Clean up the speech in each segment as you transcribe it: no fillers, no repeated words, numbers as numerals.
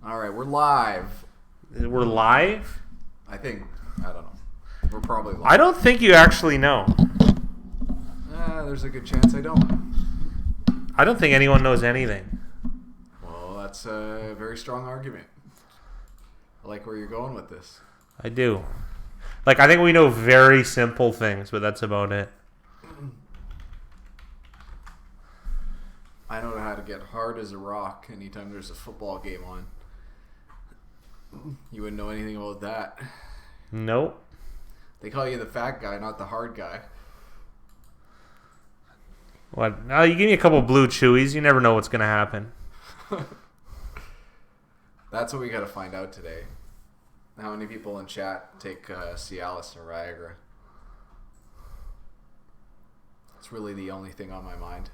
All right, we're live. We're live? I think. I don't know. We're probably live. I don't think you actually know. There's a good chance I don't. I don't think anyone knows anything. Well, that's a very strong argument. I like where you're going with this. I do. Like, I think we know very simple things, but that's about it. I know how to get hard as a rock anytime there's a football game on. You wouldn't know anything about that. Nope. They call you the fat guy, not the hard guy. What? No, you give me a couple blue chewies, you never know what's going to happen. That's what we got to find out today. How many people in chat take Cialis or Viagra? It's really the only thing on my mind.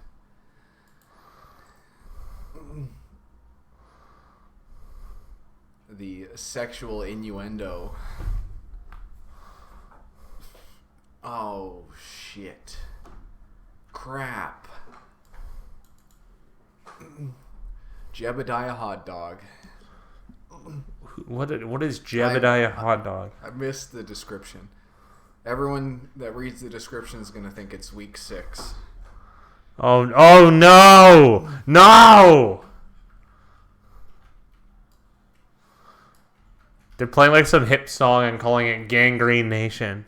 The sexual innuendo. Oh, shit. Crap. Jebediah hot dog. What is Jebediah hot dog? I missed the description. Everyone that reads the description is going to think it's week 6. Oh no! No! They're playing like some hip song and calling it Gangrene Nation.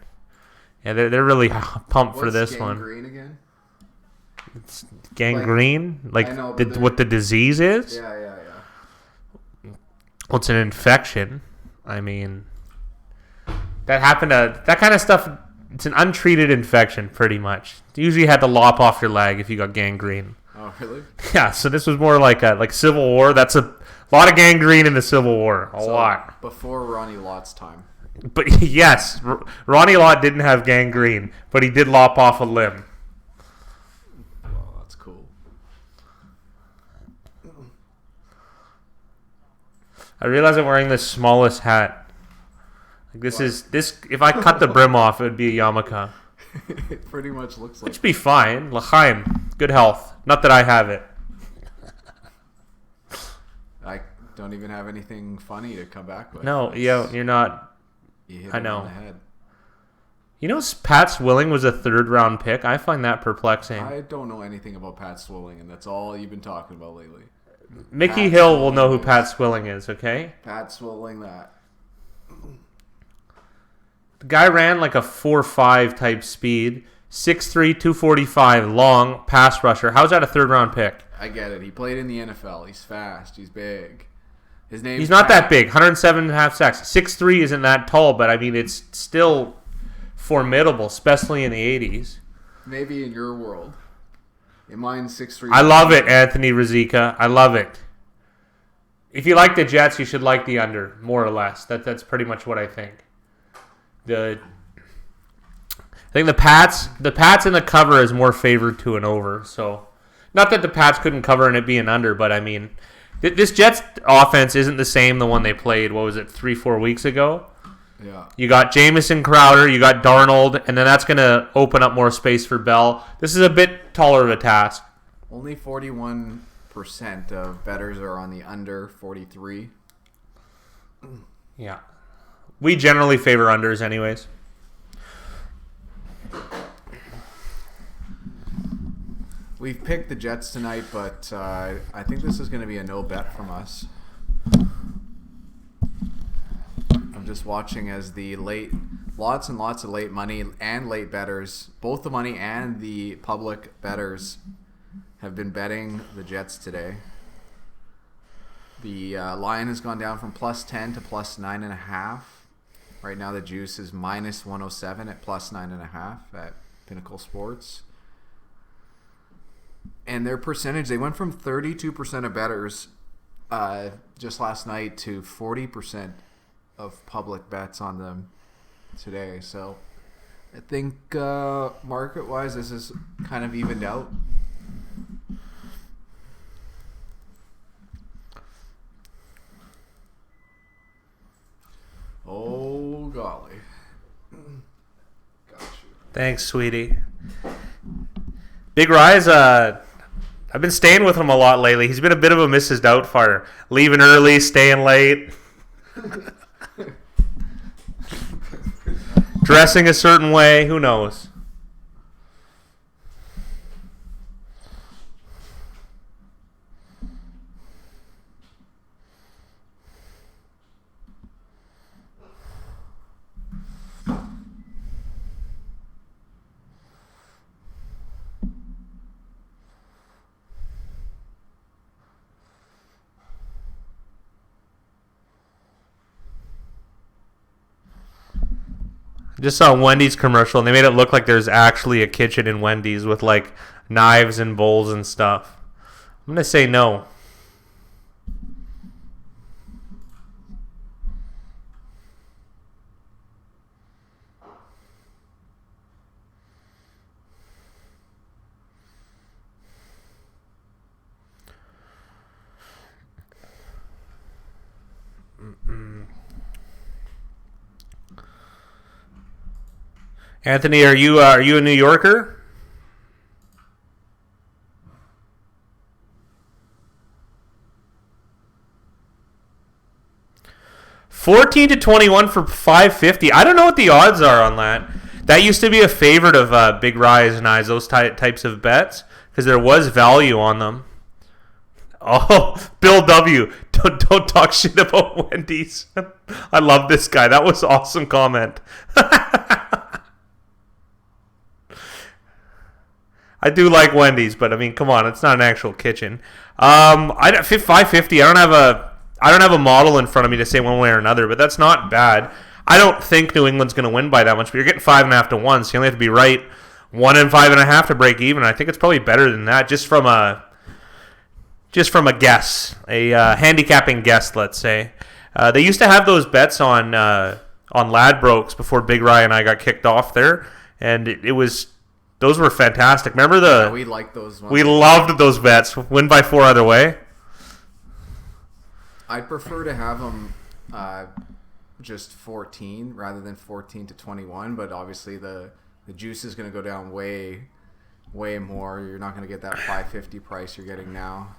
Yeah, they're really pumped for this one. What's gangrene again? It's gangrene? Like I know, what the disease is? Yeah. Well, it's an infection. I mean, that happened to... That kind of stuff, it's an untreated infection, pretty much. You usually had to lop off your leg if you got gangrene. Oh, really? Yeah, so this was more like Civil War. That's a lot of gangrene in the Civil War. A lot. Before Ronnie Lott's time. But yes, Ronnie Lott didn't have gangrene, but he did lop off a limb. Well, that's cool. I realize I'm wearing the smallest hat. Like this. If I cut the brim off, it would be a yarmulke. It pretty much looks like. Which would be fine. L'chaim, good health. Not that I have it. I don't even have anything funny to come back with. No, you're not. You hit I it know. on the head. You know, Pat Swilling was a 3rd round pick. I find that perplexing. I don't know anything about Pat Swilling, and that's all you've been talking about lately. Mickey Pat Hill will know who Swilling Pat Swilling is, okay? Pat Swilling that. The guy ran like a 4.5 type speed, 6'3", 245, long, pass rusher. How's that a 3rd round pick? I get it. He played in the NFL. He's fast. He's big. His name. He's not that big. 107.5 sacks. 6'3" isn't that tall, but I mean, it's still formidable, especially in the 80s. Maybe in your world. In mine, 6'3". I love it, Anthony Rizika. I love it. If you like the Jets, you should like the under, more or less. That's pretty much what I think. I think the Pats in the cover is more favored to an over. So, not that the Pats couldn't cover and it be an under, but I mean, this Jets offense isn't the same the one they played. What was it, 3-4 weeks ago? Yeah. You got Jamison Crowder, you got Darnold, and then that's going to open up more space for Bell. This is a bit taller of a task. Only 41% of bettors are on the under 43. Yeah. We generally favor unders anyways. We've picked the Jets tonight, but I think this is going to be a no bet from us. I'm just watching as the lots and lots of late money and late bettors, both the money and the public bettors, have been betting the Jets today. The line has gone down from +10 to +9.5. Right now the juice is -107 at +9.5 at Pinnacle Sports. And their percentage, they went from 32% of bettors just last night to 40% of public bets on them today. So I think market-wise, this is kind of evened out. Oh, golly. Got you. Thanks, sweetie. Big Rise, I've been staying with him a lot lately. He's been a bit of a Mrs. Doubtfire. Leaving early, staying late. Dressing a certain way. Who knows? Just saw a Wendy's commercial, and they made it look like there's actually a kitchen in Wendy's with, like, knives and bowls and stuff. I'm going to say no. Anthony, are you a New Yorker? $14-21 for $5.50. I don't know what the odds are on that. That used to be a favorite of Big Rise and Eyes, those types of bets, because there was value on them. Oh, Bill W. Don't talk shit about Wendy's. I love this guy. That was an awesome comment. I do like Wendy's, but I mean, come on, it's not an actual kitchen. $5.50. I don't have a model in front of me to say one way or another, but that's not bad. I don't think New England's going to win by that much, but you're getting 5.5 to 1, so you only have to be right 1 and 5.5 to break even. I think it's probably better than that, just from a guess, a handicapping guess, let's say. They used to have those bets on Ladbrokes before Big Ryan and I got kicked off there, and it was. Those were fantastic. Remember we liked those ones. We loved those bets. Win by 4 either way. I'd prefer to have them just 14 rather than 14-21, but obviously the juice is going to go down way more. You're not going to get that $5.50 price you're getting now.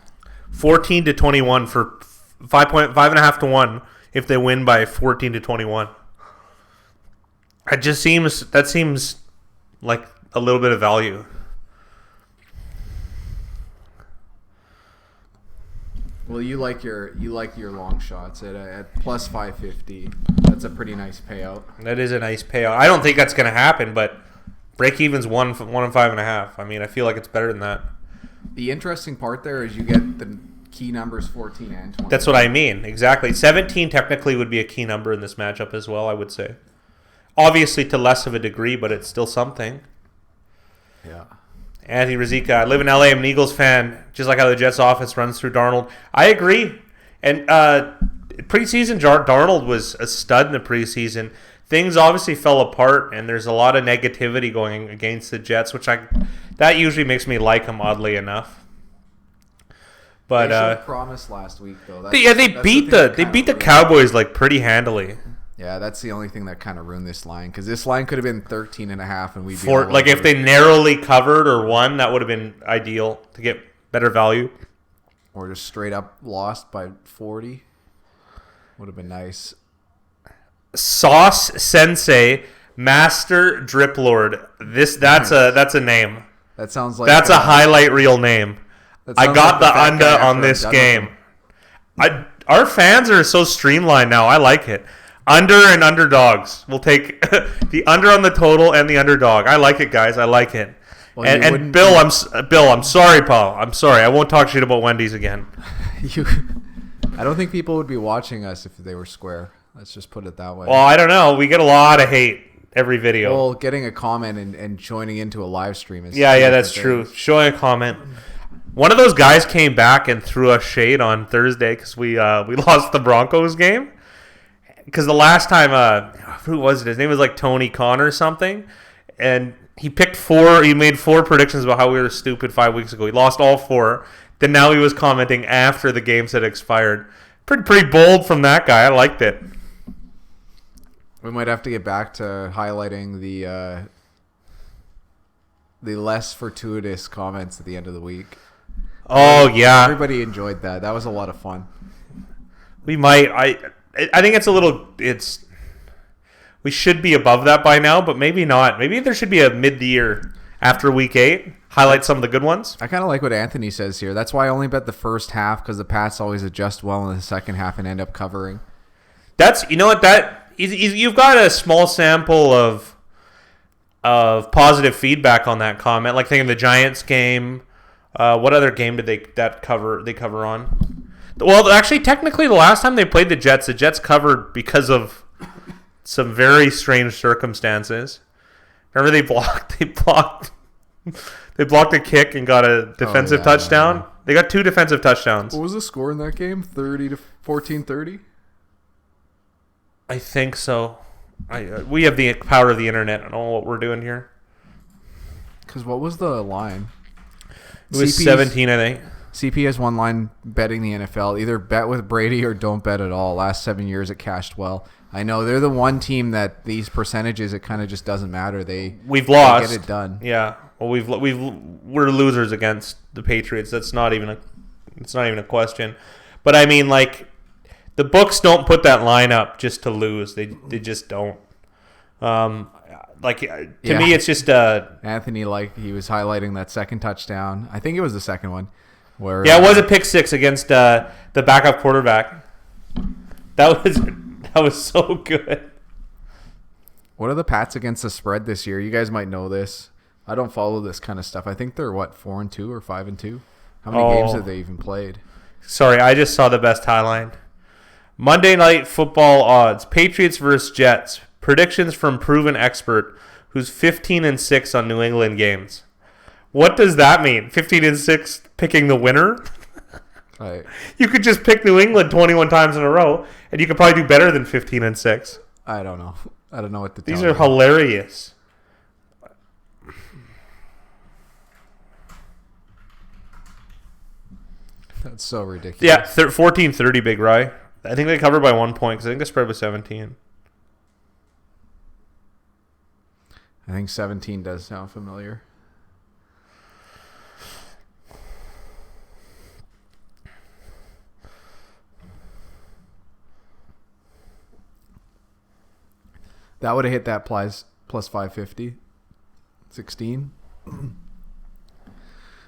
14-21 for 5.5 to 1 if they win by 14-21. That seems like a little bit of value. Well, you like your long shots at plus 550. That's a pretty nice payout. That is a nice payout. I don't think that's going to happen, but break even's 1 and 5.5. I mean, I feel like it's better than that. The interesting part there is you get the key numbers 14 and 20. That's what I mean. Exactly. 17 technically would be a key number in this matchup as well, I would say. Obviously to less of a degree, but it's still something. Yeah. Anthony Rizika, I live in LA. I'm an Eagles fan, just like how the Jets offense runs through Darnold. I agree. And preseason, Darnold was a stud in the preseason. Things obviously fell apart, and there's a lot of negativity going against the Jets, which that usually makes me like them, oddly enough. But they showed promise last week, though. They beat the Cowboys like pretty handily. Yeah, that's the only thing that kind of ruined this line, because this line could have been 13.5, and we'd be like if they narrowly covered or won, that would have been ideal to get better value. Or just straight up lost by 40, would have been nice. Sauce Sensei, Master Drip Lord. That's a name. That sounds like that's a highlight reel name. I got the under on this game. Our fans are so streamlined now. I like it. Under and underdogs. We'll take the under on the total and the underdog. I like it, guys. I like it. Well, and Bill, I'm sorry, Paul. I'm sorry. I won't talk shit about Wendy's again. I don't think people would be watching us if they were square. Let's just put it that way. Well, I don't know. We get a lot of hate every video. Well, getting a comment and joining into a live stream is yeah, that's true. Showing a comment. One of those guys came back and threw us shade on Thursday because we lost the Broncos game. Because the last time, who was it? His name was like Tony Khan or something. And he made 4 predictions about how we were stupid 5 weeks ago. He lost all 4. Then now he was commenting after the games had expired. Pretty bold from that guy. I liked it. We might have to get back to highlighting the less fortuitous comments at the end of the week. Oh yeah, Everybody enjoyed that. That was a lot of fun. we might. I think it's a little. We should be above that by now, but maybe not. Maybe there should be a mid-year after week 8. Highlight some of the good ones. I kind of like what Anthony says here. That's why I only bet the first half, because the Pats always adjust well in the second half and end up covering. That's you've got a small sample of positive feedback on that comment. Like thinking the Giants game. What other game did they cover on? Well, actually, technically, the last time they played the Jets covered because of some very strange circumstances. Remember, they blocked a kick and got a defensive touchdown. Yeah. They got 2 defensive touchdowns. What was the score in that game? 14-30? I think so. We have the power of the internet. I don't know what we're doing here. Because what was the line? It was 17, I think. CP has one line betting the NFL. Either bet with Brady or don't bet at all. Last 7 years, it cashed well. I know they're the one team that these percentages, it kind of just doesn't matter. We've lost. They get it done. Yeah. Well, we're losers against the Patriots. It's not even a question. But I mean, like, the books don't put that line up just to lose. They just don't. To me, it's just Anthony, he was highlighting that second touchdown. I think it was the second one. Where it was a pick 6 against the backup quarterback. That was so good. What are the Pats against the spread this year? You guys might know this. I don't follow this kind of stuff. I think they're 4-2 or 5-2. How many games have they even played? Sorry, I just saw the best highline. Monday Night Football odds: Patriots versus Jets. Predictions from proven expert who's 15-6 on New England games. What does that mean? 15-6 picking the winner? You could just pick New England 21 times in a row, and you could probably do better than 15-6. I don't know. I don't know what to tell you. These are hilarious. That's so ridiculous. Yeah, 14-30 Big Rye. I think they covered by 1 point because I think the spread was 17. I think 17 does sound familiar. That would have hit that plus 550. 16.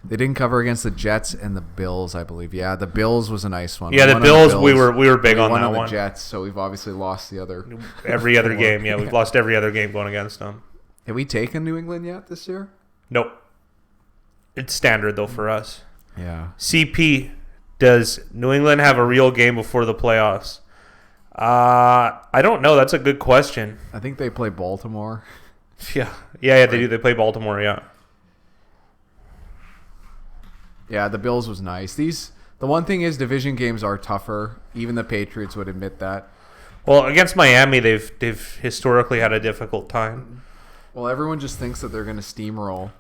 They didn't cover against the Jets and the Bills, I believe. Yeah, the Bills was a nice one. Yeah, the Bills, we were big on that one. The Jets, so we've obviously lost the other. Every other game, yeah. We've lost every other game going against them. Have we taken New England yet this year? Nope. It's standard, though, for us. Yeah. CP, does New England have a real game before the playoffs? I don't know. That's a good question. I think they play Baltimore. Yeah, they do. They play Baltimore, yeah. Yeah, the Bills was nice. The one thing is division games are tougher. Even the Patriots would admit that. Well, against Miami, they've historically had a difficult time. Well, everyone just thinks that they're going to steamroll.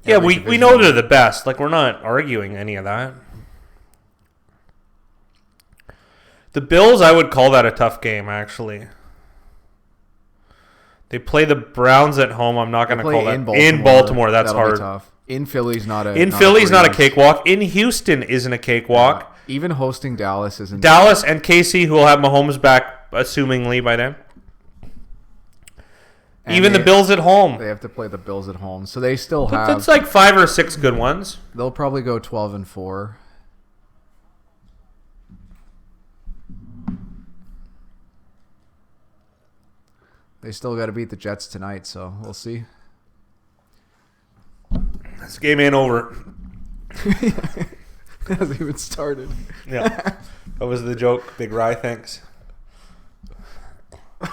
Yeah, we know they're the best. Like, we're not arguing any of that. The Bills, I would call that a tough game, actually. They play the Browns at home. I'm not going to call that. In Baltimore, that's hard. Tough. In Philly's not a cakewalk. In Houston isn't a cakewalk. Yeah. Even hosting Dallas isn't. Dallas and KC, who will have Mahomes back, assumingly, by then. And even the Bills at home. They have to play the Bills at home. So they still have. That's like 5 or 6 good ones. They'll probably go 12-4. They still got to beat the Jets tonight, so we'll see. This game ain't over. It hasn't even started. Yeah. That was the joke. Big Rye, thanks. Look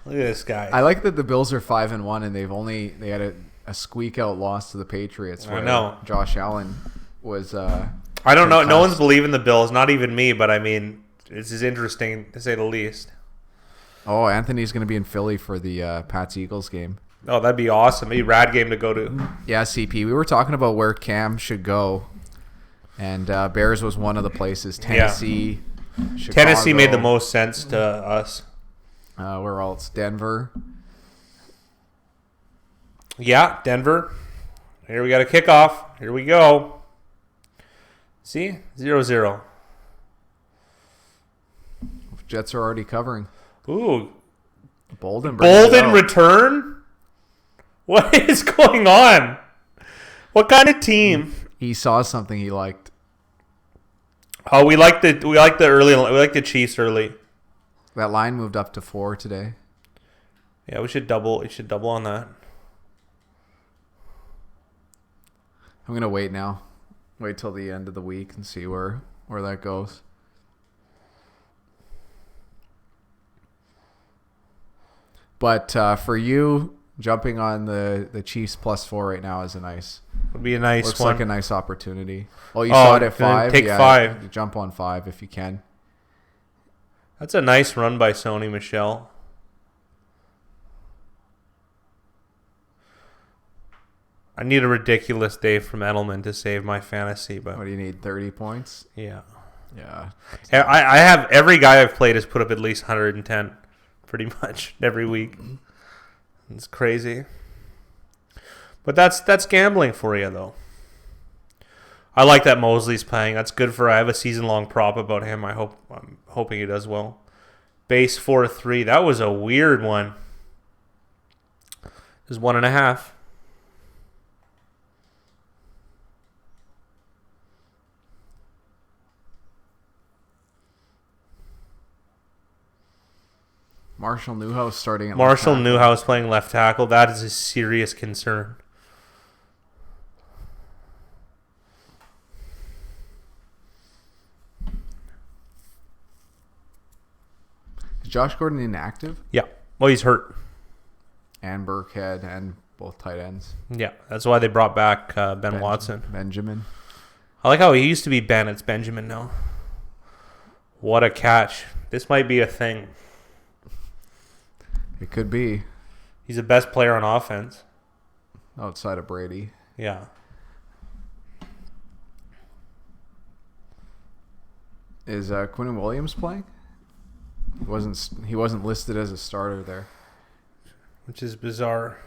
at this guy. I like that the Bills are 5-1 and they had a squeak out loss to the Patriots. I know. Josh Allen was. I don't know. No one's believing the Bills, not even me. But I mean, this is interesting to say the least. Oh, Anthony's going to be in Philly for the Pats Eagles game. Oh, that'd be awesome. It'd be a rad game to go to. Yeah, CP. We were talking about where Cam should go, and Bears was one of the places. Tennessee, Chicago. Tennessee made the most sense to us. Where else? Denver. Yeah, Denver. Here we got a kickoff. Here we go. See? 0-0. Jets are already covering. Ooh. Bolden return? What is going on? What kind of team? He saw something he liked. Oh, we like the Chiefs early. That line moved up to 4 today. Yeah, we should double on that. I'm gonna wait now. Wait till the end of the week and see where that goes. But for you, jumping on the Chiefs +4 right now is would be a nice looks one. like a nice opportunity. Oh, you saw it at 5. Take 5. Jump on 5 if you can. That's a nice run by Sony Michel. I need a ridiculous day from Edelman to save my fantasy, but What do you need? 30 points? yeah. Yeah. I have every guy I've played has put up at least 110 pretty much every week. It's crazy. But that's gambling for you, though. I like that Mosley's playing. That's good for. I have a season-long prop about him. I'm hoping he does well. Base 4-3. That was a weird one. It was 1.5. Marshall Newhouse starting at Marshall left tackle. Newhouse playing left tackle. That is a serious concern. Is Josh Gordon inactive? Yeah. Well, he's hurt. And Burkhead and both tight ends. Yeah. That's why they brought back Ben Watson. Benjamin. I like how he used to be Ben. It's Benjamin now. What a catch. This might be a thing. It could be. He's the best player on offense. Outside of Brady. Yeah. Is Quinnen Williams playing? He wasn't listed as a starter there. Which is bizarre.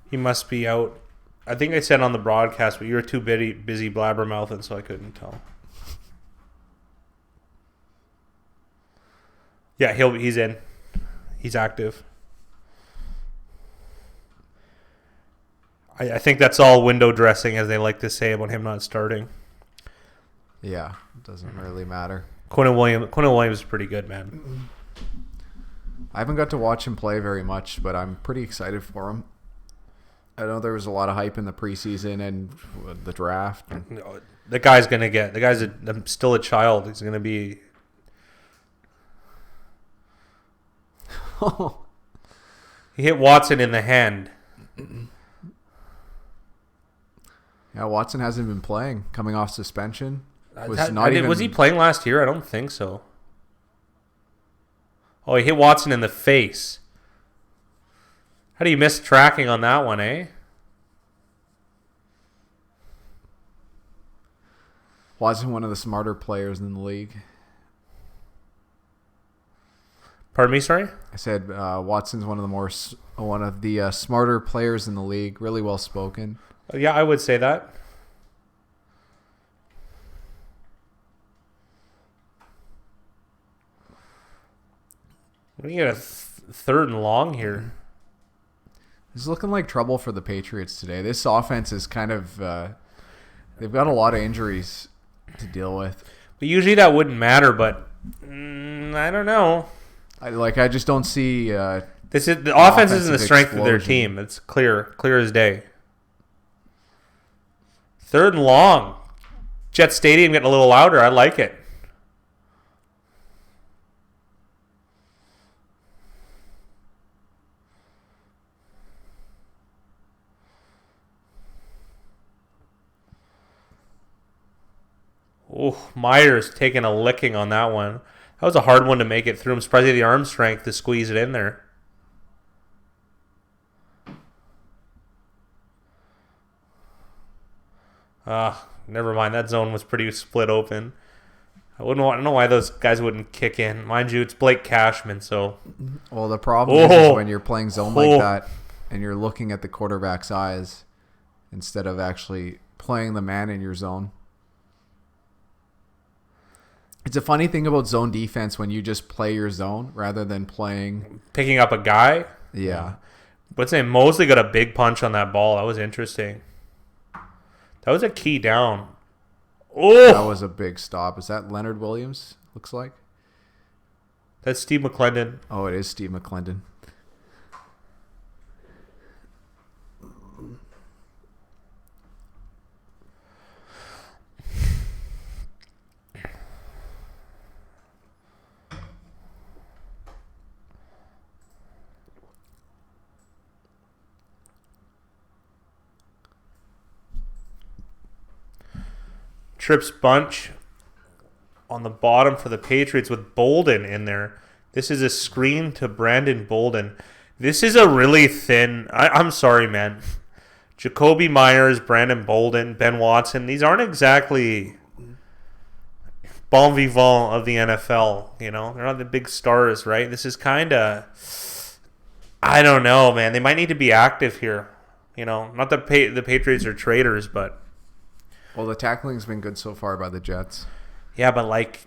He must be out. I think I said on the broadcast, but you were too busy blabbermouthing, so I couldn't tell. Yeah, he's in. He's active. I think that's all window dressing, as they like to say about him not starting. Yeah, it doesn't really matter. Quinnen Williams is pretty good, man. I haven't got to watch him play very much, but I'm pretty excited for him. I know there was a lot of hype in the preseason and the draft. The guy's still a child. He's going to be... He hit Watson in the hand. Yeah, Watson hasn't been playing. Coming off suspension. Was he playing last year? I don't think so. Oh, he hit Watson in the face. How do you miss tracking on that one, eh? Watson, one of the smarter players in the league. Pardon me, sorry? I said Watson's one of the smarter players in the league. Really well spoken. Yeah, I would say that. We get a third and long here. It's looking like trouble for the Patriots today. This offense is kind of they've got a lot of injuries to deal with. But usually that wouldn't matter, but I don't know. I just don't see the offense isn't the strength explosion of their team. It's clear as day. Third and long. Jet Stadium getting a little louder. I like it. Oh, Myers taking a licking on that one. That was a hard one to make it through. I'm surprised he had the arm strength to squeeze it in there. Never mind. That zone was pretty split open. I don't know why those guys wouldn't kick in. Mind you, it's Blake Cashman, so... Well, the problem is when you're playing zone like that and you're looking at the quarterback's eyes instead of actually playing the man in your zone. It's a funny thing about zone defense when you just play your zone rather than picking up a guy. Yeah. But saying Mosley got a big punch on that ball. That was interesting. That was a key down. Oh, that was a big stop. Is that Leonard Williams? Looks like. That's Steve McClendon. Oh, it is Steve McClendon. Trips bunch on the bottom for the Patriots with Bolden in there. This is a screen to Brandon Bolden. This is a really thin... I'm sorry, man. Jacoby Myers, Brandon Bolden, Ben Watson. These aren't exactly bon vivant of the NFL. You know, they're not the big stars, right? This is kind of... I don't know, man. They might need to be active here. You know, not that the Patriots are traitors, but... Well, the tackling's been good so far by the Jets. Yeah, but like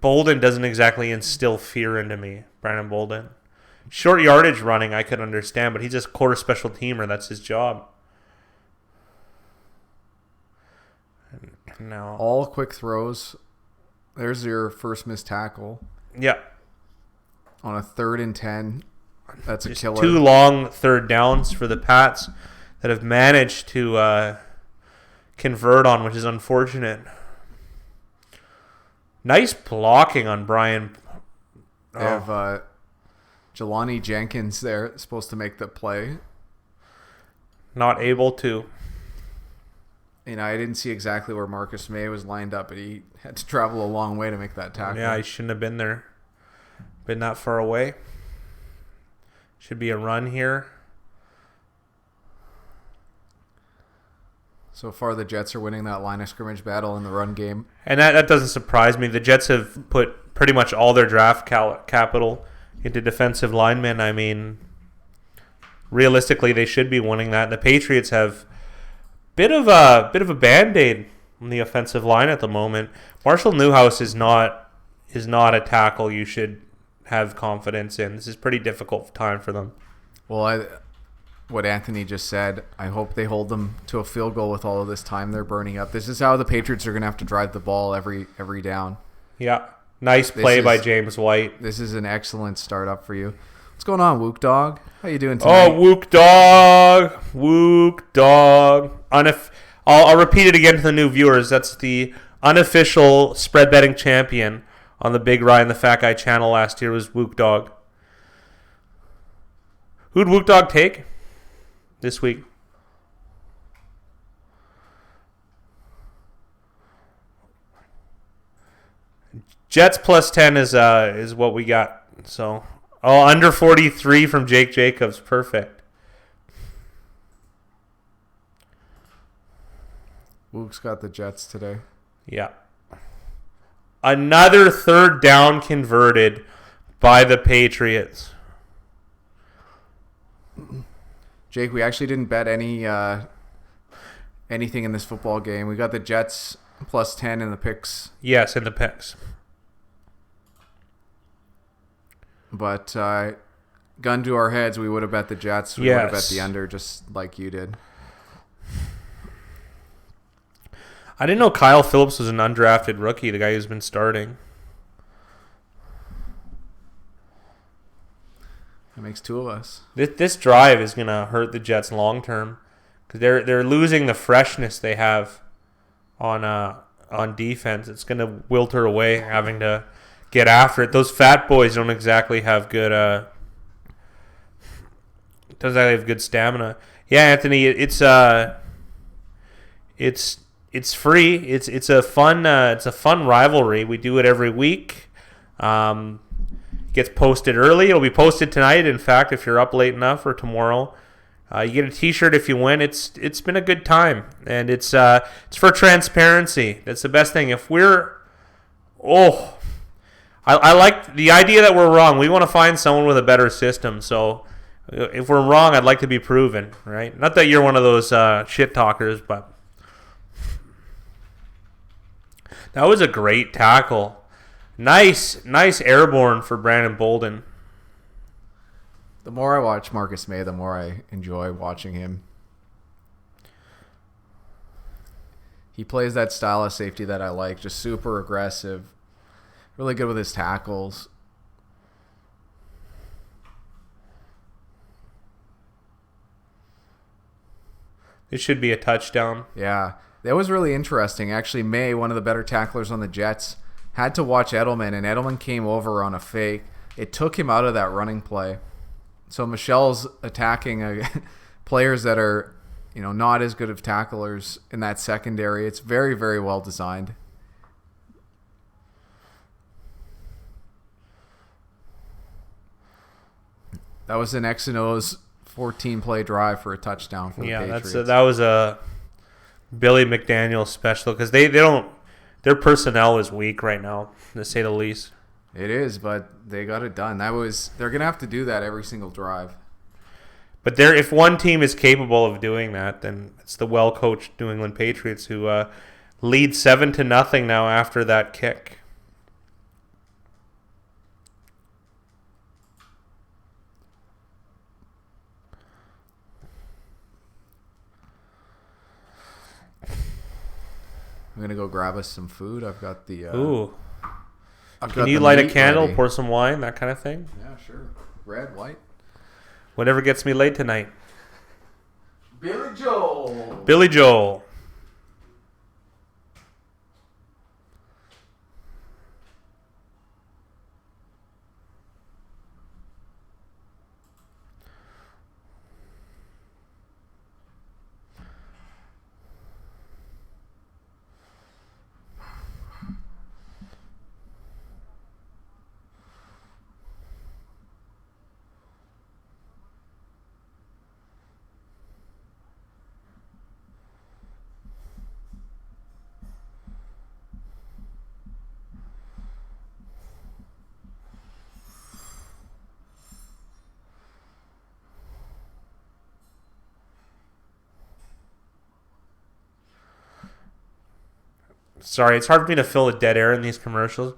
Bolden doesn't exactly instill fear into me, Brandon Bolden. Short yardage running I could understand, but he's just quarter special teamer. That's his job. No. All quick throws. There's your first missed tackle. Yeah. On a 3rd and 10. That's just a killer. 2 long third downs for the Pats that have managed to convert on, which is unfortunate. Nice blocking on Brian. They have Jelani Jenkins there, supposed to make the play. Not able to. You know, I didn't see exactly where Marcus May was lined up, but he had to travel a long way to make that tackle. Yeah, he shouldn't have been there. Been that far away. Should be a run here. So far, the Jets are winning that line of scrimmage battle in the run game. And that doesn't surprise me. The Jets have put pretty much all their draft capital into defensive linemen. I mean, realistically, they should be winning that. The Patriots have bit of a Band-Aid on the offensive line at the moment. Marshall Newhouse is not a tackle you should have confidence in. This is a pretty difficult time for them. Well, what Anthony just said, I hope they hold them to a field goal with all of this time they're burning up. This is how the Patriots are going to have to drive the ball every down. Yeah. Nice play by James White. This is an excellent start up for you. What's going on, Wook Dog? How you doing tonight? Oh, Wook Dog. Wook Dog. I'll repeat it again to the new viewers. That's the unofficial spread betting champion on the Big Ryan the Fat Guy channel last year was Wook Dog. Who'd Wook Dog take this week? Jets plus 10 is what we got. So, under 43 from Jake Jacobs. Perfect. Wook's got the Jets today. Yeah. Another third down converted by the Patriots. Jake, we actually didn't bet anything in this football game. We got the Jets plus 10 in the picks. Yes, in the picks. But gun to our heads, we would have bet the Jets. We would have bet the under just like you did. I didn't know Kyle Phillips was an undrafted rookie, the guy who's been starting. That makes 2 of us. This drive is going to hurt the Jets long term because they're losing the freshness they have on defense. It's going to wilter away having to get after it. Those fat boys don't exactly have good stamina. Yeah, Anthony, it's free. It's a fun rivalry. We do it every week. Gets posted early. It'll be posted tonight. In fact, if you're up late enough, or tomorrow, you get a T-shirt if you win. It's been a good time, and it's for transparency. That's the best thing. If we're I like the idea that we're wrong. We want to find someone with a better system. So if we're wrong, I'd like to be proven, right? Not that you're one of those shit talkers, but that was a great tackle Nice airborne for Brandon Bolden. The more I watch Marcus May, the more I enjoy watching him. He plays that style of safety that I like, just super aggressive, really good with his tackles. It should be a touchdown. Yeah, that was really interesting. Actually, May, one of the better tacklers on the Jets, had to watch Edelman, and Edelman came over on a fake. It took him out of that running play. So Michelle's attacking players that are, not as good of tacklers in that secondary. It's very, very well designed. That was an X and O's 14-play drive for a touchdown for the Patriots. Yeah, that was a Billy McDaniel special because they don't. Their personnel is weak right now, to say the least. It is, but they got it done. They're gonna have to do that every single drive. But if one team is capable of doing that, then it's the well-coached New England Patriots who lead 7-0 now after that kick. I'm gonna go grab us some food. I've got the. Ooh. Can you light a candle, ready. pour some wine, that kind of thing? Yeah, sure. Red, white. Whatever gets me laid tonight. Billy Joel. Billy Joel. Sorry, it's hard for me to fill a dead air in these commercials.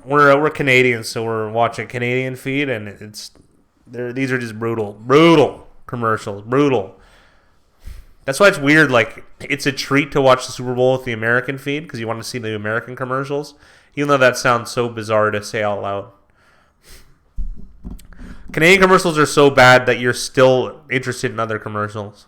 We're Canadians, so we're watching Canadian feed, and these are just brutal commercials, brutal. That's why it's weird. Like, it's a treat to watch the Super Bowl with the American feed because you want to see the American commercials, even though that sounds so bizarre to say out loud. Canadian commercials are so bad that you're still interested in other commercials.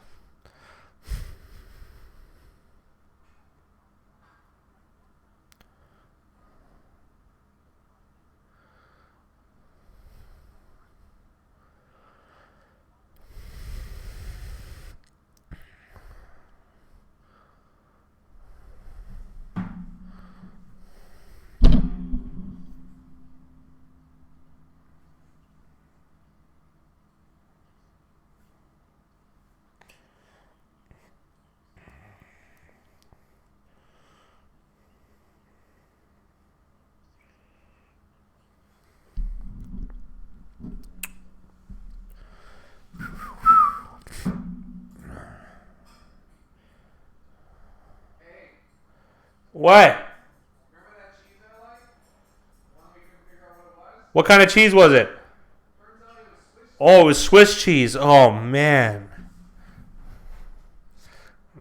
What? What kind of cheese was it? Oh, it was Swiss cheese. Oh, man.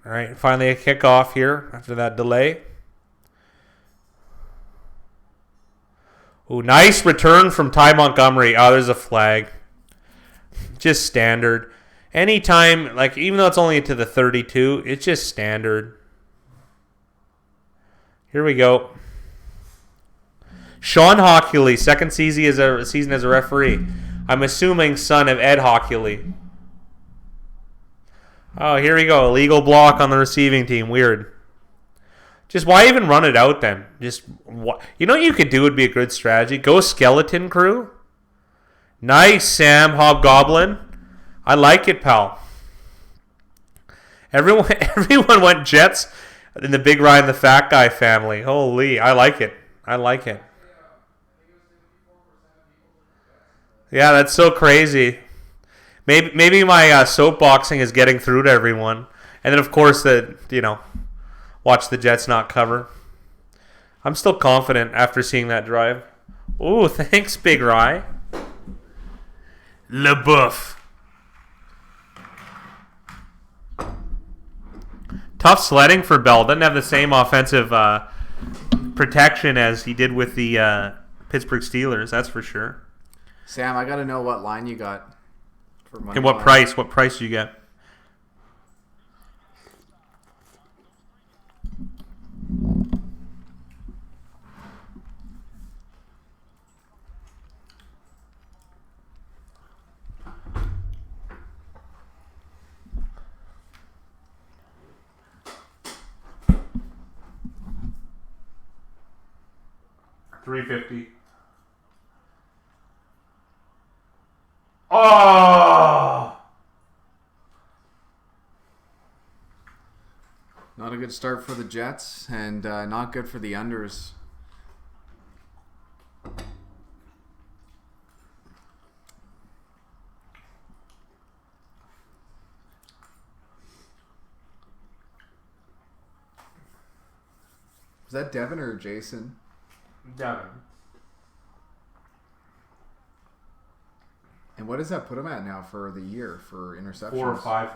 All right, finally a kickoff here after that delay. Oh, nice return from Ty Montgomery. Oh, there's a flag. Just standard. Anytime, like, even though it's only to the 32, it's just standard. Here we go. Sean Hockley, second season as a referee. I'm assuming son of Ed Hockley. Oh, here we go. Illegal block on the receiving team. Weird. Just why even run it out then? Just what you could do would be a good strategy. Go skeleton crew. Nice, Sam Hobgoblin. I like it, pal. Everyone went Jets in the Big Ryan the Fat Guy family. Holy, I like it. I like it. Yeah, that's so crazy. Maybe my soapboxing is getting through to everyone. And then, of course, watch the Jets not cover. I'm still confident after seeing that drive. Oh, thanks, Big Rye. LeBouf. Tough sledding for Bell. Doesn't have the same offensive protection as he did with the Pittsburgh Steelers. That's for sure. Sam, I got to know what line you got for money. And what price? What price do you get? $350. Oh! Not a good start for the Jets, and not good for the unders. Is that Devin or Jason? Devin. And what does that put him at now for the year for interceptions? 4 or 5.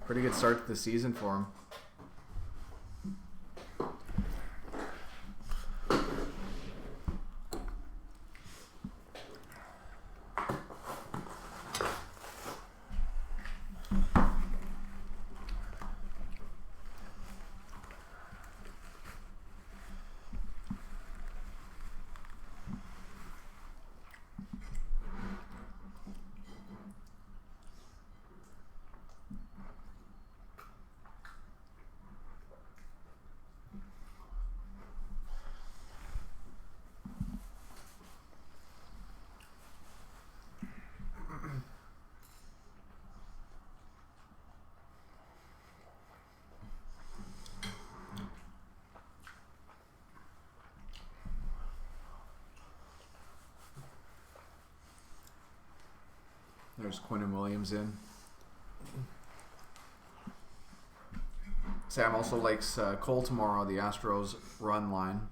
Pretty good start to the season for him. There's Quinnen Williams in. Sam also likes Cole tomorrow, the Astros run line.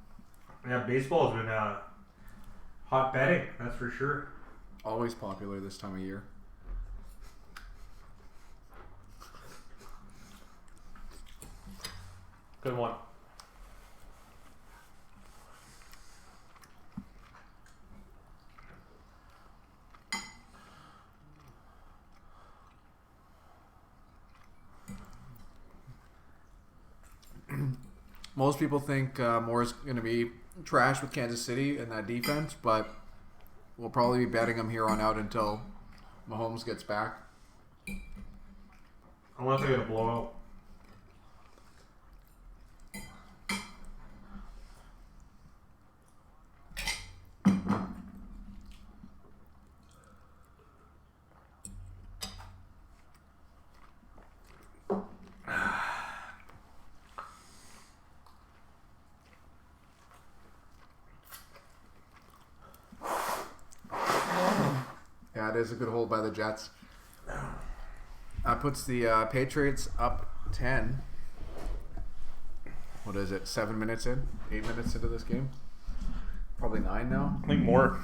Yeah, baseball has been hot betting, that's for sure. Always popular this time of year. Good one. Most people think Moore's going to be trash with Kansas City in that defense, but we'll probably be betting him here on out until Mahomes gets back. Unless they get a blowout. Yeah, it is a good hold by the Jets. That puts the Patriots up 10. What is it? 7 minutes in? 8 minutes into this game? Probably 9 now. I think more.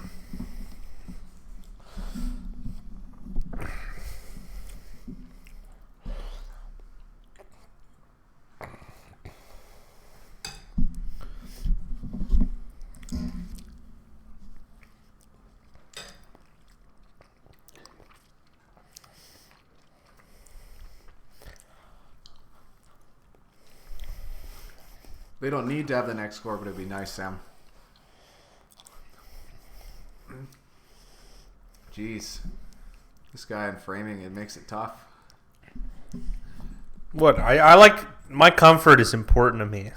They don't need to have the next score, but it'd be nice, Sam. Jeez. This guy in framing, it makes it tough. What? I like... My comfort is important to me.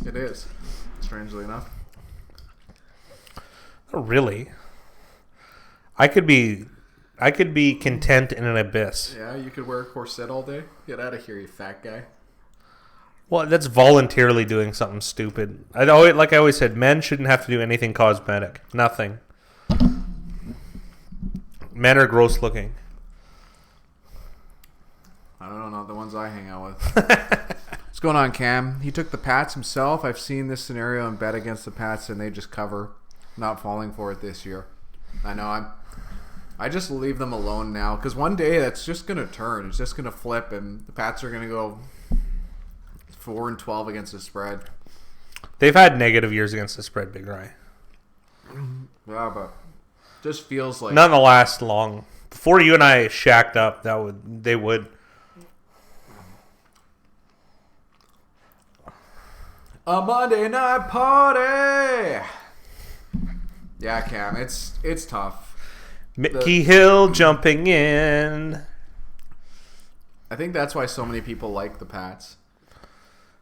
It is, strangely enough. Oh, really? I could be content in an abyss. Yeah, you could wear a corset all day. Get out of here, you fat guy. Well, that's voluntarily doing something stupid. Like I always said, men shouldn't have to do anything cosmetic. Nothing. Men are gross looking. I don't know, not the ones I hang out with. What's going on, Cam? He took the Pats himself. I've seen this scenario and bet against the Pats, and they just cover, not falling for it this year. I know. I just leave them alone now, because one day that's just going to turn. It's just going to flip, and the Pats are going to go 4-12 against the spread. They've had negative years against the spread, Big Rye. Yeah, but just feels like none will last long. Before you and I shacked up, they would. A Monday night party. Yeah, Cam, it's tough. Mickey Hill jumping in. I think that's why so many people like the Pats.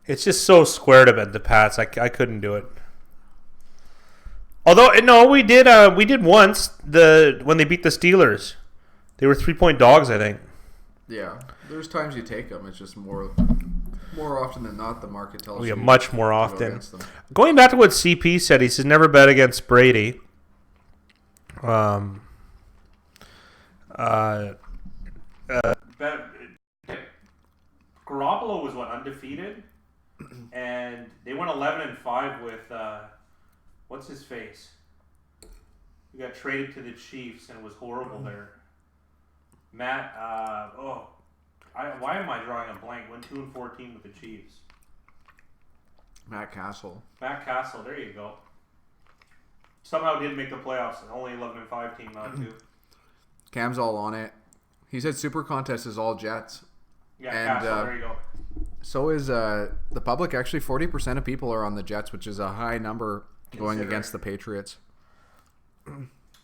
It's just so square to bet the Pats. I couldn't do it. Although no, we did once when they beat the Steelers. They were 3-point dogs, I think. Yeah, there's times you take them. It's just more often than not the market tells you. Yeah, much more often. Going back to what CP said, he says never bet against Brady. Garoppolo was undefeated, and they went 11-5 with what's his face? He got traded to the Chiefs and it was horrible there. Matt, why am I drawing a blank? Went 2-14 with the Chiefs. Matt Castle, there you go. Somehow did make the playoffs. Only 11-5 team, not 2. Cam's all on it. He said Super Contest is all Jets. Yeah, and, Castle, there you go. So is the public. Actually, 40% of people are on the Jets, which is a high number going against the Patriots.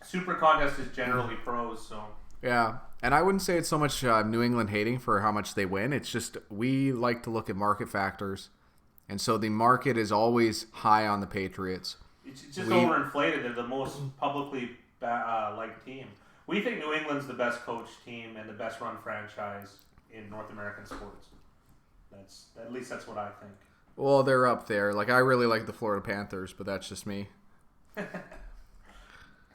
Super Contest is generally pros, so. Yeah, and I wouldn't say it's so much New England hating for how much they win. It's just we like to look at market factors. And so the market is always high on the Patriots. It's just overinflated. They're the most publicly liked team. We think New England's the best coached team and the best run franchise in North American sports. At least that's what I think. Well, they're up there. Like, I really like the Florida Panthers, but that's just me.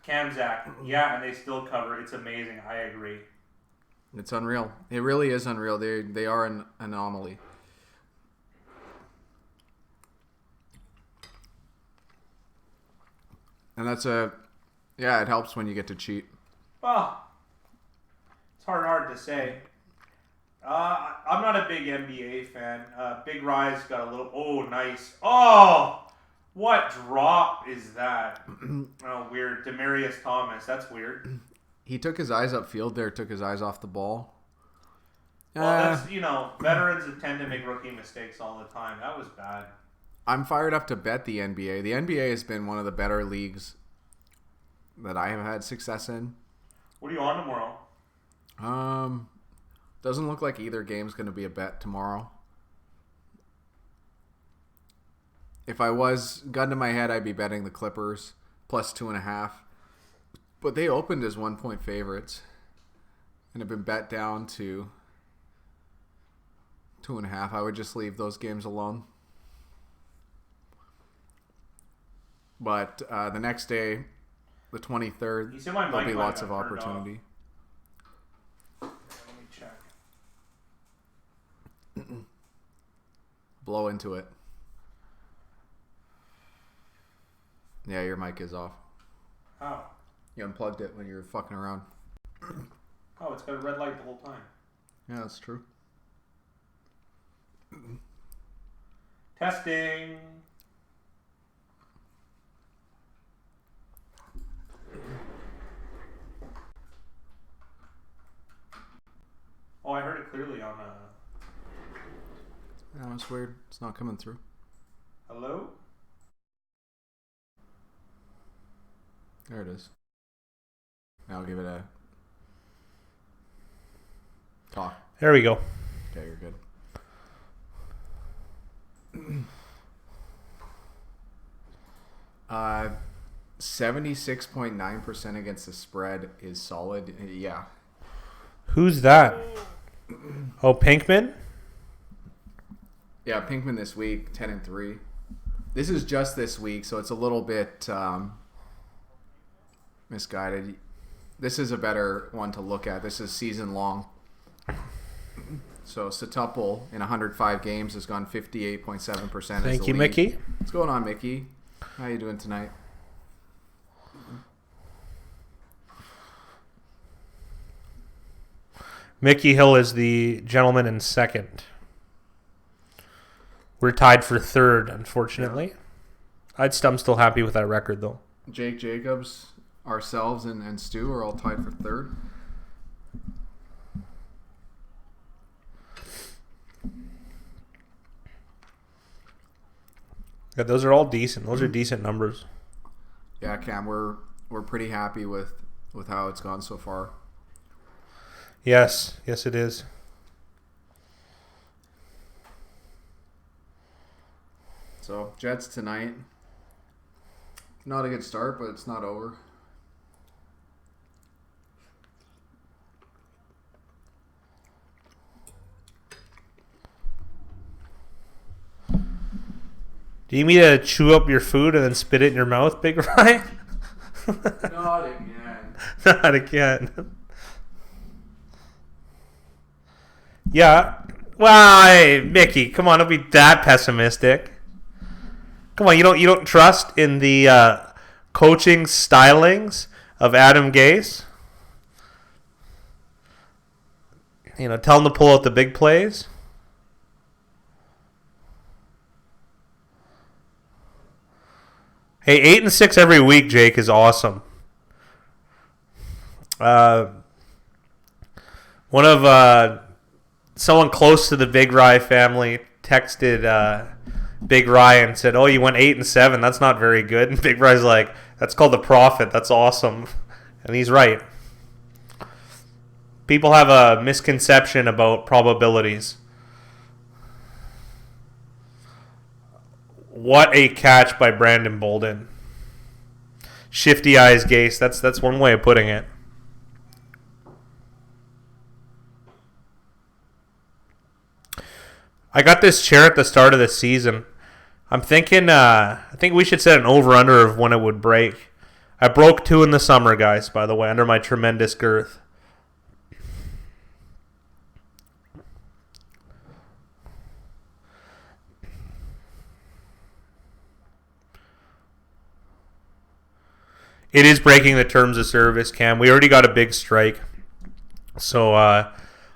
Camzak, yeah, and they still cover. It's amazing. I agree. It's unreal. It really is unreal. They are an anomaly. And that's it helps when you get to cheat. Well, it's hard to say. I'm not a big NBA fan. Big Rise got a little... Oh, nice. Oh, what drop is that? Oh, weird. Demarius Thomas. That's weird. He took his eyes upfield there, took his eyes off the ball. Well, that's, veterans tend to make rookie mistakes all the time. That was bad. I'm fired up to bet the NBA. The NBA has been one of the better leagues that I have had success in. What are you on tomorrow? Doesn't look like either game's going to be a bet tomorrow. If I was, gun to my head, I'd be betting the Clippers plus 2.5. But they opened as 1-point favorites and have been bet down to 2.5. I would just leave those games alone. But the next day, the 23rd, there'll be lots of opportunity. Let me check. Blow into it. Yeah, your mic is off. How? You unplugged it when you were fucking around. Oh, it's got a red light the whole time. Yeah, that's true. Testing. Oh, I heard it clearly on Yeah, that's weird. It's not coming through. Hello? There it is. Now I'll give it a talk. There we go. Okay, you're good. 76.9% against the spread is solid. Yeah. Who's that? Oh, Pinkman? Yeah, Pinkman this week, 10-3. This is just this week, so it's a little bit misguided. This is a better one to look at. This is season long. So Satuple in 105 games has gone 58.7%. Thank you, Mickey. What's going on, Mickey? How you doing tonight? Mickey Hill is the gentleman in second. We're tied for third, unfortunately. Yeah. I'm still happy with that record, though. Jake Jacobs, ourselves, and Stu are all tied for third. Yeah, those are all decent. Those are decent numbers. Yeah, Cam, we're pretty happy with how it's gone so far. Yes, it is. So, Jets tonight. Not a good start, but it's not over. Do you mean to chew up your food and then spit it in your mouth, Big Ryan? Not again. Not again. Yeah. Well, hey, Mickey, come on, don't be that pessimistic. Come on, you don't trust in the coaching stylings of Adam Gase? Tell him to pull out the big plays. Hey, 8-6 every week, Jake, is awesome. One of someone close to the Big Rye family texted Big Rye and said, "Oh, you went 8-7. That's not very good." And Big Rye's like, "That's called the profit. That's awesome," and he's right. People have a misconception about probabilities. What a catch by Brandon Bolden. Shifty eyes, Gase. That's one way of putting it. I got this chair at the start of the season. I'm thinking, I think we should set an over-under of when it would break. I broke 2 in the summer, guys, by the way, under my tremendous girth. It is breaking the terms of service, Cam. We already got a big strike. So,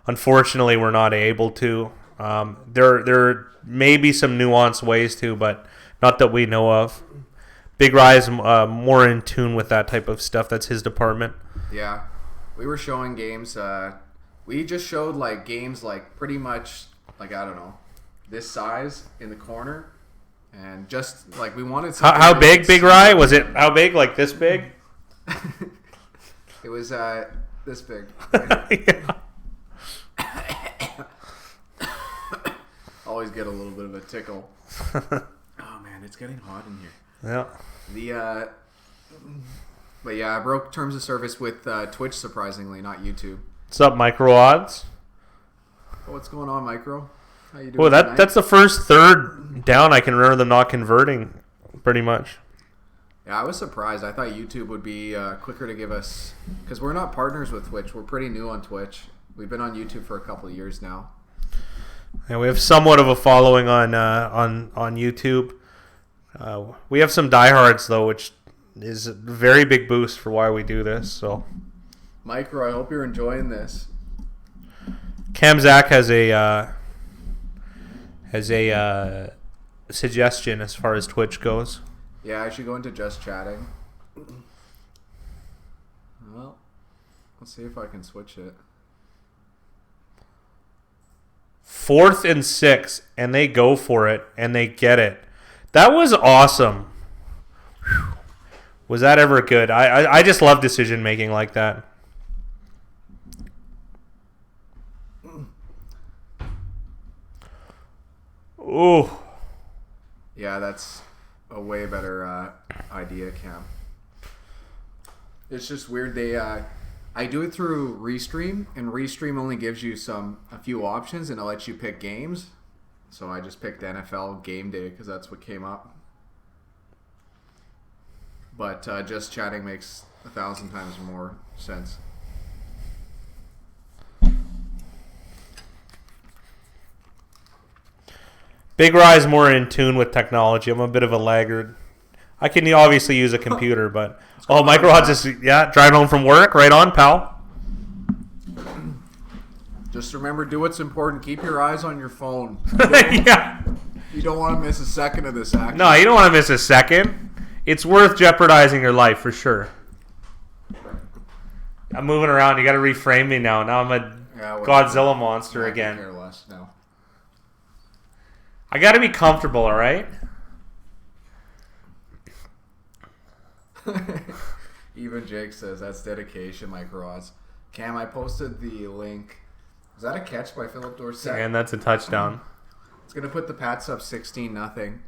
unfortunately, we're not able to. There may be some nuanced ways to, but not that we know of. Big Rye is more in tune with that type of stuff. That's his department. Yeah. We were showing games. We just showed games pretty much I don't know, this size in the corner. And just we wanted something. How big, Big Rye? Was it how big? Like this big? It was this big. Yeah. Always get a little bit of a tickle. Oh man, it's getting hot in here. Yeah. But yeah, I broke terms of service with Twitch, surprisingly, not YouTube. What's up, Micro Odds? Oh, what's going on, Micro? How you doing? Well, that's the first third down I can remember them not converting, pretty much. Yeah, I was surprised. I thought YouTube would be quicker to give us, because we're not partners with Twitch. We're pretty new on Twitch. We've been on YouTube for a couple of years now. And we have somewhat of a following on YouTube. We have some diehards though, which is a very big boost for why we do this. So, Micro, I hope you're enjoying this. Cam Zach has a suggestion as far as Twitch goes. Yeah, I should go into just chatting. Well, let's see if I can switch it. 4th and 6, and they go for it, and they get it. That was awesome. Whew. Was that ever good? I just love decision making like that. Ooh. Yeah, that's a way better idea, Cam. It's just weird. I do it through Restream, and Restream only gives you a few options, and it lets you pick games. So I just picked NFL game day because that's what came up. But just chatting makes 1,000 times more sense. Big Rye's more in tune with technology. I'm a bit of a laggard. I can obviously use a computer, but... Oh, Micro Rod's just, driving home from work. Right on, pal. Just remember, do what's important. Keep your eyes on your phone. Yeah. You don't want to miss a second of this action. No, you don't want to miss a second. It's worth jeopardizing your life, for sure. I'm moving around. You got to reframe me now. Now I'm a Godzilla monster again. I care less now. I got to be comfortable, all right? Even Jake says that's dedication, Micro Rods. Cam, I posted the link. Was that a catch by Philip Dorsett? And that's a touchdown. It's going to put the Pats up 16-0,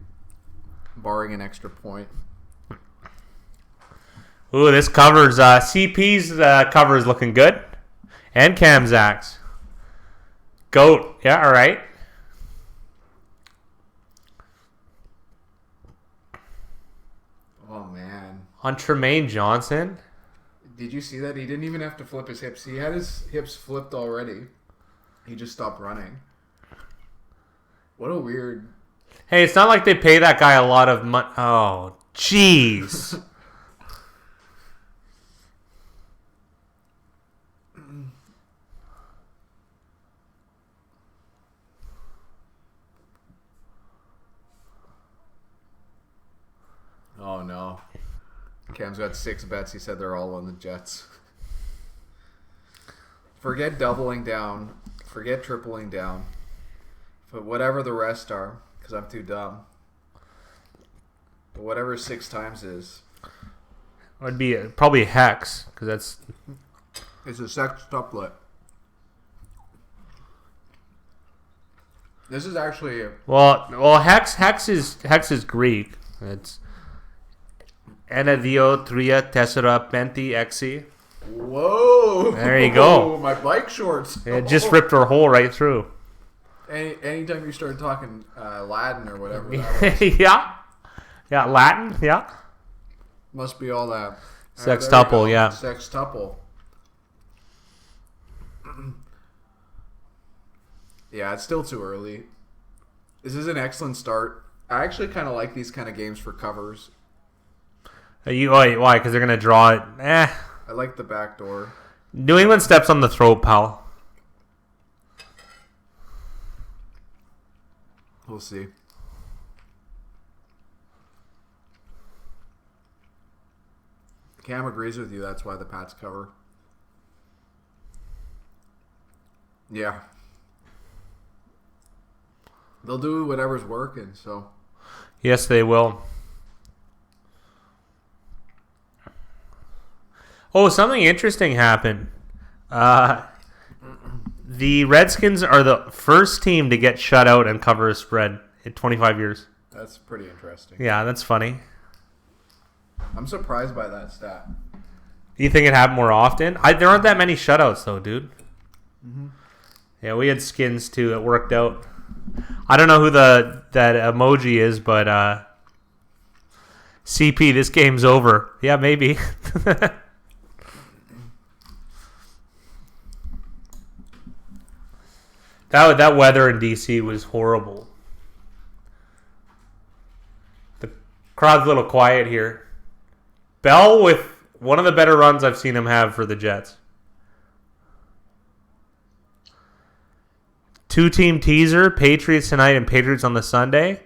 barring an extra point. Ooh, this covers. CP's cover is looking good. And Cam Zach's. Goat. Yeah, all right. Oh, man. On Tremaine Johnson. Did you see that? He didn't even have to flip his hips. He had his hips flipped already. He just stopped running. What a weird... Hey, it's not like they pay that guy a lot of money. Oh, jeez. Oh, no. Cam's got 6 bets. He said they're all on the Jets. Forget doubling down. Forget tripling down. But whatever the rest are, because I'm too dumb. But whatever 6 times is. It would be probably a hex, because that's... It's a sextuplet. This is actually... Well, hex is Greek. It's... Ena Dio Tria Tessera Penti Exi. Whoa! There you go. My bike shorts. It just ripped her hole right through. Anytime you start talking Latin or whatever that was. Yeah, Latin, yeah. Must be all that. Sextuple, yeah. Sextuple. Yeah, it's still too early. This is an excellent start. I actually kind of like these kind of games for covers. Why? Because they're going to draw it. I like the back door. New England steps on the throat, pal. We'll see. Cam agrees with you. That's why the Pats cover. Yeah. They'll do whatever's working, so. Yes, they will. Oh, something interesting happened. The Redskins are the first team to get shut out and cover a spread in 25 years. That's pretty interesting. Yeah, that's funny. I'm surprised by that stat. Do you think it happened more often? There aren't that many shutouts, though, dude. Mm-hmm. Yeah, we had skins, too. It worked out. I don't know who that emoji is, but CP, this game's over. Yeah, maybe. That weather in DC was horrible. The crowd's a little quiet here. Bell with one of the better runs I've seen him have for the Jets. 2-team teaser, Patriots tonight and Patriots on the Sunday.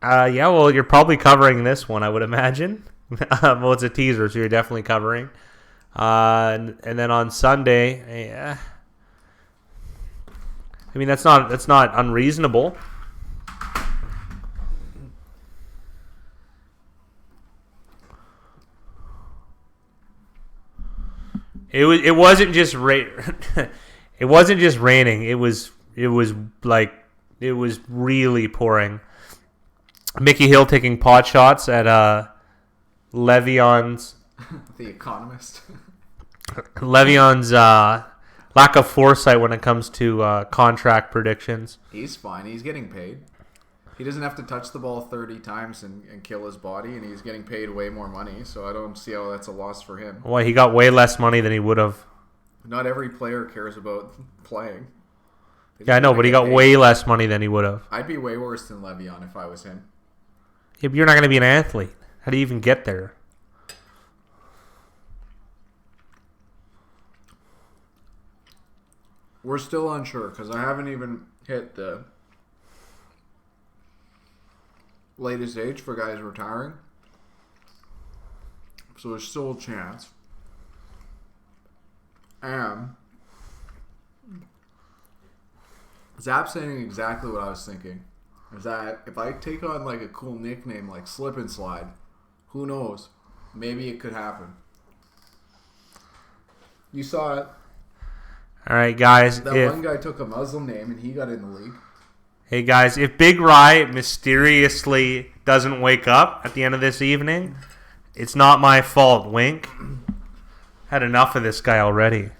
Yeah, well, you're probably covering this one, I would imagine. Well, it's a teaser, so you're definitely covering. And then on Sunday, yeah. I mean, that's not unreasonable. It wasn't just it wasn't just raining. It was really pouring. Mickey Hill taking pot shots at Le'Veon's. The Economist. Le'Veon's lack of foresight when it comes to contract predictions. He's fine. He's getting paid. He doesn't have to touch the ball 30 times and kill his body, and he's getting paid way more money, so I don't see how that's a loss for him. Well, he got way less money than he would have. Not every player cares about playing. Yeah, I know, but he got way less money than he would have. I'd be way worse than Le'Veon if I was him. Yeah, but you're not going to be an athlete. How do you even get there? We're still unsure because I haven't even hit the latest age for guys retiring. So there's still a chance. And Zap's saying exactly what I was thinking. Is that if I take on like a cool nickname like Slip and Slide, who knows? Maybe it could happen. You saw it. All right, guys. That one guy took a Muslim name and he got in the league. Hey, guys, if Big Rye mysteriously doesn't wake up at the end of this evening, it's not my fault, wink. Had enough of this guy already.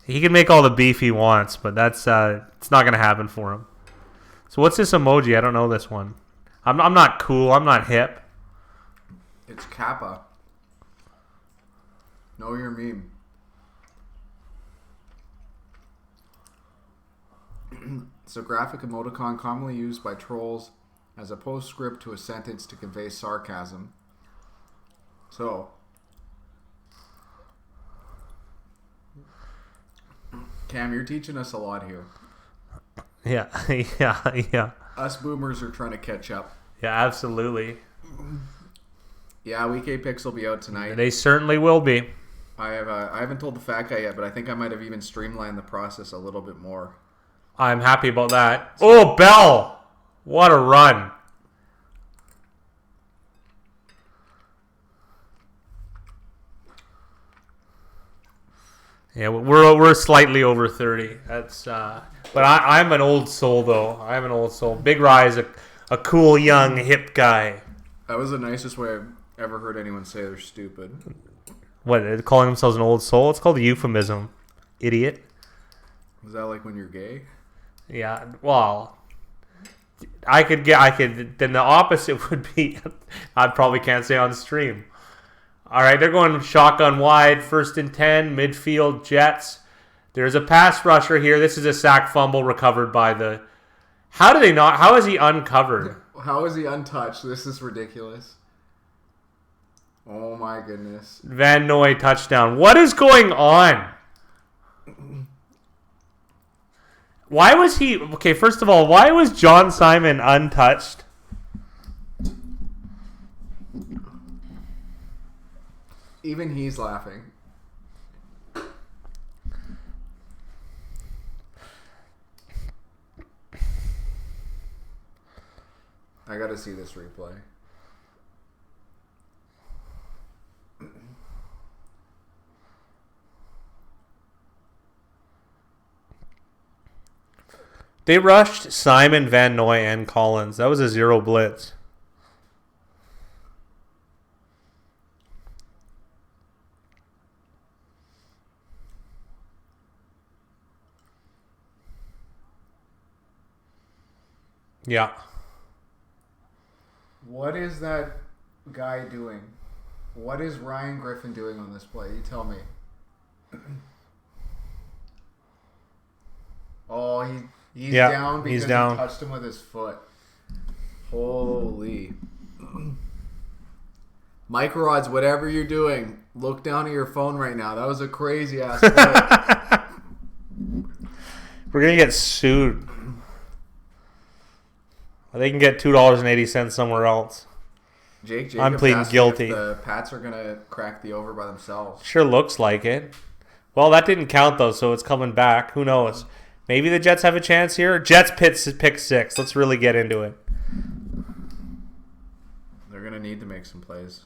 He can make all the beef he wants, but that's it's not going to happen for him. So what's this emoji? I don't know this one. I'm not cool. I'm not hip. It's Kappa. Know your meme. It's a graphic emoticon commonly used by trolls as a postscript to a sentence to convey sarcasm. So, Cam, you're teaching us a lot here. Yeah, yeah. Us boomers are trying to catch up. Yeah, absolutely. Yeah, Week 8 picks will be out tonight. They certainly will be. I haven't told the fat guy yet, but I think I might have even streamlined the process a little bit more. I'm happy about that. Oh, Bell! What a run. Yeah, we're slightly over 30. That's but I'm an old soul though. I'm an old soul. Big Rye's a cool young hip guy. That was the nicest way I've ever heard anyone say they're stupid. What, calling themselves an old soul? It's called a euphemism. Idiot. Is that like when you're gay? Yeah, well, I could then the opposite would be I probably can't say on stream. All right, they're going shotgun wide, 1st and 10, midfield Jets. There's a pass rusher here. This is a sack fumble recovered by the... How do they not... How is he uncovered? How is he untouched? This is ridiculous. Oh my goodness. Van Noy touchdown. What is going on? Why was he... Okay, first of all, why was John Simon untouched? Even he's laughing. I gotta see this replay. They rushed Simon, Van Noy, and Collins. That was a 0 blitz. Yeah. What is that guy doing? What is Ryan Griffin doing on this play? You tell me. Oh, he's down because he touched him with his foot. Holy. Mike Rods, whatever you're doing, look down at your phone right now. That was a crazy ass play. We're going to get sued. They can get $2.80 somewhere else. Jake I'm pleading guilty. The Pats are going to crack the over by themselves. Sure looks like it. Well, that didn't count, though, so it's coming back. Who knows? Maybe the Jets have a chance here. Jets pick 6. Let's really get into it. They're going to need to make some plays.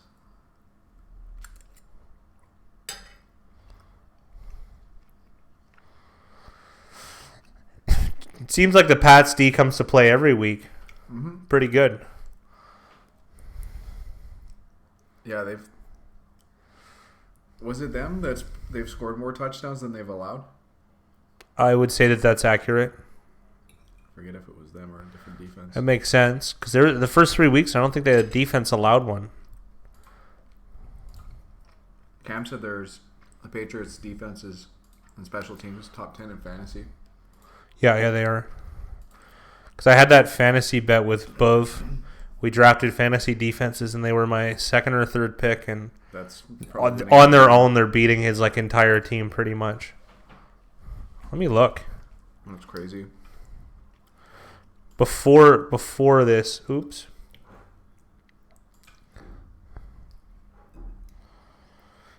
It seems like the Pats D comes to play every week. Mm-hmm. Pretty good. Yeah, Was it them they've scored more touchdowns than they've allowed? I would say that that's accurate. Forget if it was them or a different defense. That makes sense because the first 3 weeks, I don't think the defense allowed one. Cam said the Patriots' defenses and special teams top 10 in fantasy. Yeah, they are. Because I had that fantasy bet with Bove. We drafted fantasy defenses, and they were my second or third pick. And that's on their own, they're beating his entire team pretty much. Let me look. That's crazy. Before this, oops.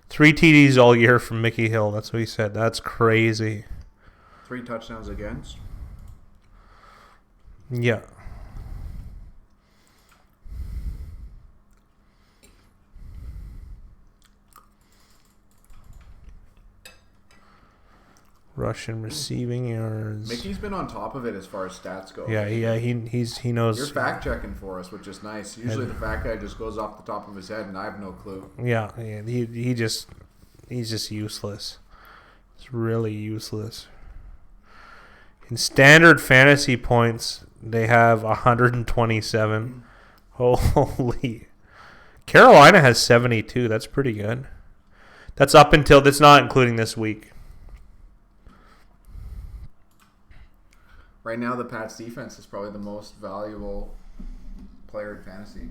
Three TDs all year from Mickey Hill. That's what he said. That's crazy. 3 touchdowns against. Yeah. Russian receiving yards. Mickey's been on top of it as far as stats go. Yeah, he knows. You're fact checking for us, which is nice. Usually the fact guy just goes off the top of his head, and I have no clue. Yeah, he's just useless. It's really useless. In standard fantasy points, they have 127. Holy. Carolina has 72. That's pretty good. That's not including this week. Right now, the Pats defense is probably the most valuable player in fantasy.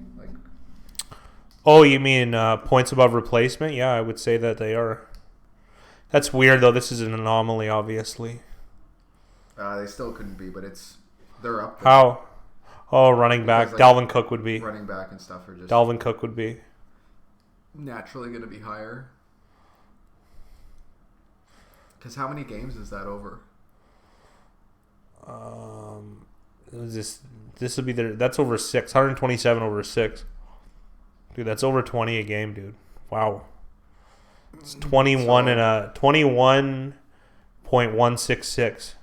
Oh, you mean points above replacement? Yeah, I would say that they are. That's weird, though. This is an anomaly, obviously. They still couldn't be, but they're up there. How? Oh, running back. Dalvin Cook would be. Running back and stuff are just... Dalvin Cook would be. Naturally going to be higher. Because how many games is that over? This would be that's over 6. 127 over 6. Dude, that's over 20 a game, dude. Wow. It's 21.166.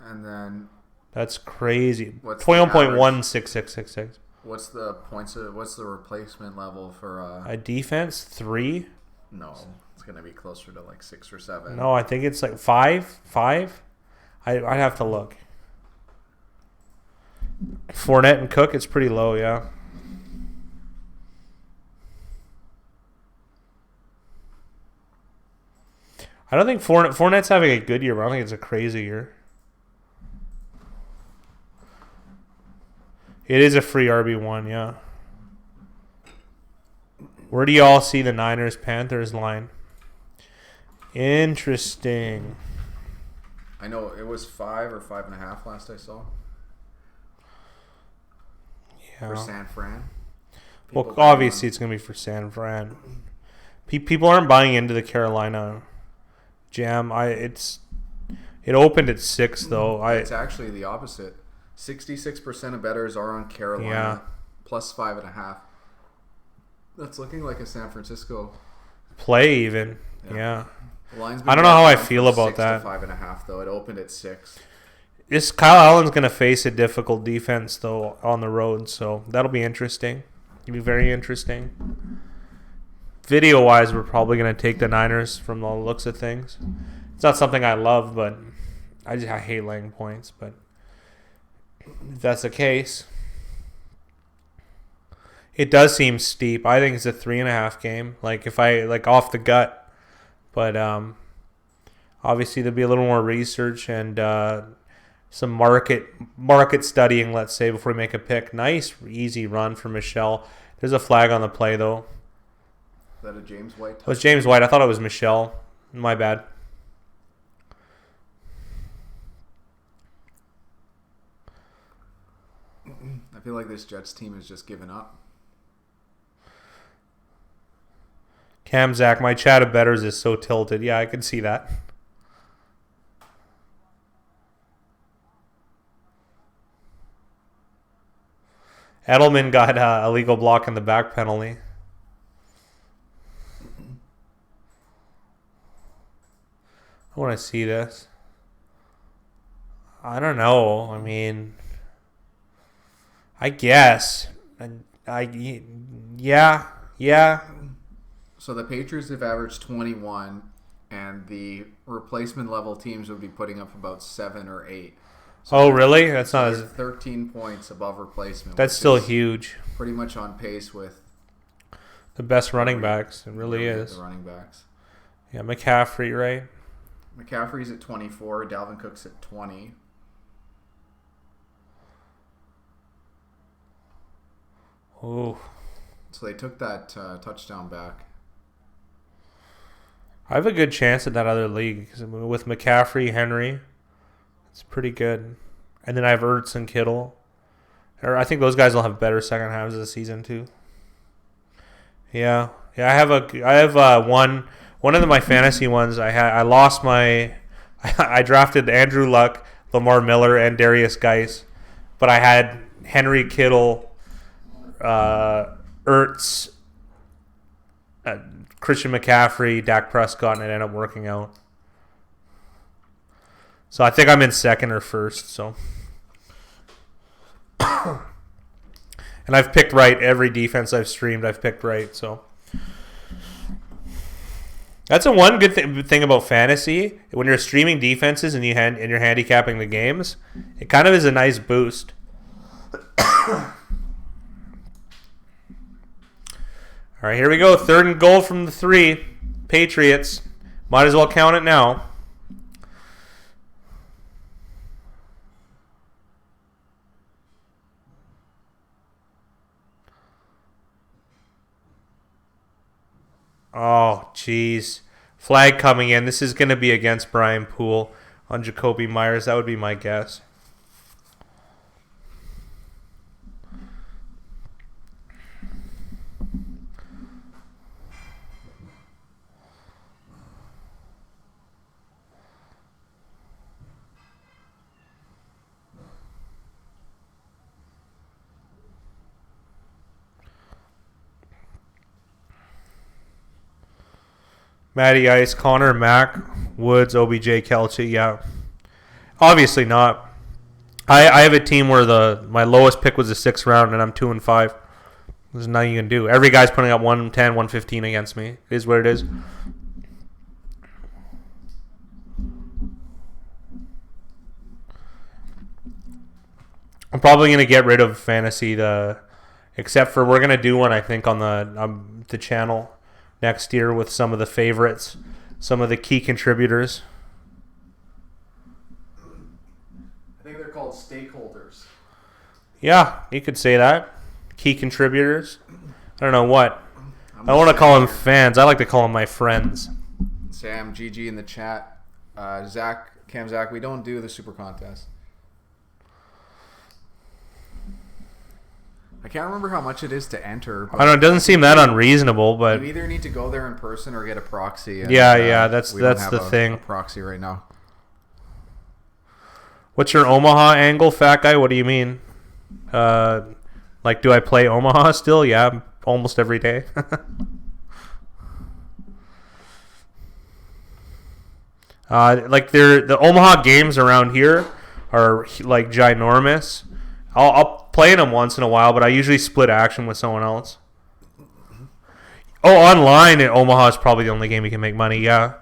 And then that's crazy. 21.16666. What's the replacement level for a defense? 3? No, it's gonna be closer to 6 or 7. No, I think it's 5. 5. I'd have to look. Fournette and Cook, it's pretty low, yeah. I don't think Fournette's having a good year, but I don't think it's a crazy year. It is a free RB1, yeah. Where do you all see the Niners-Panthers line? Interesting. I know it was 5 or 5.5 last I saw. Yeah. For San Fran. Well, obviously it's going to be for San Fran. People aren't buying into the Carolina jam. It opened at 6 though. It's actually the opposite. 66% of bettors are on Carolina, plus 5.5. That's looking like a San Francisco play even. Yeah. The line's been I don't know how I feel about 6 that. to 5.5 though. It opened at 6. This Kyle Allen's going to face a difficult defense though on the road, so that'll be interesting. It'll be very interesting. Video-wise, we're probably going to take the Niners from the looks of things. It's not something I love, but I hate laying points. But if that's the case, it does seem steep. I think it's a 3.5 game. If I off the gut, but obviously there'll be a little more research and some market studying. Let's say before we make a pick. Nice easy run for Michelle. There's a flag on the play though. Is that a James White? It was James White. I thought it was Michelle. My bad. I feel like this Jets team has just given up. Cam Zach, my chat of bettors is so tilted. Yeah, I can see that. Edelman got a illegal block in the back penalty. I want to see this. I don't know. I mean, I guess. Yeah. So the Patriots have averaged 21, and the replacement level teams would be putting up about 7 or 8. So really? That's so not they're as... 13 points above replacement. That's which still is huge. pretty much on pace with The best running backs. It really is. the running backs. Yeah, McCaffrey, right? McCaffrey's at 24. Dalvin Cook's at 20. Ooh. So they took that touchdown back. I have a good chance at that other league because with McCaffrey, Henry, it's pretty good. And then I have Ertz and Kittle. Or I think those guys will have better second halves of the season too. Yeah. I have one of my fantasy ones. I lost my I drafted Andrew Luck, Lamar Miller, and Darius Geis, but I had Henry, Kittle, Ertz, Christian McCaffrey, Dak Prescott, and it ended up working out. So I think I'm in second or first. So, and I've picked right every defense I've streamed. I've picked right. So that's one good thing about fantasy. When you're streaming defenses and you're handicapping the games, it kind of is a nice boost. All right, here we go. 3rd and goal from the 3. Patriots. Might as well count it now. Oh, jeez. Flag coming in. This is going to be against Brian Poole on Jacoby Myers. That would be my guess. Matty Ice, Connor, Mack, Woods, OBJ, Kelce. Yeah, obviously not. I have a team where my lowest pick was the 6th round, and I'm 2-5. There's nothing you can do. Every guy's putting up 110, 115 against me. It is what it is. I'm probably gonna get rid of fantasy, except for we're gonna do one I think on the channel next year with some of the favorites, some of the key contributors. I think they're called stakeholders. Yeah, you could say that. Key contributors. I don't know what. I don't want to call them fans. I like to call them my friends. Sam, GG in the chat. Zach, we don't do the super contest. I can't remember how much it is to enter. I don't know. It doesn't seem that unreasonable, but you either need to go there in person or get a proxy. And, yeah, that's the thing. A proxy right now. What's your Omaha angle, fat guy? What do you mean? Like, do I play Omaha still? Yeah, almost every day. Like the Omaha games around here are like ginormous. I'll play in them once in a while, but I usually split action with someone else. Oh, online in Omaha is probably the only game you can make money. Yeah,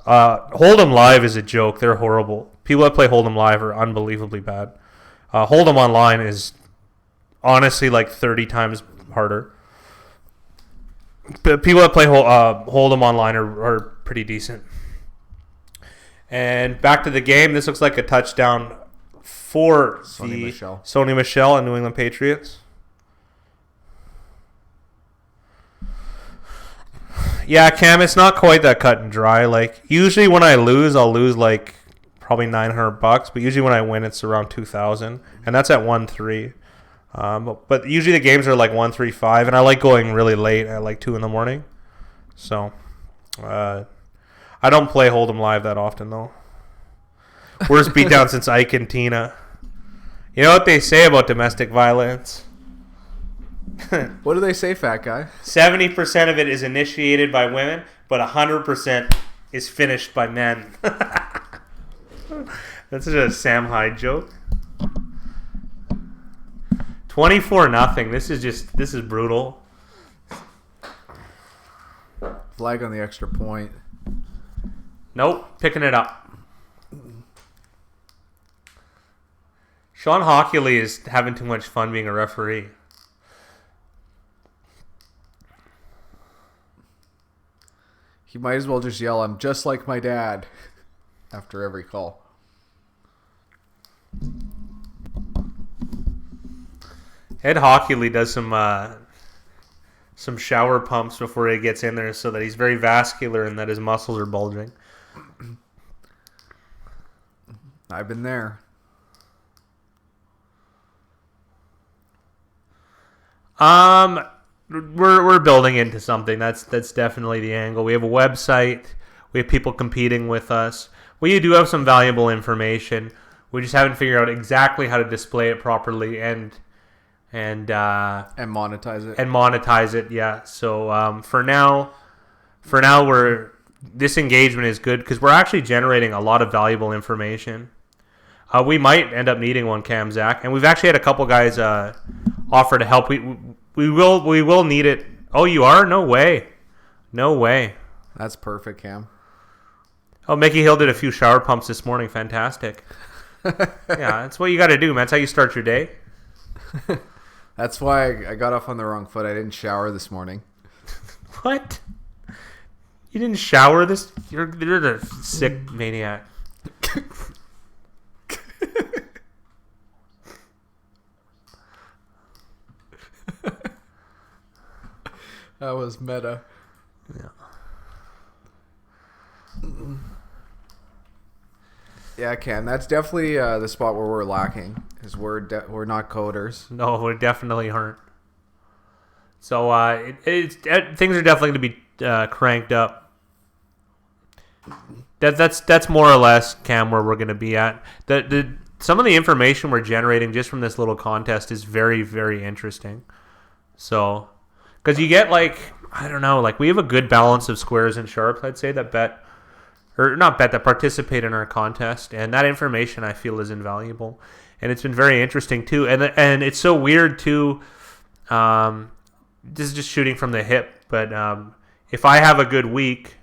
Hold'em Live is a joke. They're horrible. People that play Hold'em Live are unbelievably bad. Hold'em Online is honestly like 30 times harder. But people that play Hold'em Online are pretty decent. And back to the game. This looks like a touchdown for Sony Michel and New England Patriots. Yeah, Cam, it's not quite that cut and dry. Like, usually when I lose, I'll lose like probably $900, but usually when I win, it's around 2,000, and that's at 1-3. But usually the games are like 1-3-5, and I like going really late at like 2 in the morning. So, I don't play Hold'em Live that often though. Worst beatdown since Ike and Tina. You know what they say about domestic violence? What do they say, fat guy? 70% of it is initiated by women, but 100% is finished by men. That's just a Sam Hyde joke. 24-0. This is brutal. Flag on the extra point. Nope, picking it up. Sean Hockley is having too much fun being a referee. He might as well just yell, "I'm just like my dad," after every call. Ed Hockley does some shower pumps before he gets in there so that he's very vascular and that his muscles are bulging. I've been there. We're building into something. That's definitely the angle. We have a website. We have people competing with us. We do have some valuable information. We just haven't figured out exactly how to display it properly and monetize it. And monetize it, yeah. So for now, this engagement is good because we're actually generating a lot of valuable information. We might end up needing one, Cam, Zach, and we've actually had a couple guys offer to help. We will need it. Oh, you are? No way. That's perfect, Cam. Oh, Mickey Hill did a few shower pumps this morning. Fantastic. Yeah, that's what you got to do, man. That's how you start your day. That's why I got off on the wrong foot. I didn't shower this morning. What? You didn't shower this? You're a sick maniac. That was meta. Yeah. Yeah, Cam. That's definitely the spot where we're lacking. Is we're not coders. No, we definitely aren't. So things are definitely going to be cranked up. That's more or less, Cam, where we're going to be at. Some of the information we're generating just from this little contest is very, very interesting. So, because you get we have a good balance of squares and sharps, I'd say, that participate in our contest, and that information I feel is invaluable, and it's been very interesting too, and it's so weird too. This is just shooting from the hip, but if I have a good week,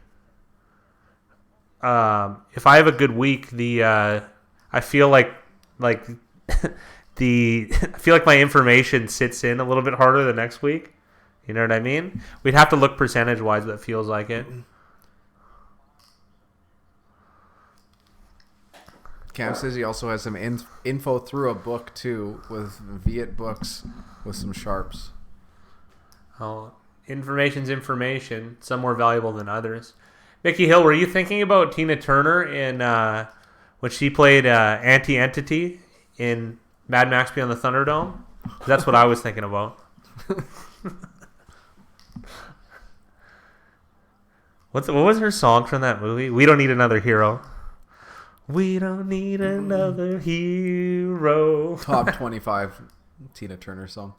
I feel like I feel like my information sits in a little bit harder the next week. You know what I mean? We'd have to look percentage-wise, but it feels like it. Cam says he also has some info through a book, too, with Viet books with some sharps. Oh, information's information. Some more valuable than others. Mickey Hill, were you thinking about Tina Turner in when she played Anti-Entity in Mad Max Beyond the Thunderdome? That's what I was thinking about. What was her song from that movie? We Don't Need Another Hero. We don't need another hero. Top 25 Tina Turner song.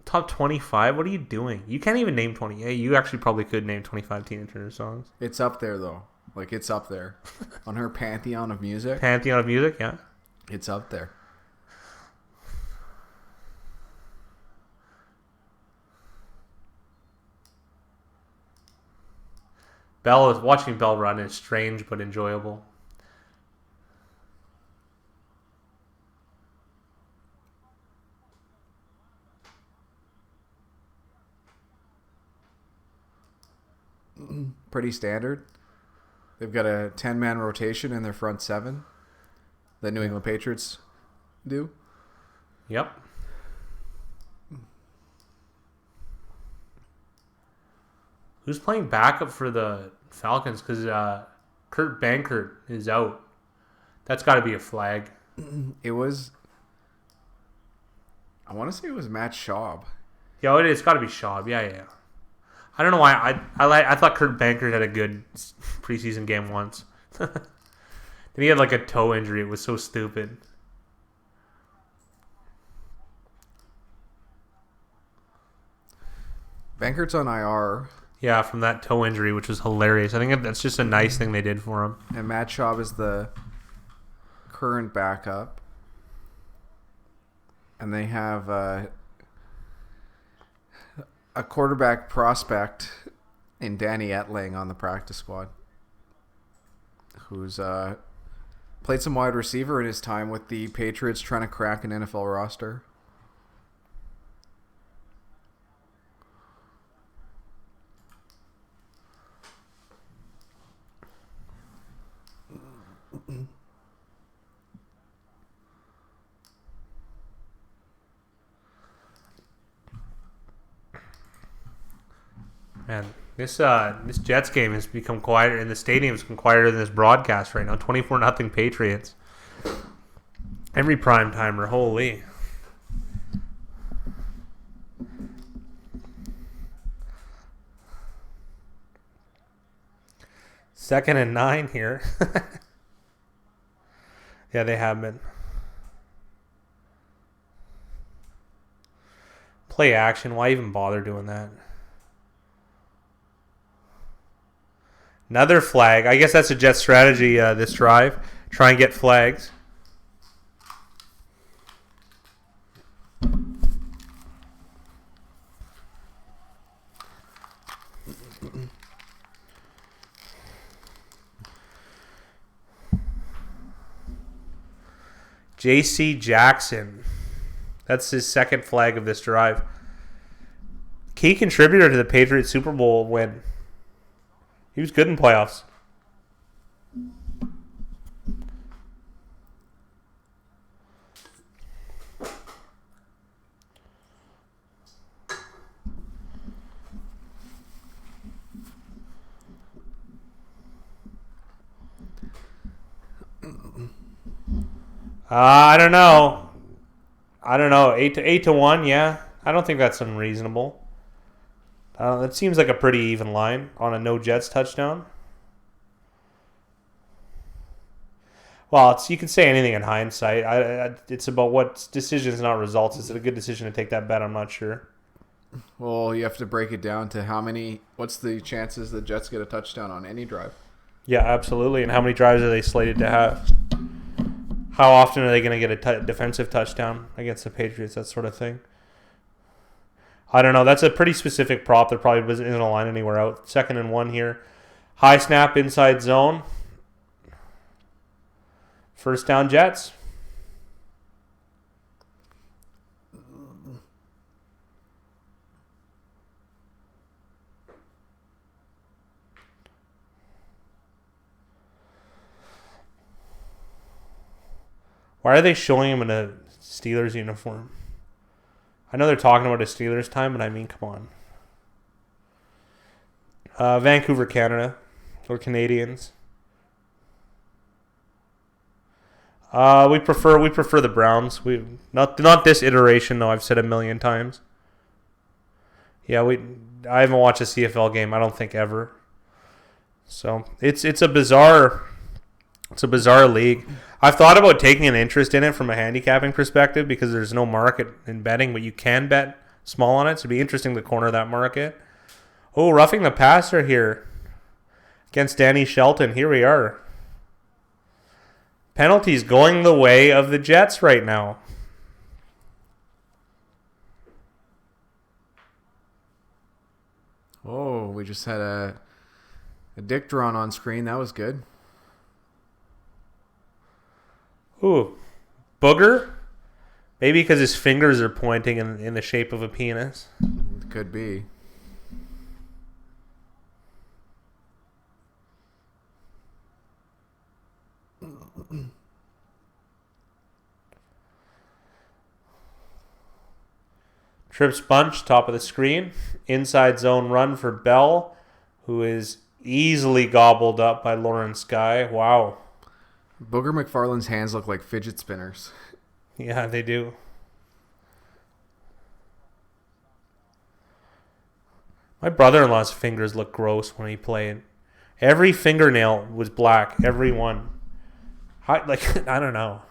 Top 25? What are you doing? You can't even name 20. Hey, you actually probably could name 25 Tina Turner songs. It's up there, though. It's up there. On her pantheon of music. Pantheon of music, yeah. It's up there. Watching Bell run is strange but enjoyable. Pretty standard. They've got a 10-man rotation in their front seven. The New England Patriots do. Yep. Who's playing backup for the Falcons? Because Kurt Bankert is out. That's got to be a flag. It was... I want to say it was Matt Schaub. Yeah, it's got to be Schaub. Yeah. I don't know why. I thought Kurt Bankert had a good preseason game once. Then he had a toe injury. It was so stupid. Bankert's on IR. Yeah, from that toe injury, which was hilarious. I think that's just a nice thing they did for him. And Matt Schaub is the current backup. And they have a quarterback prospect And Danny Etling on the practice squad, who's played some wide receiver in his time with the Patriots trying to crack an NFL roster. Man, this Jets game has become quieter, and the stadium's become quieter than this broadcast right now. 24-0 Patriots. Every prime timer, holy. Second and 9 here. Yeah, they have been. Play action. Why even bother doing that? Another flag. I guess that's a Jet strategy this drive. Try and get flags. J.C. Jackson. That's his second flag of this drive. Key contributor to the Patriots Super Bowl win. He was good in playoffs. I don't know. 8-1, yeah. I don't think that's unreasonable. That seems like a pretty even line on a no Jets touchdown. Well, you can say anything in hindsight. It's about what decisions, not results. Is it a good decision to take that bet? I'm not sure. Well, you have to break it down to what's the chances the Jets get a touchdown on any drive? Yeah, absolutely. And how many drives are they slated to have? How often are they going to get a defensive touchdown against the Patriots? That sort of thing. I don't know. That's a pretty specific prop. There probably isn't a line anywhere out. 2nd and 1 here. High snap inside zone. First down Jets. Why are they showing him in a Steelers uniform? I know they're talking about a Steelers time, but I mean, come on. Vancouver, Canada. We're Canadians. We prefer the Browns. We not this iteration though. I've said a million times. Yeah, I haven't watched a CFL game. I don't think ever. So it's a bizarre league. I've thought about taking an interest in it from a handicapping perspective because there's no market in betting, but you can bet small on it. So it'd be interesting to corner that market. Oh, roughing the passer here against Danny Shelton. Here we are. Penalties going the way of the Jets right now. Oh, we just had a dick drawn on screen. That was good. Ooh, booger? Maybe because his fingers are pointing in the shape of a penis. It could be. Trips bunch, top of the screen. Inside zone run for Bell, who is easily gobbled up by Lawrence Guy. Wow. Booger McFarland's hands look like fidget spinners. Yeah, they do. My brother-in-law's fingers look gross when he played. Every fingernail was black. Every one. I don't know.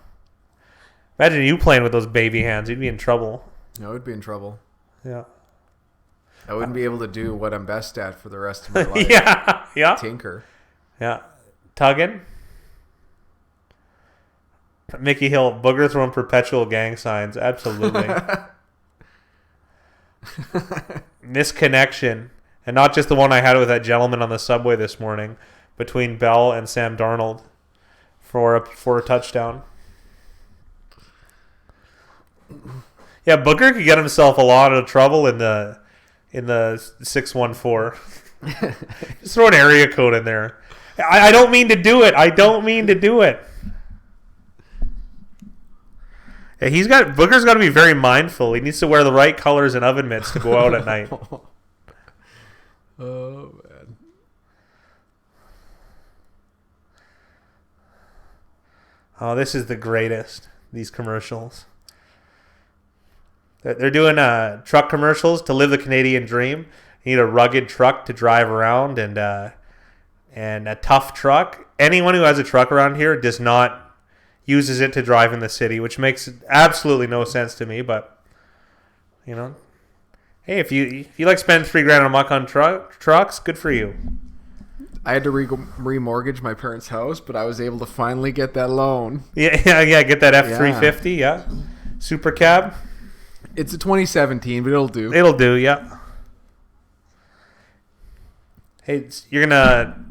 Imagine you playing with those baby hands. You'd be in trouble. I would be in trouble. Yeah. I wouldn't be able to do what I'm best at for the rest of my life. Yeah. Tinker. Yeah. Tugging. Mickey Hill, booger throwing perpetual gang signs. Absolutely. Misconnection. And not just the one I had with that gentleman on the subway this morning between Bell and Sam Darnold for a touchdown. Yeah, Booker could get himself a lot of trouble in the 614. Just throw an area code in there. I don't mean to do it. Yeah, Booker's got to be very mindful. He needs to wear the right colors and oven mitts to go out at night. Oh man. Oh, this is the greatest. These commercials. They're doing truck commercials to live the Canadian dream. You need a rugged truck to drive around and a tough truck. Anyone who has a truck around here uses it to drive in the city, which makes absolutely no sense to me. But hey, if you like spending $3,000 a month on trucks, good for you. I had to remortgage my parents' house, but I was able to finally get that loan. Yeah. Get that F-350. Yeah, super cab. It's a 2017, but it'll do. It'll do. Yeah. Hey, you're gonna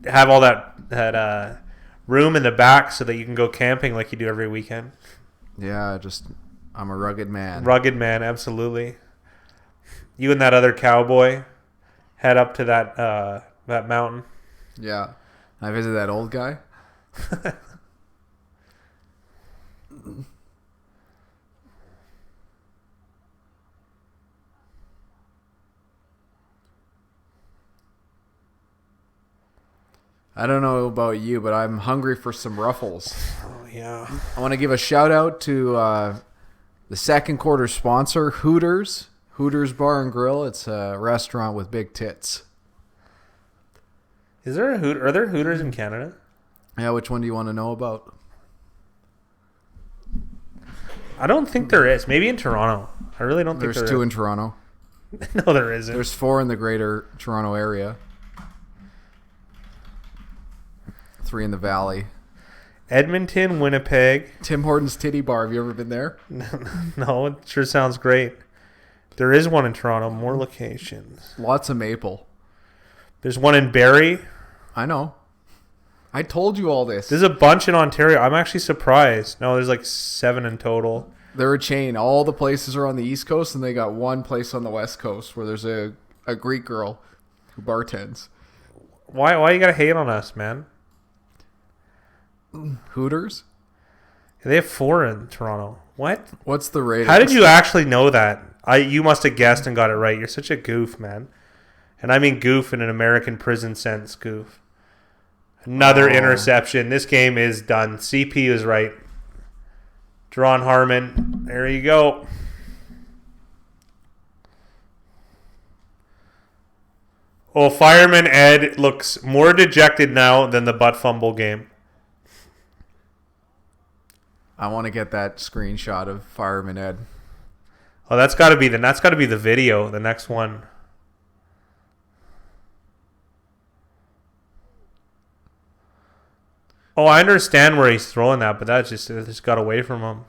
have all that room in the back so that you can go camping like you do every weekend. Yeah, I'm a rugged man. Rugged man, absolutely. You and that other cowboy head up to that mountain. Yeah. I visit that old guy. I don't know about you, but I'm hungry for some Ruffles. Oh, yeah. I want to give a shout out to the second quarter sponsor, Hooters. Hooters Bar and Grill. It's a restaurant with big tits. Are there Hooters in Canada? Yeah, which one do you want to know about? I don't think there is. Maybe in Toronto. I really don't think there's two in Toronto. No, there isn't. There's 4 in the greater Toronto area. 3 in the valley. Edmonton, Winnipeg. Tim Hortons Titty Bar. Have you ever been there? No, it sure sounds great. There is one in Toronto. More locations. Lots of maple. There's one in Barrie. I know. I told you all this. There's a bunch in Ontario. I'm actually surprised. No, there's like 7 in total. They're a chain. All the places are on the East Coast, and they got one place on the West Coast where there's a Greek girl who bartends. Why you gotta hate on us, man? Hooters? They have 4 in Toronto. What? What's the rating? How did you actually know that? You must have guessed and got it right. You're such a goof, man. And I mean goof in an American prison sense, goof. Another interception. This game is done. CP is right. Deron Harmon. There you go. Oh, Fireman Ed looks more dejected now than the butt fumble game. I want to get that screenshot of Fireman Ed. Oh, that's got to be the video. The next one. Oh, I understand where he's throwing that, but it just got away from him.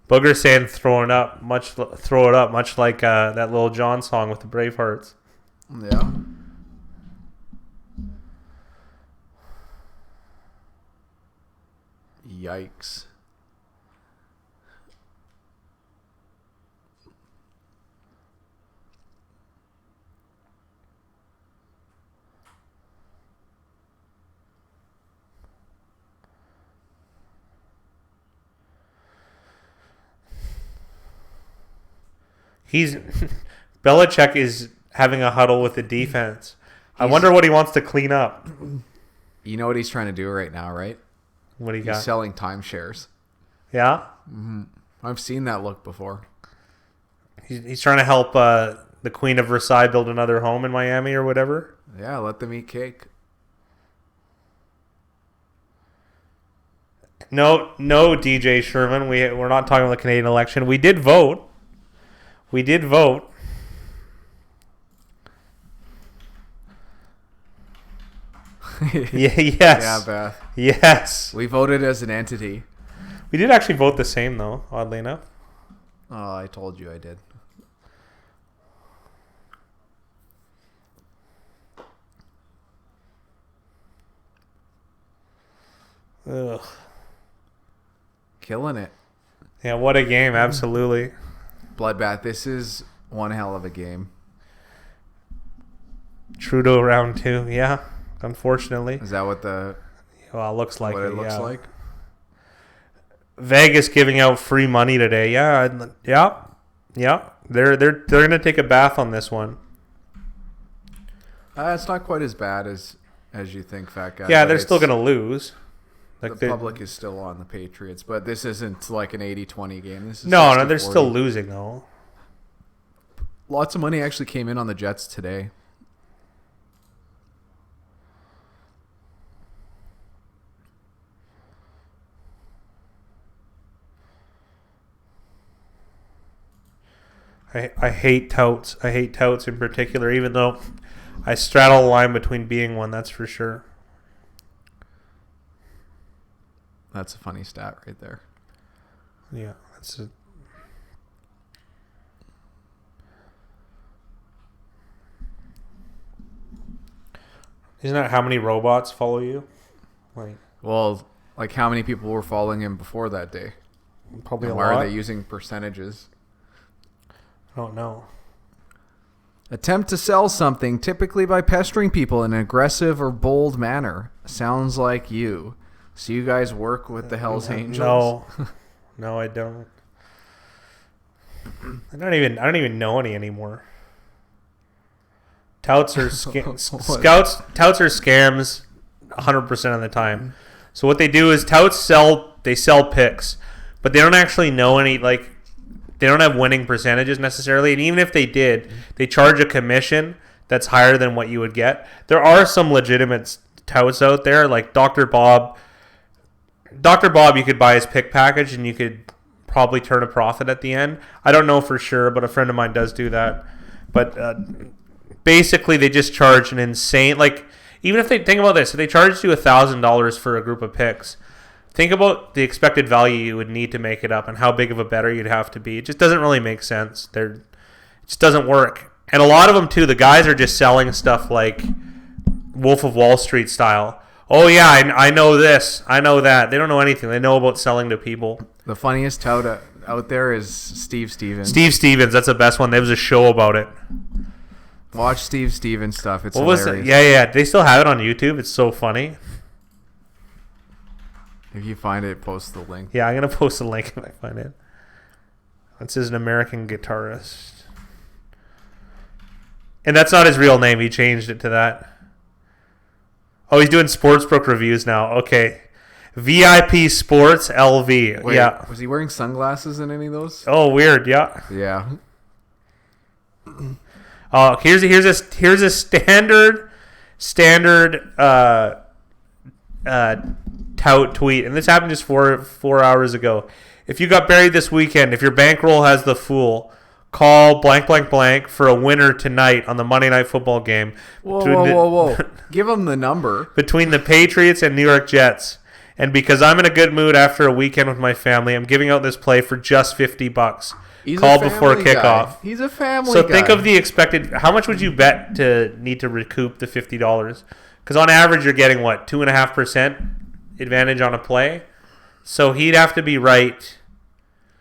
Booger saying throw it up, much like that Lil Jon song with the Bravehearts. Yeah. Yikes. Belichick is having a huddle with the defense. I wonder what he wants to clean up. You know what he's trying to do right now, right? What do you got? He's selling timeshares. Yeah? Mm-hmm. I've seen that look before. He's trying to help the Queen of Versailles build another home in Miami or whatever? Yeah, let them eat cake. No, DJ Sherman. We're not talking about the Canadian election. We did vote. Yeah, yes. Yeah, Beth. Yes. We voted as an entity. We did actually vote the same, though, oddly enough. Oh, I told you I did. Ugh. Killing it. Yeah, what a game. Absolutely. Bloodbath. This is one hell of a game. Trudeau round 2. Yeah, unfortunately. Is that what the... Well, it looks like what it looks yeah. like? Vegas giving out free money today. Yeah. They're going to take a bath on this one. It's not quite as bad as you think, fat guy. Yeah, they're still going to lose. Like the public is still on the Patriots, but this isn't like an 80-20 game. This is no, they're still losing though. Lots of money actually came in on the Jets today. I hate touts. I hate touts in particular, even though I straddle the line between being one, that's for sure. That's a funny stat right there. Yeah, that's it. Isn't that how many robots follow you? Well, like how many people were following him before that day? Probably a lot. Why are they using percentages? I don't know. Attempt to sell something, typically by pestering people in an aggressive or bold manner. Sounds like you. So you guys work with the Hells Angels? No, I don't. I don't even know any anymore. Touts are touts are scams 100% of the time. So what they do is touts sell picks, but they don't actually know any, like, they don't have winning percentages necessarily, and even if they did, they charge a commission that's higher than what you would get. There are some legitimate touts out there, like Dr. Bob. Dr. Bob, you could buy his pick package and you could probably turn a profit at the end. I don't know for sure, but a friend of mine does do that. But basically, they just charge an insane, like, even if they think about this, if they charged you $1,000 for a group of picks, think about the expected value you would need to make it up and how big of a bettor you'd have to be. It just doesn't really make sense. It just doesn't work. And a lot of them, too, the guys are just selling stuff like Wolf of Wall Street style. Oh, yeah, I know this. I know that. They don't know anything. They know about selling to people. The funniest tout out there is Steve Stevens. Steve Stevens, that's the best one. There was a show about it. Watch Steve Stevens stuff. It's hilarious. Was it? Yeah. They still have it on YouTube. It's so funny. If you find it, post the link. Yeah, I'm going to post the link if I find it. This is an American guitarist. And that's not his real name. He changed it to that. Oh, he's doing Sportsbook reviews now. Okay. VIP Sports LV. Wait, yeah. Was he wearing sunglasses in any of those? Oh, weird. Yeah. Yeah. Oh, here's a standard tout tweet, and this happened just 4 hours ago. If you got buried this weekend, if your bankroll has the fool, call blank blank blank for a winner tonight on the Monday Night Football game. Whoa. Give him the number. Between the Patriots and New York Jets. And because I'm in a good mood after a weekend with my family, I'm giving out this play for just $50. Call before kickoff. Guy. He's a family guy. So think of the expected. How much would you bet to need to recoup the $50? Because on average, you're getting what, 2.5% advantage on a play. So he'd have to be right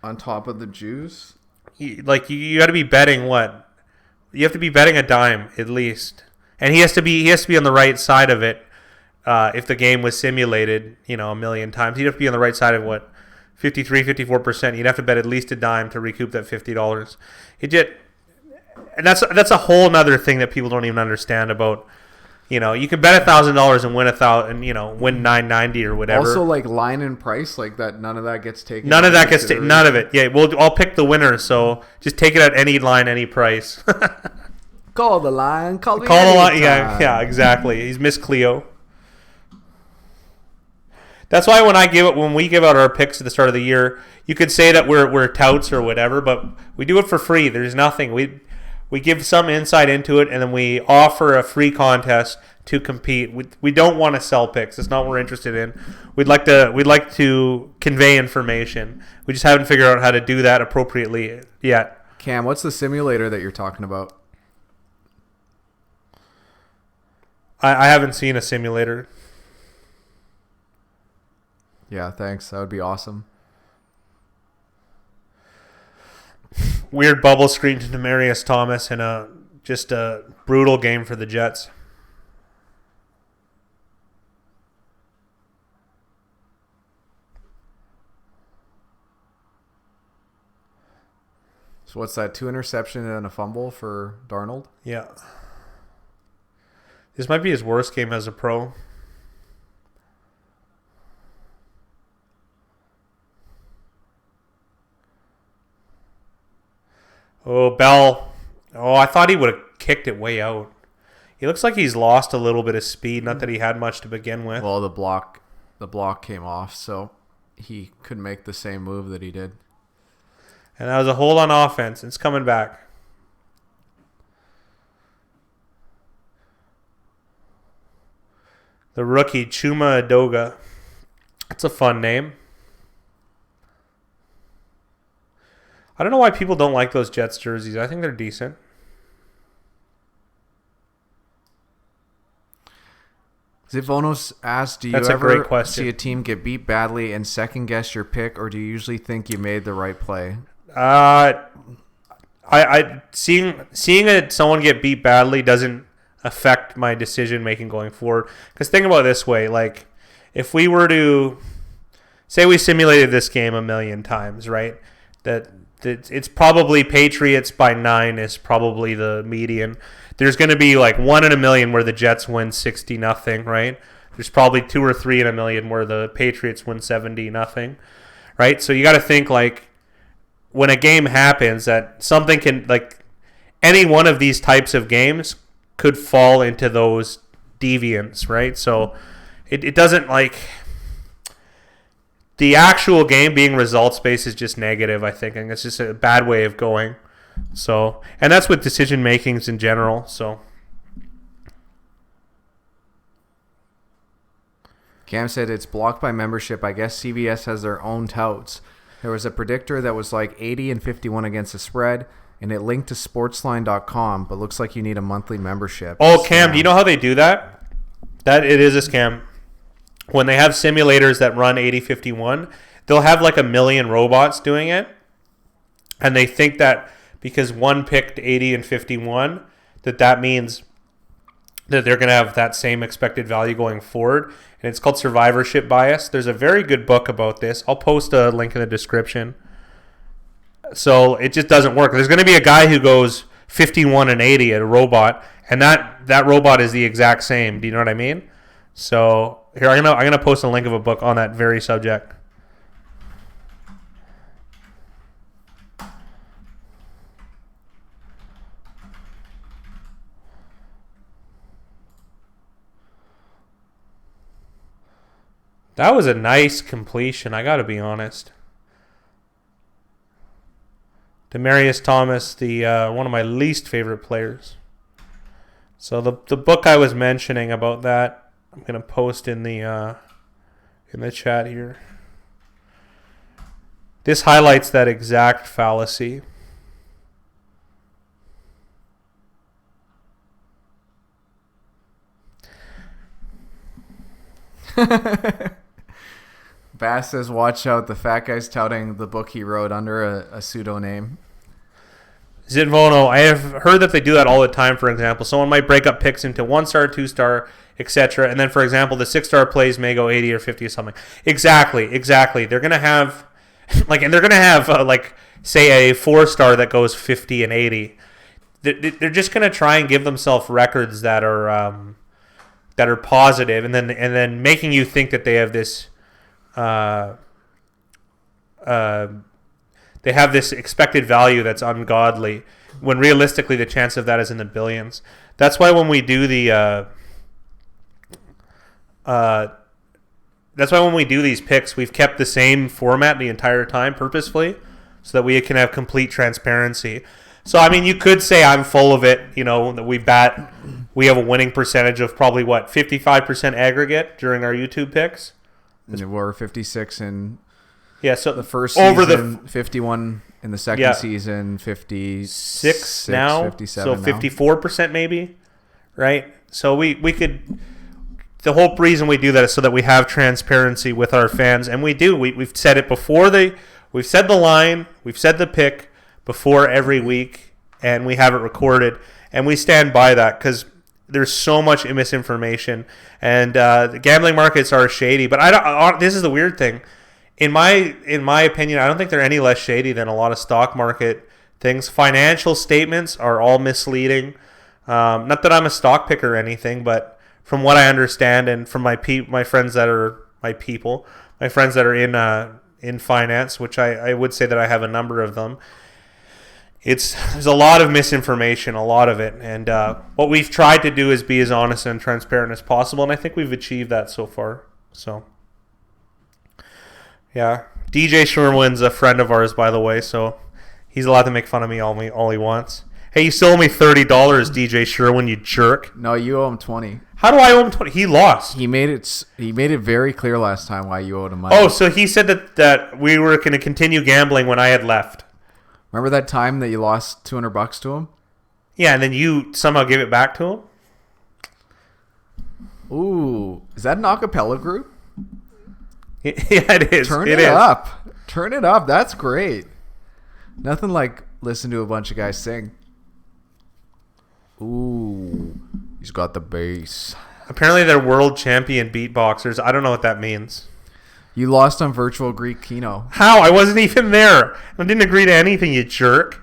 on top of the juice. You got to be betting what? You have to be betting a dime at least, and he has to be on the right side of it. If the game was simulated, a million times, he'd have to be on the right side of what, 53, 54%. You'd have to bet at least a dime to recoup that $50. And that's a whole other thing that people don't even understand about. You can bet $1,000 and win win $990 or whatever. Also, like line and price, like that. None of that gets taken. None of that gets taken. None of it. Yeah. Well, I'll pick the winner. So just take it at any line, any price. Call the line. Call the line. Yeah. Exactly. He's Miss Cleo. That's why when we give out our picks at the start of the year, you could say that we're touts or whatever, but we do it for free. There's nothing. We We give some insight into it, and then we offer a free contest to compete. We don't want to sell picks. It's not what we're interested in. We'd like to convey information. We just haven't figured out how to do that appropriately yet. Cam, what's the simulator that you're talking about? I haven't seen a simulator. Yeah, thanks. That would be awesome. Weird bubble screen to Demaryius Thomas and just a brutal game for the Jets. So what's that? 2 interception and a fumble for Darnold? Yeah. This might be his worst game as a pro. Oh, Bell. Oh, I thought he would have kicked it way out. He looks like he's lost a little bit of speed. Not that he had much to begin with. Well, the block came off, so he couldn't make the same move that he did. And that was a hold on offense. It's coming back. The rookie, Chuma Edoga. That's a fun name. I don't know why people don't like those Jets jerseys. I think they're decent. Zivonos asked, do you ever see a team get beat badly and second guess your pick, or do you usually think you made the right play? Seeing someone get beat badly doesn't affect my decision making going forward. Because think about it this way, like if we were to say we simulated this game a million times, right? That it's probably Patriots by 9 is probably the median. There's going to be like 1 in a million where the Jets win 60-0, right? There's probably 2 or 3 in a million where the Patriots win 70-0, right? So you got to think like when a game happens that something can, like any one of these types of games could fall into those deviants, right? So it doesn't like the actual game being results based is just negative, I think, and it's just a bad way of going. So, and that's with decision makings in general. So, Cam said it's blocked by membership. I guess CBS has their own touts. There was a predictor that was like 80 and 51 against the spread, and it linked to sportsline.com, but looks like you need a monthly membership. Oh, Cam, do you know how they do that? That it is a scam. When they have simulators that run 80-51, they'll have like a million robots doing it, and they think that because one picked 80 and 51, that means that they're going to have that same expected value going forward. And it's called survivorship bias. There's a very good book about this. I'll post a link in the description. So it just doesn't work. There's going to be a guy who goes 51 and 80 at a robot, and that robot is the exact same. Do you know what I mean? So here I'm gonna post a link of a book on that very subject. That was a nice completion, I got to be honest. Demaryius Thomas, the one of my least favorite players. So the book I was mentioning about that, I'm going to post in the chat here. This highlights that exact fallacy. Bass says, watch out, the fat guy's touting the book he wrote under a pseudo name. Zitvono, I have heard that they do that all the time. For example, someone might break up picks into 1-star, 2-star, etc. And then, for example, the 6-star plays may go 80 or 50 or something. Exactly. They're going to have, say, a 4-star that goes 50 and 80. They're just going to try and give themselves records that are positive, and then making you think that they have this. They have this expected value that's ungodly, when realistically the chance of that is in the billions. That's why when we do these picks, we've kept the same format the entire time purposefully, so that we can have complete transparency. So, I mean, you could say I'm full of it, that we have a winning percentage of probably, 55% aggregate during our YouTube picks? We're 56 in so the first over season, 51 in the second season, 56 now, 57 so 54% maybe, right? So we could... The whole reason we do that is so that we have transparency with our fans, and we do. We've said it before we've said the line, we've said the pick before every week, and we have it recorded, and we stand by that because there's so much misinformation, and the gambling markets are shady. But this is the weird thing. In my opinion, I don't think they're any less shady than a lot of stock market things. Financial statements are all misleading. Not that I'm a stock picker or anything, but from what I understand, and from my friends that are my friends that are in finance, which I would say that I have a number of them, there's a lot of misinformation, a lot of it, and what we've tried to do is be as honest and transparent as possible, and I think we've achieved that so far. So, yeah, DJ Sherwin's a friend of ours, by the way, so he's allowed to make fun of me all he wants. Hey, you still owe me $30, DJ Sherwin, you jerk. No, you owe him 20. How do I owe him 20? He lost. He made it very clear last time why you owed him money. Oh, so he said that we were going to continue gambling when I had left. Remember that time that you lost $200 to him? Yeah, and then you somehow gave it back to him? Ooh, is that an acapella group? Yeah, it is. Turn it up. Turn it up. That's great. Nothing like listen to a bunch of guys sing. Ooh, he's got the bass. Apparently they're world champion beatboxers. I don't know what that means. You lost on Virtual Greek Keno. How? I wasn't even there. I didn't agree to anything, you jerk.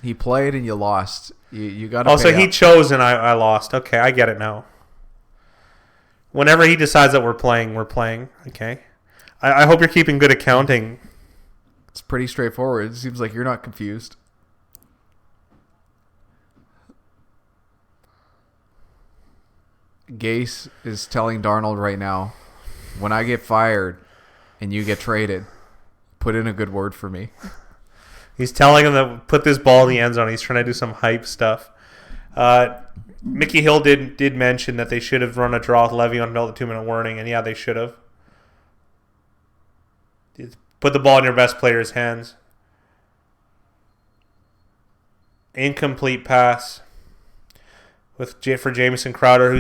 He played and you lost. You got to Oh, so he chose and I lost. Okay, I get it now. Whenever he decides that we're playing, we're playing. Okay. I hope you're keeping good accounting. It's pretty straightforward. It seems like you're not confused. Gase is telling Darnold right now, when I get fired and you get traded, put in a good word for me. He's telling him to put this ball in the end zone. He's trying to do some hype stuff. Mickey Hill did mention that they should have run a draw with Le'Veon Bell at the 2-minute warning, and yeah, they should have. Put the ball in your best player's hands. Incomplete pass for Jamison Crowder,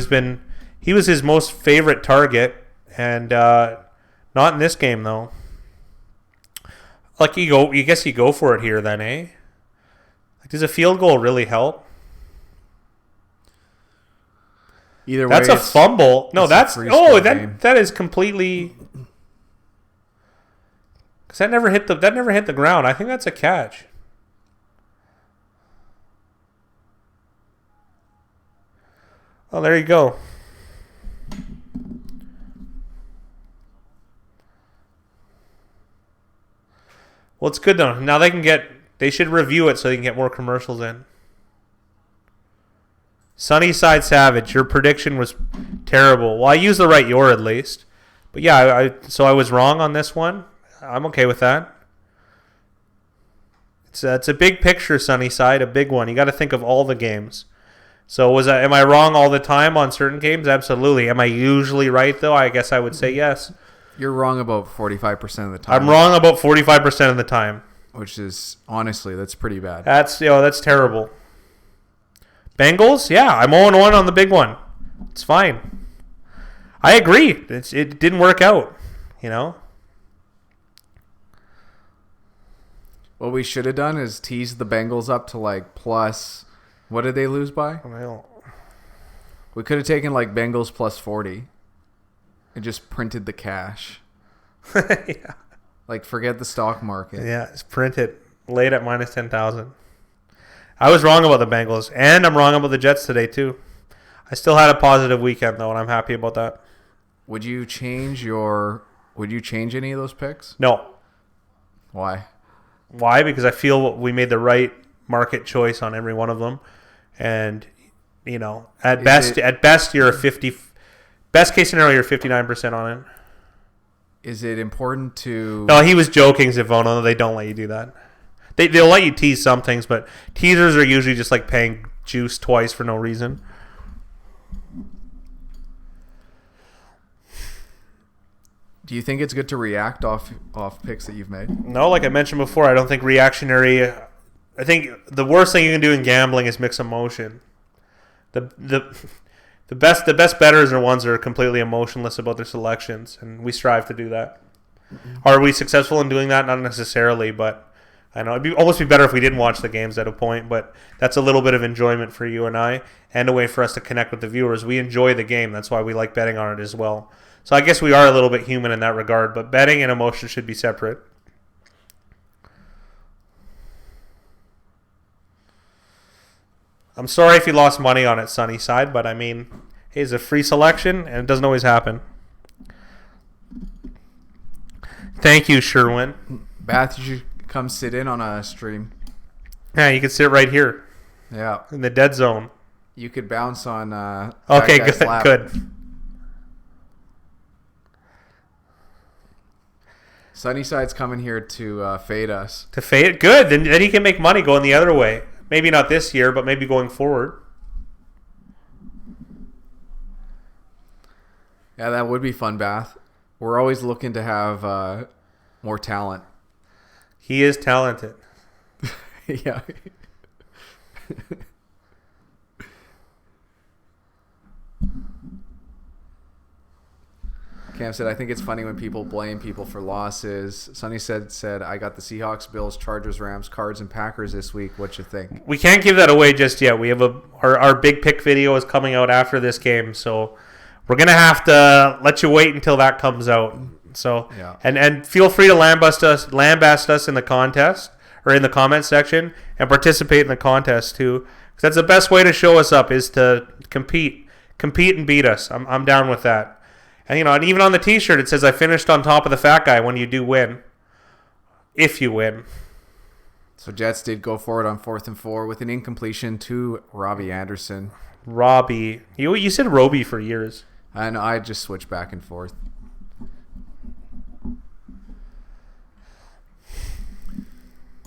he was his most favorite target, and not in this game though. Like you guess you go for it here then, eh? Like, does a field goal really help? Either way, that's a fumble. No, that is completely. Because that never hit the ground. I think that's a catch. Oh, there you go. Well, it's good though. Now they should review it so they can get more commercials in. Sunnyside Savage, your prediction was terrible. Well, I used the right your at least. But yeah, so I was wrong on this one. I'm okay with that. It's a big picture, Sunnyside, a big one. You got to think of all the games. So am I wrong all the time on certain games? Absolutely. Am I usually right though? I guess I would say yes. You're wrong about 45% of the time. I'm wrong about 45% of the time. Which is, honestly, that's pretty bad. That's terrible. Bengals? Yeah, I'm 0-1 on the big one. It's fine. I agree. It didn't work out, What we should have done is tease the Bengals up to like plus. What did they lose by? We could have taken like Bengals plus 40 and just printed the cash. Yeah. Like, forget the stock market. Yeah, just print it. Late at minus 10,000. I was wrong about the Bengals, and I'm wrong about the Jets today too. I still had a positive weekend though, and I'm happy about that. Would you change any of those picks? No. Why? Because I feel we made the right market choice on every one of them, and at best you're a 50. Best case scenario, you're 59% on it. Is it important to? No, he was joking, Zavono. They don't let you do that. They'll let you tease some things, but teasers are usually just like paying juice twice for no reason. Do you think it's good to react off picks that you've made? No, like I mentioned before, I don't think reactionary. I think the worst thing you can do in gambling is mix emotion. The best bettors are ones that are completely emotionless about their selections, and we strive to do that. Are we successful in doing that? Not necessarily, but I know it'd almost be better if we didn't watch the games at a point. But that's a little bit of enjoyment for you and I, and a way for us to connect with the viewers. We enjoy the game. That's why we like betting on it as well. So I guess we are a little bit human in that regard, but betting and emotion should be separate. I'm sorry if you lost money on it, Sunnyside, but I mean, hey, it's a free selection, and it doesn't always happen. Thank you, Sherwin. Bath, you should come sit in on a stream. Yeah, you can sit right here. Yeah. In the dead zone. You could bounce on okay, good. Sunnyside's coming here to fade us. To fade it? Good. Then he can make money going the other way. Maybe not this year, but maybe going forward. Yeah, that would be fun, Bath. We're always looking to have more talent. He is talented. Yeah. Cam said, I think it's funny when people blame people for losses. Sonny said, I got the Seahawks, Bills, Chargers, Rams, Cards, and Packers this week. What you think? We can't give that away just yet. We have our big pick video is coming out after this game, so we're gonna have to let you wait until that comes out. So yeah. And feel free to lambast us in the contest or in the comment section and participate in the contest too. 'Cause that's the best way to show us up is to compete and beat us. I'm down with that. And, and even on the T-shirt, it says, I finished on top of the fat guy when you do win. If you win. So Jets did go for it on 4th and 4 with an incompletion to Robbie Anderson. Robbie. You said Roby for years. And I just switched back and forth.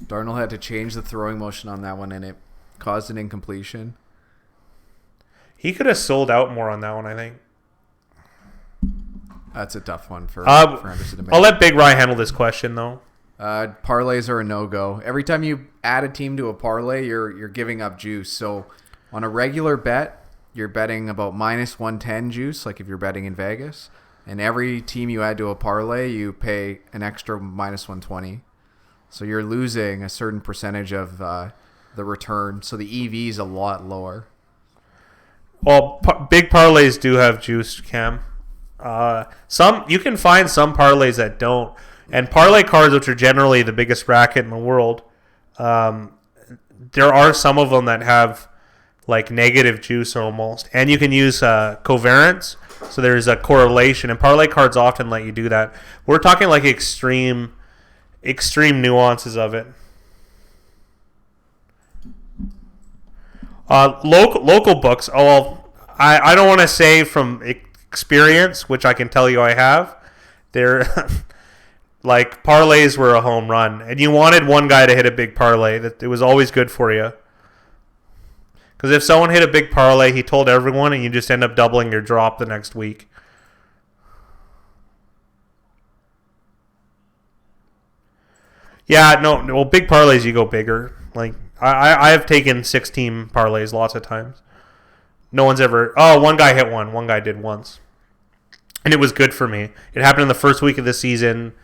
Darnold had to change the throwing motion on that one, and it caused an incompletion. He could have sold out more on that one, I think. That's a tough one for Anderson to make. I'll let Big Rye handle this question, though. Parlays are a no-go. Every time you add a team to a parlay, you're giving up juice. So on a regular bet, you're betting about minus 110 juice, like if you're betting in Vegas. And every team you add to a parlay, you pay an extra minus 120. So you're losing a certain percentage of the return. So the EV is a lot lower. Well, big parlays do have juice, Cam. Some you can find some parlays that don't, and parlay cards, which are generally the biggest bracket in the world, there are some of them that have like negative juice almost, and you can use covariance, so there's a correlation, and parlay cards often let you do that. We're talking like extreme nuances of it. Local books. I don't want to say from experience, which I can tell you I have. They're like parlays were a home run, and you wanted one guy to hit a big parlay. That it was always good for you. Because if someone hit a big parlay, he told everyone, and you just end up doubling your drop the next week. Yeah, no. Well, big parlays, you go bigger. Like I have taken 6-team parlays lots of times. No one's ever. Oh, one guy hit one. One guy did once, and it was good for me. It happened in the first week of the season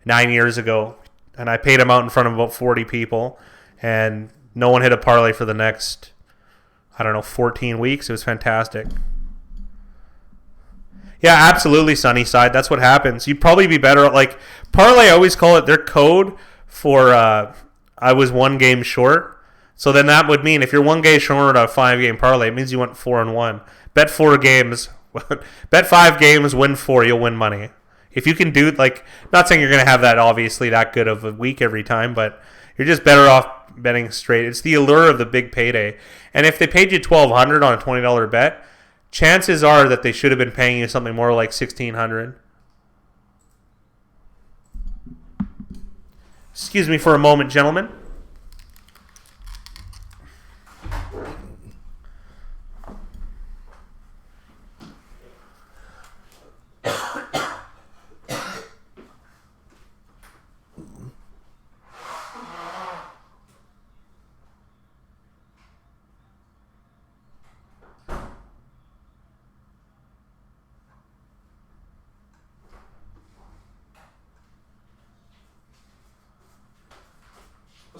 9 years ago, and I paid him out in front of about 40 people, and no one hit a parlay for the next, 14 weeks. It was fantastic. Yeah, absolutely, Sunnyside. That's what happens. You'd probably be better at, like, parlay, I always call it their code for I was 1 game short. So then that would mean if you're 1 game short on a 5-game parlay, it means you went 4-1. Bet 4 games, bet 5 games, win 4, you'll win money. If you can do, like, not saying you're going to have that, obviously, that good of a week every time, but you're just better off betting straight. It's the allure of the big payday. And if they paid you $1,200 on a $20 bet, chances are that they should have been paying you something more like $1,600. Excuse me for a moment, gentlemen.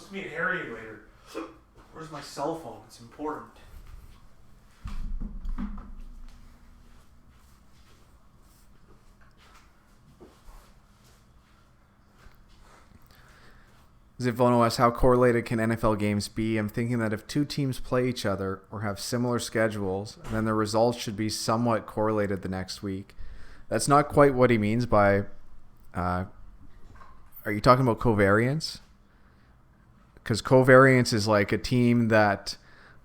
supposed to meet Harry later. Where's my cell phone? It's important. Zivono asks, how correlated can NFL games be? I'm thinking that if two teams play each other or have similar schedules, then the results should be somewhat correlated the next week. That's not quite what he means by... are you talking about covariance? Because covariance is like a team that,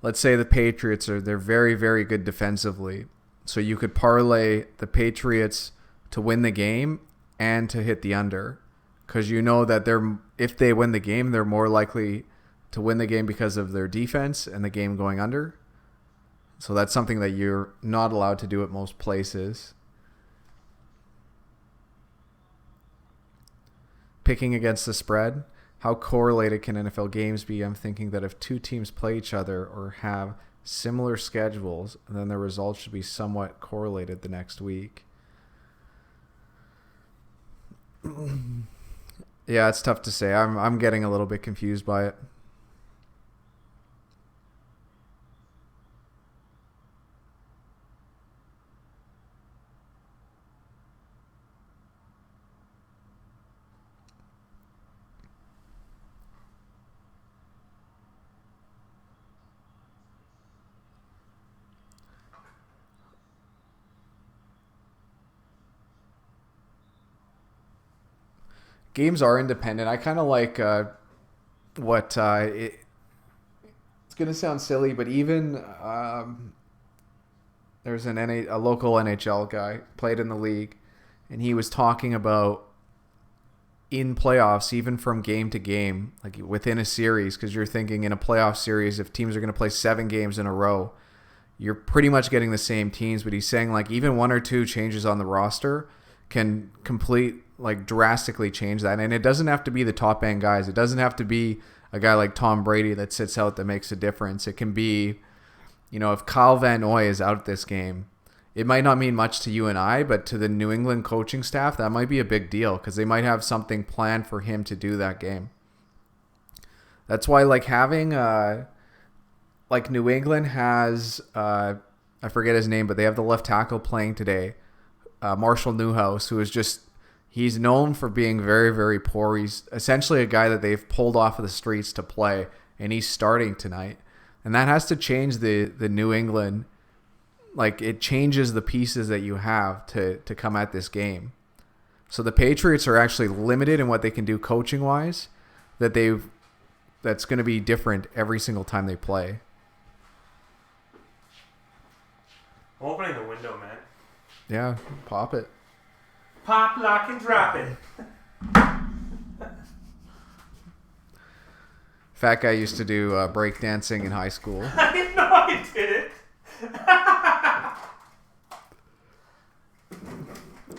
let's say the Patriots they're very, very good defensively. So you could parlay the Patriots to win the game and to hit the under. Because you know that if they win the game, they're more likely to win the game because of their defense and the game going under. So that's something that you're not allowed to do at most places. Picking against the spread. How correlated can NFL games be? I'm thinking that if two teams play each other or have similar schedules, then the results should be somewhat correlated the next week. Yeah, it's tough to say. I'm getting a little bit confused by it. Games are independent. I kind of like what it's going to sound silly, but even there's a local NHL guy played in the league, and he was talking about in playoffs, even from game to game, like within a series, because you're thinking in a playoff series, if teams are going to play 7 games in a row, you're pretty much getting the same teams. But he's saying like even 1 or 2 changes on the roster can drastically change that. And it doesn't have to be the top end guys. It doesn't have to be a guy like Tom Brady that sits out that makes a difference. It can be, if Kyle Van Noy is out this game, it might not mean much to you and I, but to the New England coaching staff, that might be a big deal because they might have something planned for him to do that game. That's why having New England has, I forget his name, but they have the left tackle playing today, Marshall Newhouse, who is he's known for being very, very poor. He's essentially a guy that they've pulled off of the streets to play, and he's starting tonight. And that has to change the New England. It changes the pieces that you have to come at this game. So the Patriots are actually limited in what they can do coaching-wise, that's going to be different every single time they play. I'm opening the window, man. Yeah, pop it. Pop, lock, and drop it. Fat guy used to do breakdancing in high school. I didn't know I did it.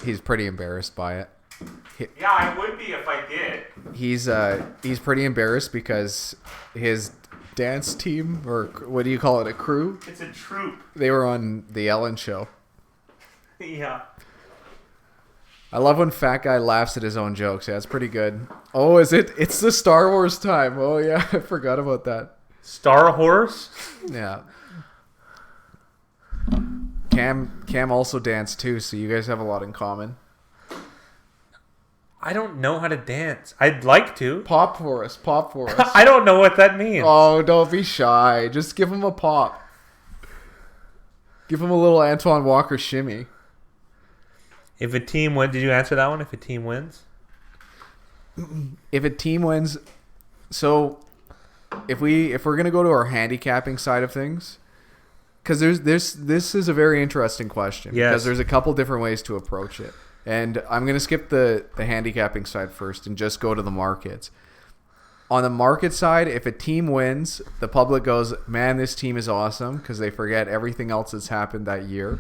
He's pretty embarrassed by it. Yeah, I would be if I did. He's pretty embarrassed because his dance team, or what do you call it, a crew? It's a troupe. They were on the Ellen Show. Yeah. I love when fat guy laughs at his own jokes. Yeah, it's pretty good. Oh, is it? It's the Star Wars time. Oh, yeah. I forgot about that. Star Horse? Yeah. Cam also danced too, so you guys have a lot in common. I don't know how to dance. I'd like to. Pop for us. I don't know what that means. Oh, don't be shy. Just give him a pop. Give him a little Antoine Walker shimmy. If a team wins, did you answer that one? If a team wins? If a team wins, so if we're gonna go to our handicapping side of things, because this is a very interesting question. Yes. Because there's a couple different ways to approach it, and I'm gonna skip the handicapping side first and just go to the markets. On the market side, if a team wins, the public goes, "Man, this team is awesome," because they forget everything else that's happened that year.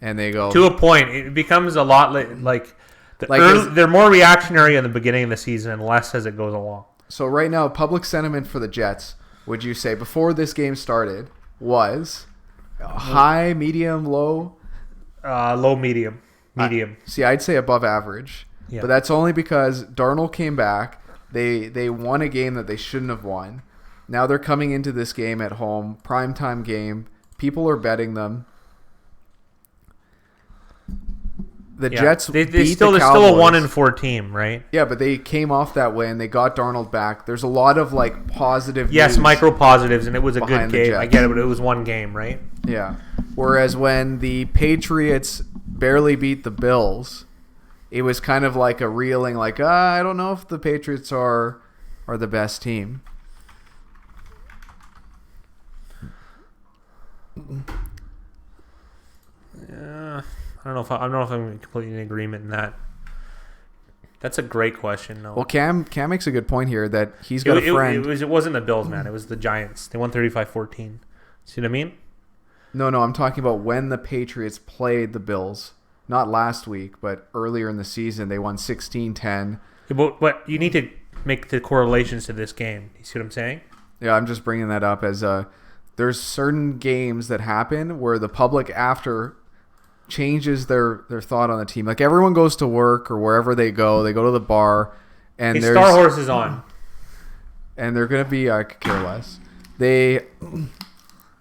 And they go to a point. It becomes a lot they're more reactionary in the beginning of the season and less as it goes along. So right now, public sentiment for the Jets, would you say, before this game started, was high, medium, low? Low, medium. See, I'd say above average. Yeah. But that's only because Darnold came back. They won a game that they shouldn't have won. Now they're coming into this game at home, primetime game. People are betting them. The Jets they're beat still the still a Cowboys. 1-4 team, right? Yeah, but they came off that win. They got Darnold back. There's a lot of like positive. Yes, news micro positives, and it was a good behind the game. I Jets. get it, but it was one game, right? Yeah. Whereas when the Patriots barely beat the Bills, it was kind of like a reeling, like I don't know if the Patriots are the best team. Yeah, I don't know if I'm completely in agreement in that. That's a great question, though. Well, Cam makes a good point here that he's got a friend. It wasn't the Bills, man. It was the Giants. They won 35-14. See what I mean? No, I'm talking about when the Patriots played the Bills. Not last week, but earlier in the season. They won 16-10. But you need to make the correlations to this game. You see what I'm saying? Yeah, I'm just bringing that up as there's certain games that happen where the public after changes their thought on the team. Like everyone goes to work or wherever they go to the bar, and there's Star Horse is on, and they're gonna be I could care less. They're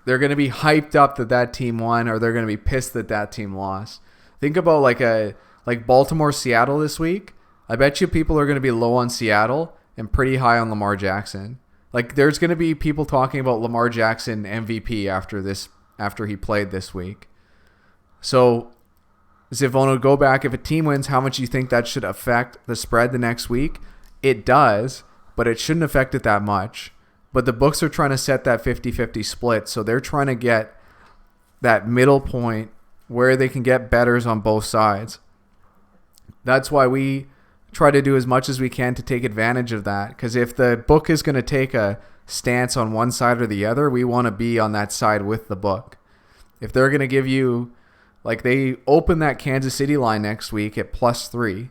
gonna be hyped up that team won, or they're gonna be pissed that team lost. Think about like Baltimore Seattle this week. I bet you people are gonna be low on Seattle and pretty high on Lamar Jackson. Like there's gonna be people talking about Lamar Jackson MVP after he played this week. So, Zivona, go back. If a team wins, how much you think that should affect the spread the next week? It does, but it shouldn't affect it that much. But the books are trying to set that 50-50 split, so they're trying to get that middle point where they can get bettors on both sides. That's why we try to do as much as we can to take advantage of that, because if the book is going to take a stance on one side or the other, we want to be on that side with the book. If they're going to give you... Like they open that Kansas City line next week at +3.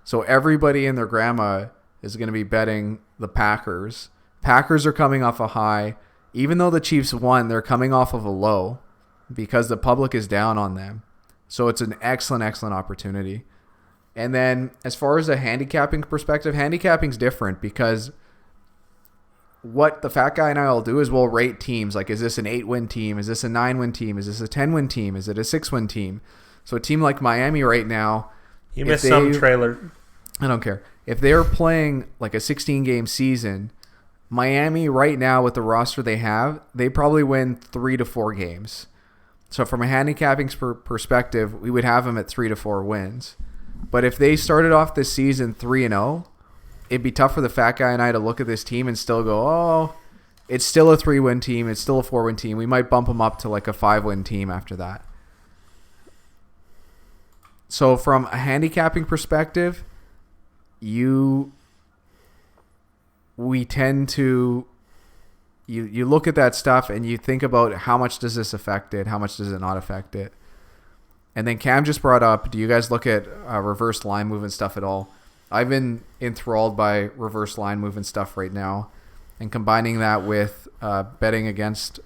So everybody and their grandma is going to be betting the Packers. Packers are coming off a high. Even though the Chiefs won, they're coming off of a low because the public is down on them. So it's an excellent, excellent opportunity. And then as far as a handicapping perspective, handicapping's different because what the Fat Guy and I will do is we'll rate teams. Like, is this an 8-win team? Is this a 9-win team? Is this a 10-win team? Is it a 6-win team? So a team like Miami right now... You missed some trailer. I don't care. If they're playing like a 16-game season, Miami right now with the roster they have, they probably win 3 to 4 games. So from a handicapping perspective, we would have them at 3 to 4 wins. But if they started off this season 3-0... it'd be tough for the Fat Guy and I to look at this team and still go, oh, it's still a 3-win team. It's still a 4-win team. We might bump them up to like a 5-win team after that. So from a handicapping perspective, we tend to, you look at that stuff and you think about how much does this affect it? How much does it not affect it? And then Cam just brought up, do you guys look at reverse line movement stuff at all? I've been enthralled by reverse line movement stuff right now, and combining that with betting against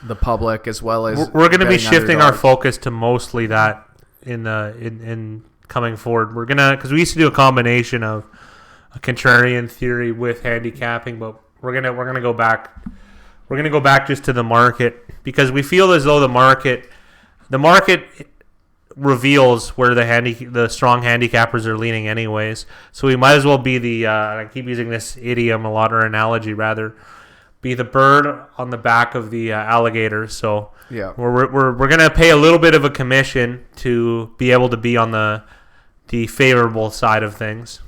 the public as well as we're going to be shifting our underdogs. focus to mostly that in coming forward. We're gonna because we used to do a combination of a contrarian theory with handicapping, but we're gonna go back. We're gonna go back just to the market because we feel as though the market reveals where the strong handicappers are leaning anyways. So we might as well be the I keep using this idiom a lot, or analogy rather, be the bird on the back of the alligator. So yeah, we're gonna pay a little bit of a commission to be able to be on the favorable side of things.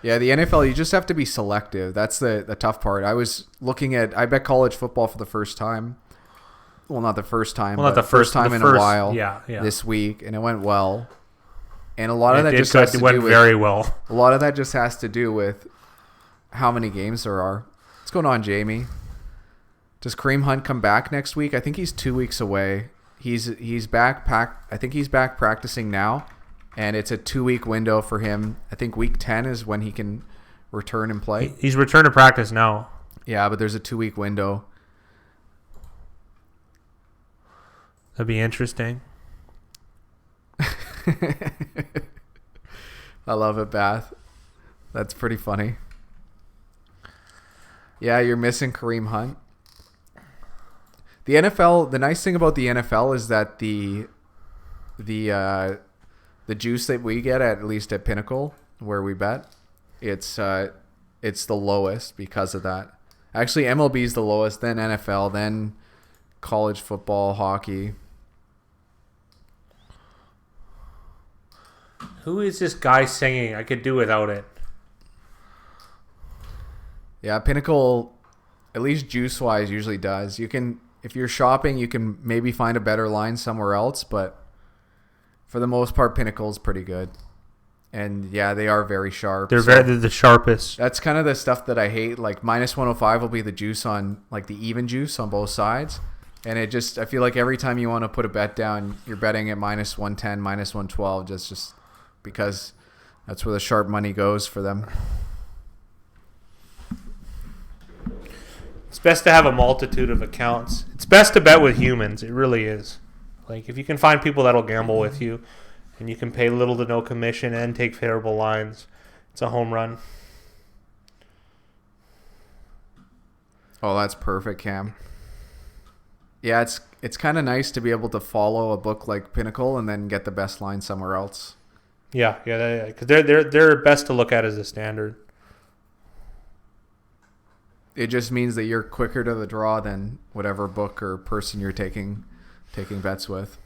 Yeah, the NFL, you just have to be selective. That's the tough part. I bet college football for the first time. Well, not the first time. Well, not the first time in a while. Yeah. This week, and it went well. And a lot of that went very well. A lot of that just has to do with how many games there are. What's going on, Jamie? Does Kareem Hunt come back next week? I think he's 2 weeks away. He's back. I think he's back practicing now, and it's a 2-week window for him. I think week 10 is when he can return and play. He's returned to practice now. Yeah, but there's a 2-week window. That'd be interesting. I love it, Bath. That's pretty funny. Yeah, you're missing Kareem Hunt. The NFL, the nice thing about the NFL is that the juice that we get, at least at Pinnacle where we bet, it's the lowest because of that. Actually, MLB is the lowest, then NFL, then college football, hockey. Who is this guy singing? I could do without it. Yeah, Pinnacle, at least juice-wise, usually does. You can, if you're shopping, you can maybe find a better line somewhere else, but for the most part, Pinnacle is pretty good. And yeah, they are very sharp. They're the sharpest. That's kind of the stuff that I hate. Like minus 105 will be the juice on, like the even juice on both sides. And it just, I feel like every time you want to put a bet down, you're betting at minus 110, minus 112, just because that's where the sharp money goes for them. It's best to have a multitude of accounts. It's best to bet with humans. It really is. Like, if you can find people that'll gamble with you, and you can pay little to no commission and take favorable lines, it's a home run. Oh, that's perfect, Cam. Yeah, it's kind of nice to be able to follow a book like Pinnacle and then get the best line somewhere else. Yeah, because they're best to look at as a standard. It just means that you're quicker to the draw than whatever book or person you're taking bets with.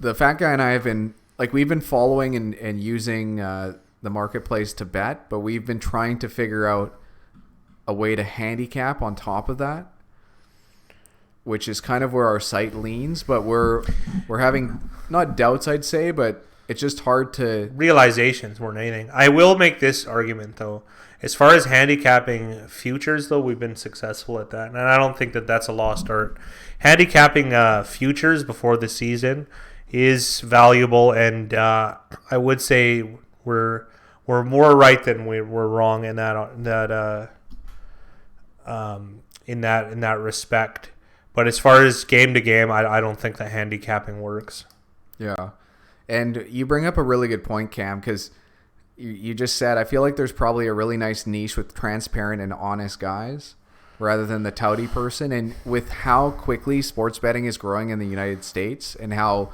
The Fat Guy and I have been, like, we've been following and using the marketplace to bet, but we've been trying to figure out a way to handicap on top of that, which is kind of where our site leans, but we're having not doubts, I'd say, but it's just hard to... Realizations more than anything. I will make this argument, though. As far as handicapping futures, though, we've been successful at that. And I don't think that that's a lost art. Handicapping futures before the season is valuable, and I would say we're more right than we're wrong in that respect. But as far as game to game, I don't think that handicapping works. Yeah. And you bring up a really good point, Cam, because you just said, I feel like there's probably a really nice niche with transparent and honest guys rather than the touty person. And with how quickly sports betting is growing in the United States and how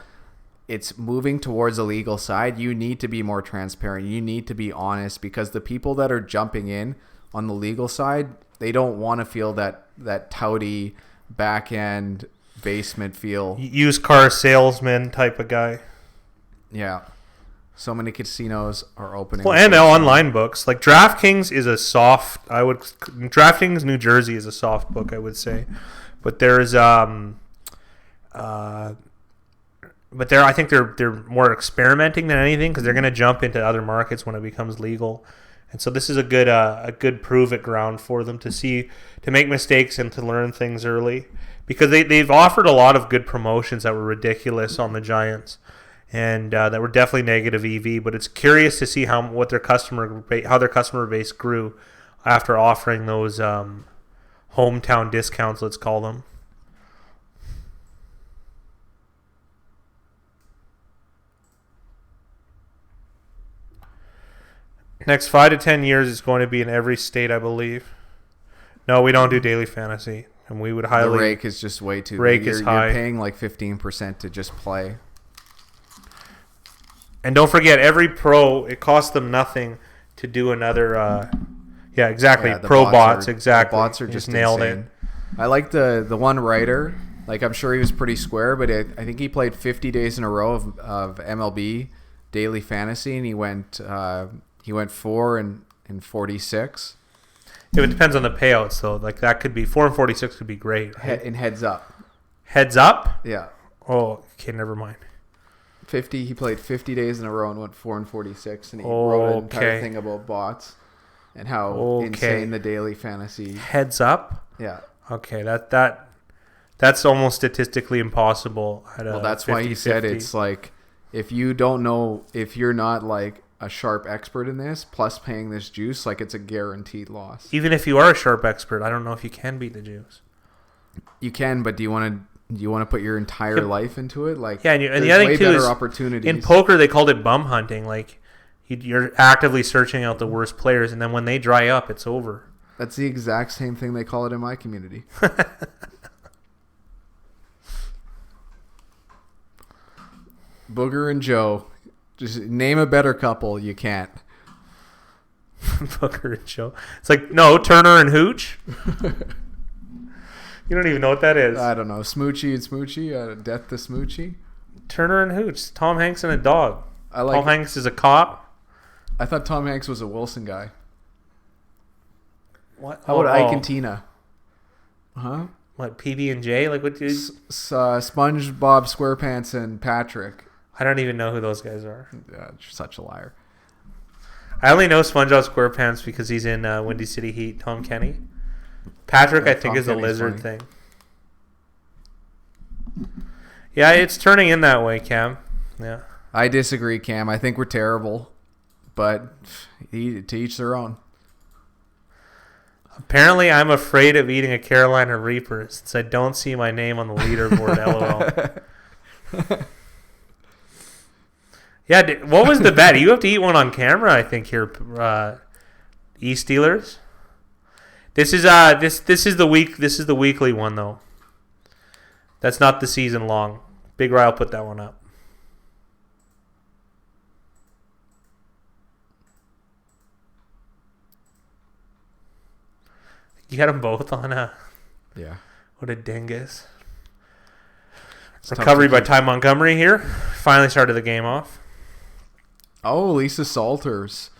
it's moving towards the legal side, you need to be more transparent. You need to be honest, because the people that are jumping in on the legal side, they don't want to feel that touty back end basement feel. Used car salesman type of guy. Yeah. So many casinos are opening. Well, and online books. Like DraftKings is a soft, DraftKings New Jersey is a soft book, I would say. But there's I think they're more experimenting than anything, because they're going to jump into other markets when it becomes legal. And so this is a good prove it ground for them to make mistakes and to learn things early, because they've offered a lot of good promotions that were ridiculous on the Giants. And that were definitely negative EV, but it's curious to see how their customer base grew after offering those hometown discounts, let's call them. Next 5 to 10 years is going to be in every state, I believe. No, we don't do daily fantasy, and we would highly. The rake is just way too. Is high. You're paying like 15% to just play. And don't forget, every pro, it costs them nothing to do another. Yeah, exactly. Yeah, pro bots, exactly. The bots are just nailed insane. it. I like the one writer. Like, I'm sure he was pretty square, but I think he played 50 days in a row of MLB daily fantasy, and he went 4 and 46. Yeah, it depends on the payouts, though. Like, that could be 4 and 46 could be great. Right? In heads up. Heads up? Yeah. Oh, okay, never mind. 50. He played 50 days in a row and went 4 and 46, and he wrote an entire thing about bots and how insane the daily fantasy. Heads up. Yeah. Okay, that's almost statistically impossible. Well, that's why he said it's like, if you don't know, if you're not like a sharp expert in this, plus paying this juice, like, it's a guaranteed loss. Even if you are a sharp expert, I don't know if you can beat the juice. You can, but do you want to You want to put your entire life into it? Like, yeah, and the there's other way thing too better is opportunities. in poker they called it bum hunting. Like you're actively searching out the worst players, and then when they dry up, it's over. That's the exact same thing they call it in my community. Booger and Joe. Just name a better couple. You can't. Booger and Joe. It's like, no, Turner and Hooch. You don't even know what that is. I don't know. Smoochy and Smoochy. Death to Smoochy. Turner and Hooch. Tom Hanks and a dog. Tom Hanks is a cop. I thought Tom Hanks was a Wilson guy. What? How about Ike and Tina? Huh? What, PB&J? Like, what? SpongeBob SquarePants and Patrick. I don't even know who those guys are. You're such a liar. I only know SpongeBob SquarePants because he's in Windy City Heat. Tom Kenny. Patrick, I think, is the lizard thing. Yeah, it's turning in that way, Cam. Yeah. I disagree, Cam. I think we're terrible, but to each their own. Apparently, I'm afraid of eating a Carolina Reaper since I don't see my name on the leaderboard. LOL. Yeah, what was the bet? You have to eat one on camera, I think. Here, East Steelers. This is the week. This is the weekly one though. That's not the season long. Big Ryle put that one up. You got them both on a... Yeah. What a dingus. Recovery by Ty Montgomery here. Finally started the game off. Oh, Lisa Salters.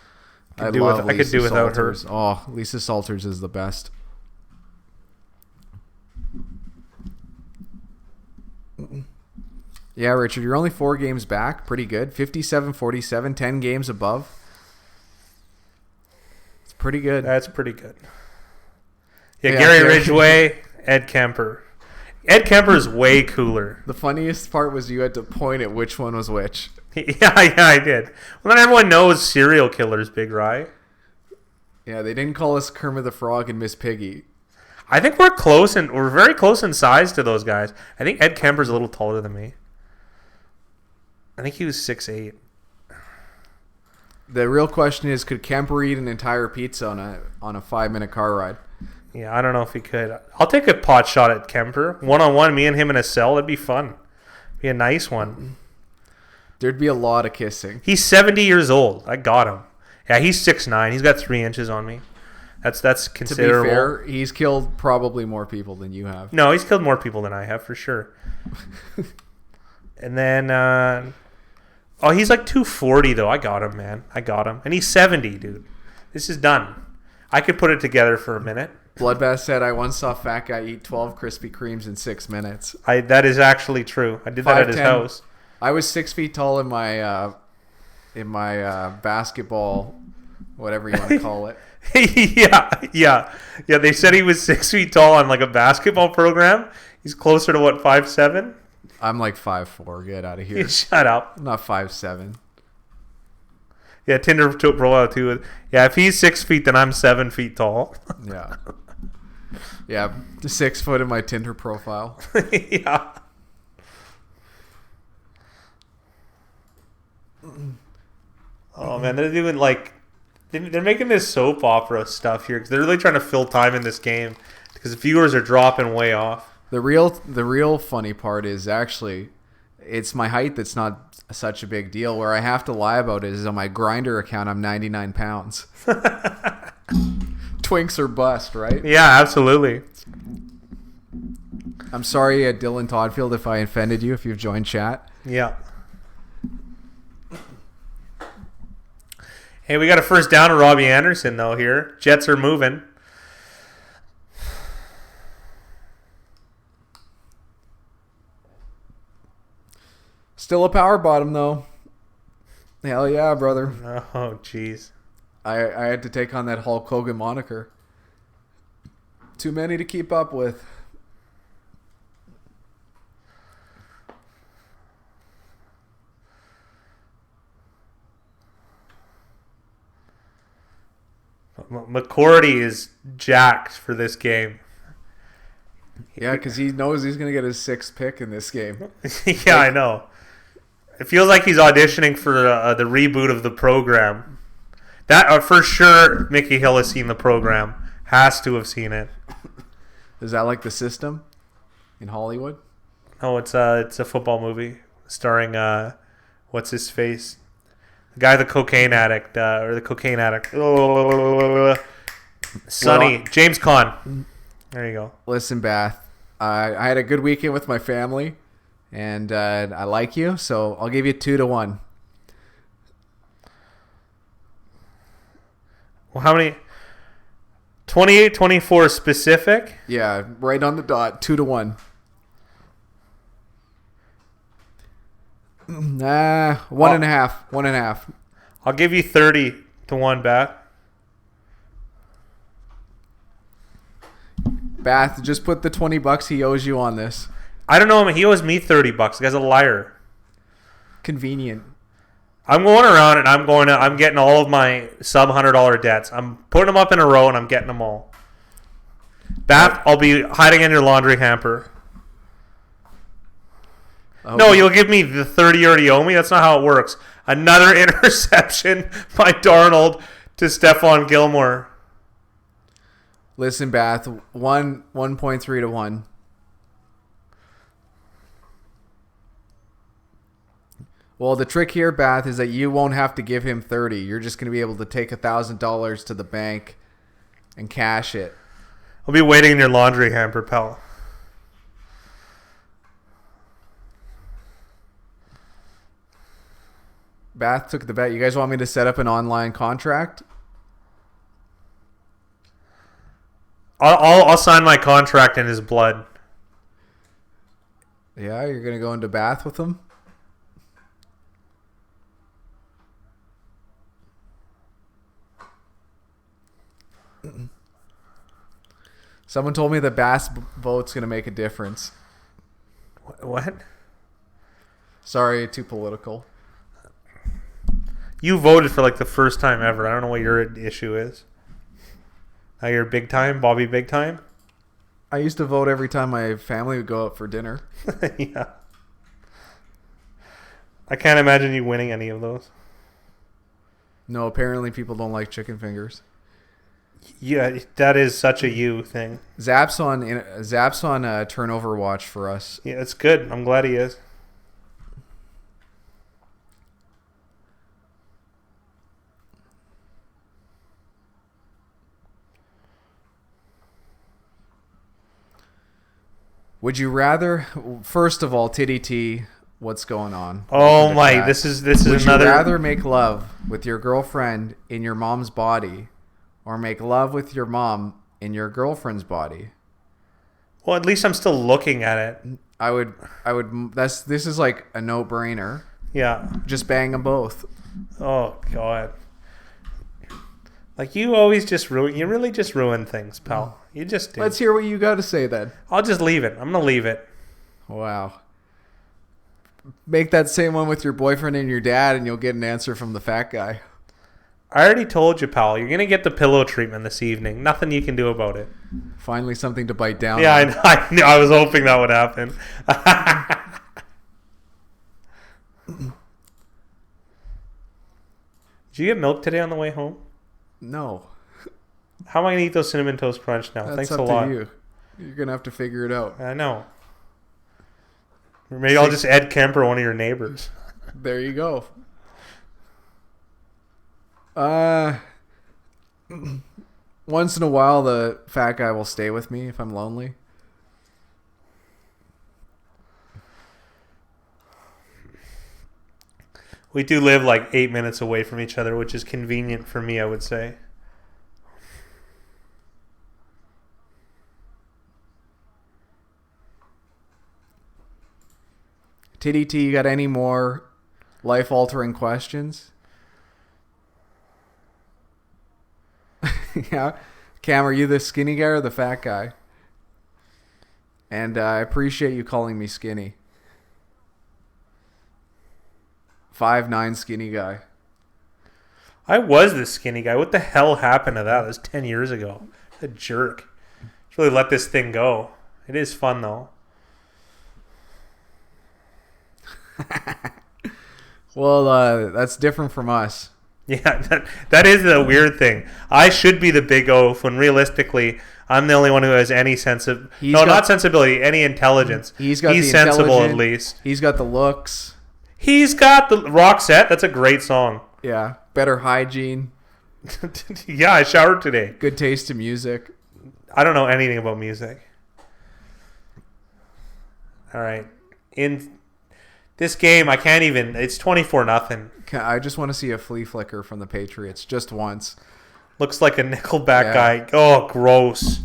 I could do without her. Oh, Lisa Salters is the best. Yeah, Richard, you're only 4 games back. Pretty good. 57-47, 10 games above. It's pretty good. That's pretty good. Yeah, Gary Ridgway, Ed Kemper. Ed Kemper is way cooler. The funniest part was you had to point at which one was which. Yeah, I did. Well, not everyone knows serial killers, Big Rye. Yeah, they didn't call us Kermit the Frog and Miss Piggy. I think we're close, and we're very close in size to those guys. I think Ed Kemper's a little taller than me. I think he was 6'8". The real question is, could Kemper eat an entire pizza on a 5-minute car ride? Yeah, I don't know if he could. I'll take a pot shot at Kemper. 1-on-1, me and him in a cell. That'd be fun. Be a nice one. There'd be a lot of kissing. He's 70 years old. I got him. Yeah, he's 6'9". He's got 3 inches on me. That's considerable. To be fair, he's killed probably more people than you have. No, he's killed more people than I have, for sure. And then... he's like 240, though. I got him, man. I got him. And he's 70, dude. This is done. I could put it together for a minute. Bloodbath said, I once saw a fat guy eat 12 Krispy Kremes in 6 minutes. That is actually true. I did that at his house. I was 6 feet tall in my basketball, whatever you want to call it. Yeah. They said he was 6 feet tall on like a basketball program. He's closer to what, 5'7"? I'm like 5'4". Get out of here. Shut up. I'm not 5'7". Yeah, Tinder profile too. Yeah, if he's 6 feet, then I'm 7 feet tall. Yeah. Yeah, 6 foot in my Tinder profile. Yeah. Oh man, they're doing like they're making this soap opera stuff here because they're really trying to fill time in this game because viewers are dropping way off. The real funny part is actually it's my height that's not such a big deal. Where I have to lie about it is on my Grindr account. I'm 99 pounds. Twinks or bust, right? Yeah, absolutely. I'm sorry, Dylan Toddfield, if I offended you. If you've joined chat. Yeah. Hey, we got a first down to Robbie Anderson, though, here. Jets are moving. Still a power bottom, though. Hell yeah, brother. Oh, jeez. I had to take on that Hulk Hogan moniker. Too many to keep up with. McCourty is jacked for this game. Yeah, because he knows he's going to get his 6th pick in this game. Yeah, I know. It feels like he's auditioning for the reboot of the program. That for sure, Mickey Hill has seen the program. Has to have seen it. Is that like The System in Hollywood? Oh, it's a football movie starring what's his face, the guy, the cocaine addict, Sonny, James Caan. There you go. Listen, Bath, I had a good weekend with my family, and I like you, so I'll give you 2-1. Well, how many? 28, 24 specific? Yeah, right on the dot, 2-1. 1.5. 1.5. I'll give you 30-1 back. Bath, just put the $20 he owes you on this. I don't know him. He owes me $30. The guy's a liar. Convenient. I'm going around and I'm getting all of my sub $100 debts. I'm putting them up in a row and I'm getting them all. Bath, I'll be hiding in your laundry hamper. No, you'll give me the 30 you already owe me. That's not how it works. Another interception by Darnold to Stephon Gilmore. Listen, Bath, 1.3-1. Well, the trick here, Bath, is that you won't have to give him 30. You're just going to be able to take $1,000 to the bank and cash it. I'll be waiting in your laundry hamper, pal. Bath took the bet. You guys want me to set up an online contract? I'll sign my contract in his blood. Yeah, you're going to go into Bath with him? Someone told me the Bass vote's going to make a difference. What? Sorry, too political. You voted for like the first time ever. I don't know what your issue is. Now you're big time, Bobby big time? I used to vote every time my family would go out for dinner. Yeah. I can't imagine you winning any of those. No, apparently people don't like chicken fingers. Yeah, that is such a you thing. Zap's on turnover watch for us. Yeah, it's good. I'm glad he is. Would you rather? First of all, Titty T, what's going on? Oh my! This is Would another. you rather make love with your girlfriend in your mom's body, or make love with your mom in your girlfriend's body? Well, at least I'm still looking at it. I would. This is like a no-brainer. Yeah. Just bang them both. Oh God. Like you always just ruin. You really just ruin things, pal. You just do. Let's hear what you got to say then. I'll just leave it. I'm gonna leave it. Wow. Make that same one with your boyfriend and your dad, and you'll get an answer from the fat guy. I already told you, pal. You're gonna get the pillow treatment this evening. Nothing you can do about it. Finally, something to bite down. Yeah, on. I knew. I was hoping that would happen. Did you get milk today on the way home? No. How am I gonna eat those cinnamon toast crunch now? That's Thanks up a lot. to you. You're gonna have to figure it out. I know. Or maybe I'll just Ed Kemper, one of your neighbors. There you go. Once in a while, the fat guy will stay with me if I'm lonely. We do live like 8 minutes away from each other, which is convenient for me, I would say. TDT, you got any more life-altering questions? Yeah. Cam, are you the skinny guy or the fat guy? And I appreciate you calling me skinny. 5'9" skinny guy. I was the skinny guy. What the hell happened to that? That was 10 years ago. A jerk. Should really let this thing go. It is fun though. Well, that's different from us. Yeah, that is the weird thing. I should be the big oaf when realistically I'm the only one who has any sense of not sensibility, any intelligence. He's sensible at least. He's got the looks. He's got the Roxette. That's a great song. Yeah, better hygiene. Yeah, I showered today. Good taste in music. I don't know anything about music. All right. In this game, I can't even. It's 24-0. I just want to see a flea flicker from the Patriots just once. Looks like a Nickelback guy. Oh, gross.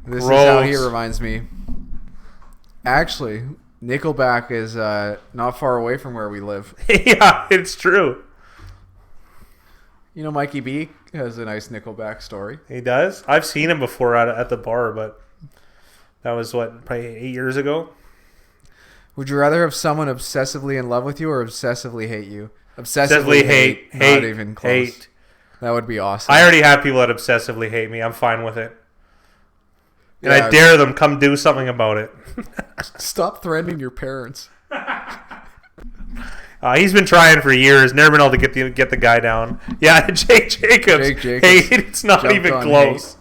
This is how he reminds me. Actually, Nickelback is not far away from where we live. Yeah, it's true. You know, Mikey B has a nice Nickelback story. He does? I've seen him before at the bar, but that was, probably 8 years ago? Would you rather have someone obsessively in love with you or obsessively hate you? Obsessively hate. Not even close. Hate. That would be awesome. I already have people that obsessively hate me. I'm fine with it. And I dare them come do something about it. Stop threatening your parents. He's been trying for years. Never been able to get the guy down. Yeah, Jake Jacobs. Hey, it's not even close.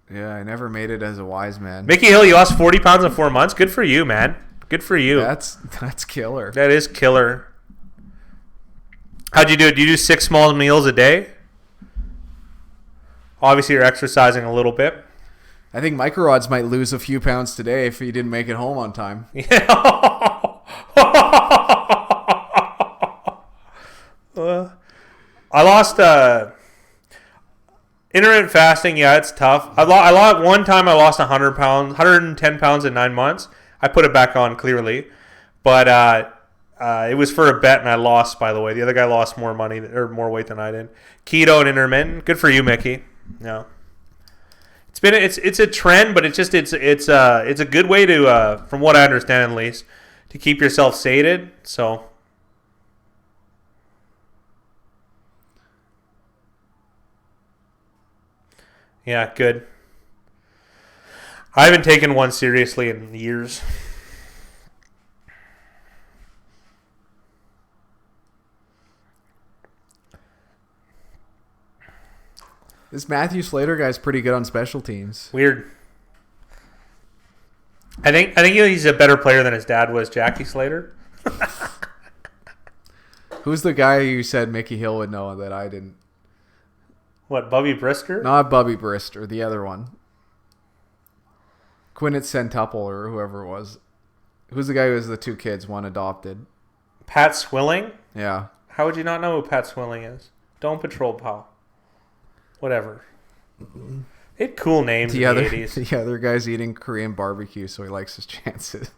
Yeah, I never made it as a wise man. Mickey Hill, you lost 40 pounds in 4 months. Good for you, man. Good for you. That's killer. That is killer. How'd you do it? Do you do 6 small meals a day? Obviously, you're exercising a little bit. I think Micro Rods might lose a few pounds today if he didn't make it home on time. Yeah. I lost intermittent fasting. Yeah, it's tough. I lost one time. I lost 100 pounds, 110 pounds in 9 months. I put it back on clearly, but it was for a bet and I lost. By the way, the other guy lost more money or more weight than I did. Keto and intermittent. Good for you, Mickey. Yeah. It's a trend, but it's a good way to, from what I understand at least, to keep yourself sated. So, yeah, good. I haven't taken one seriously in years. This Matthew Slater guy's pretty good on special teams. Weird. I think he's a better player than his dad was, Jackie Slater. Who's the guy you said Mickey Hill would know that I didn't? What, Bubby Brister? Not Bubby Brister, the other one. Quinnet Centuple or whoever it was. Who's the guy who has the 2 kids, one adopted? Pat Swilling? Yeah. How would you not know who Pat Swilling is? Don't Patrol Pal. Whatever. They had cool names in the 80s. The other guy's eating Korean barbecue, so he likes his chances.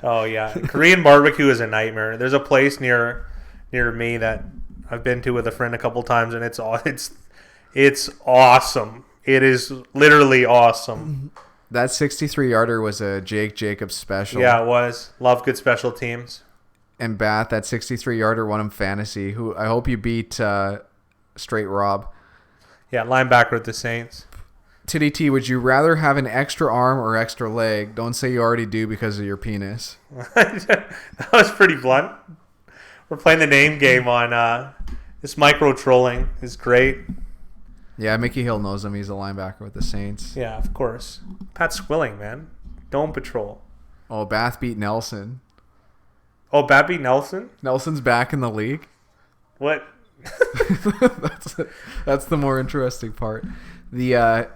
Oh, yeah. Korean barbecue is a nightmare. There's a place near me that I've been to with a friend a couple times, and it's awesome. It is literally awesome. That 63-yarder was a Jake Jacobs special. Yeah, it was. Love good special teams. And Bath, that 63-yarder won him fantasy. Who I hope you beat Straight Rob. Yeah, linebacker at the Saints. Titty T, would you rather have an extra arm or extra leg? Don't say you already do because of your penis. That was pretty blunt. We're playing the name game on this micro trolling is great. Yeah, Mickey Hill knows him. He's a linebacker with the Saints. Yeah, of course. Pat Swilling, man. Dome Patrol. Oh, Bath beat Nelson. Oh, Bat beat Nelson? Nelson's back in the league. What? That's the more interesting part. Yeah,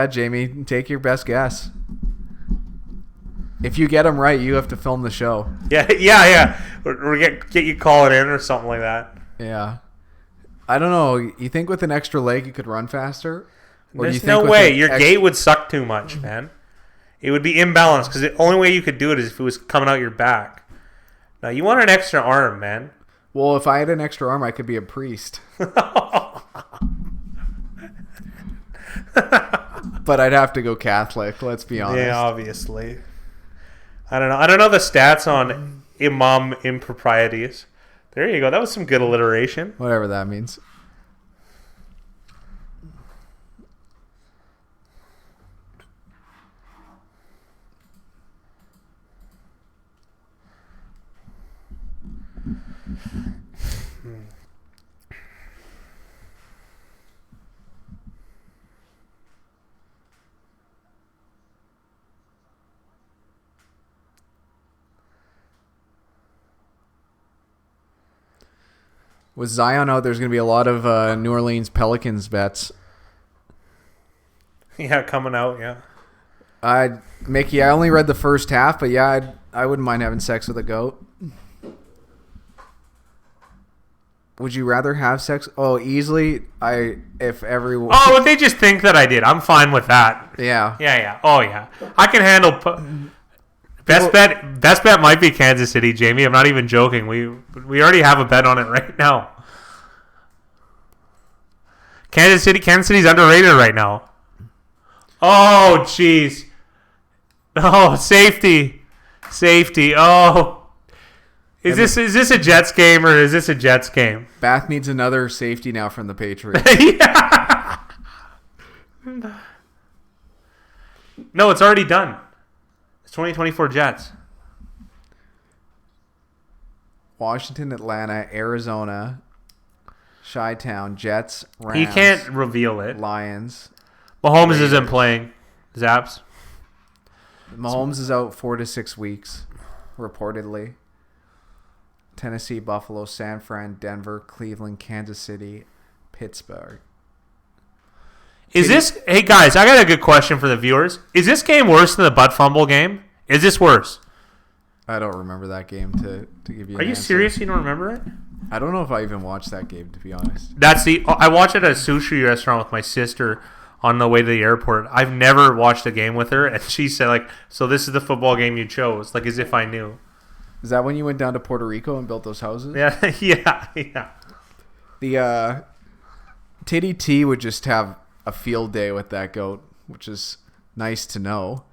Jamie, take your best guess. If you get them right, you have to film the show. Yeah. Or get you calling in or something like that. Yeah. I don't know. You think with an extra leg you could run faster? Or There's no way. Your gait would suck too much, man. It would be imbalanced because the only way you could do it is if it was coming out your back. Now, you want an extra arm, man. Well, if I had an extra arm, I could be a priest. But I'd have to go Catholic, let's be honest. Yeah, obviously. I don't know the stats on imam improprieties, There you go. That was some good alliteration. Whatever that means. With Zion out, there's going to be a lot of New Orleans Pelicans bets. Yeah, coming out, yeah. Mickey, I only read the first half, but yeah, I wouldn't mind having sex with a goat. Would you rather have sex? Oh, easily. If everyone. Oh, would they just think that I did? I'm fine with that. Yeah. Yeah. Oh, yeah. I can handle. Best bet might be Kansas City, Jamie. I'm not even joking. We already have a bet on it right now. Kansas City's underrated right now. Oh, jeez. Oh, safety. Oh. Is this a Jets game or is this a Jets game? Bath needs another safety now from the Patriots. Yeah. No, it's already done. It's 2024 Jets. Washington, Atlanta, Arizona, Chi-Town, Jets, Rams. He can't reveal it. Lions. Mahomes Raiders. isn't playing. Zaps. Mahomes is out 4 to 6 weeks, reportedly. Tennessee, Buffalo, San Fran, Denver, Cleveland, Kansas City, Pittsburgh. Hey guys, I got a good question for the viewers. Is this game worse than the butt fumble game? Is this worse? I don't remember that game to give you. Are you answer. serious? You don't remember it? I don't know if I even watched that game, to be honest. I watched it at a sushi restaurant with my sister on the way to the airport. I've never watched a game with her, and she said so this is the football game you chose, as if I knew. Is that when you went down to Puerto Rico and built those houses? Yeah, yeah. The Titty T would just have a field day with that goat, which is nice to know.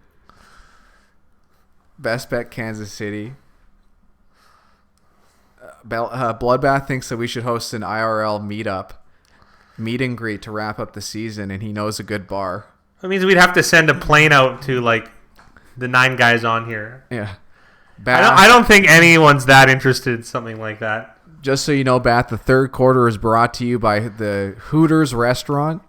Best bet Kansas City. Bloodbath thinks that we should host an IRL meet and greet to wrap up the season, and he knows a good bar. That means we'd have to send a plane out to the 9 guys on here. Yeah. I don't think anyone's that interested in something like that. Just so you know, Bath, the third quarter is brought to you by the Hooters restaurant.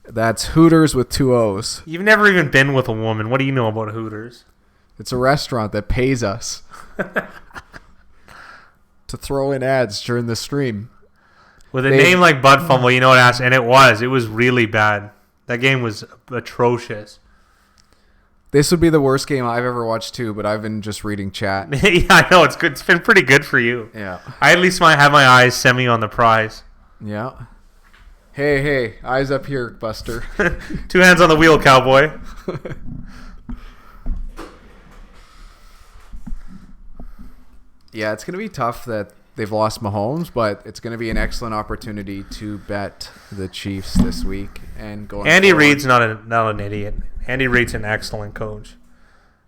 That's Hooters with 2 O's. You've never even been with a woman. What do you know about Hooters? It's a restaurant that pays us to throw in ads during the stream. With a name like Butt Fumble, you know what else? And it was really bad. That game was atrocious. This would be the worst game I've ever watched too, but I've been just reading chat. Yeah, I know. It's good. It's been pretty good for you. Yeah. I at least might have my eyes semi on the prize. Yeah. Hey, eyes up here, Buster. 2 hands on the wheel, cowboy. Yeah, it's going to be tough that they've lost Mahomes, but it's going to be an excellent opportunity to bet the Chiefs this week and go. Andy Reid's not an idiot. Andy Reid's an excellent coach.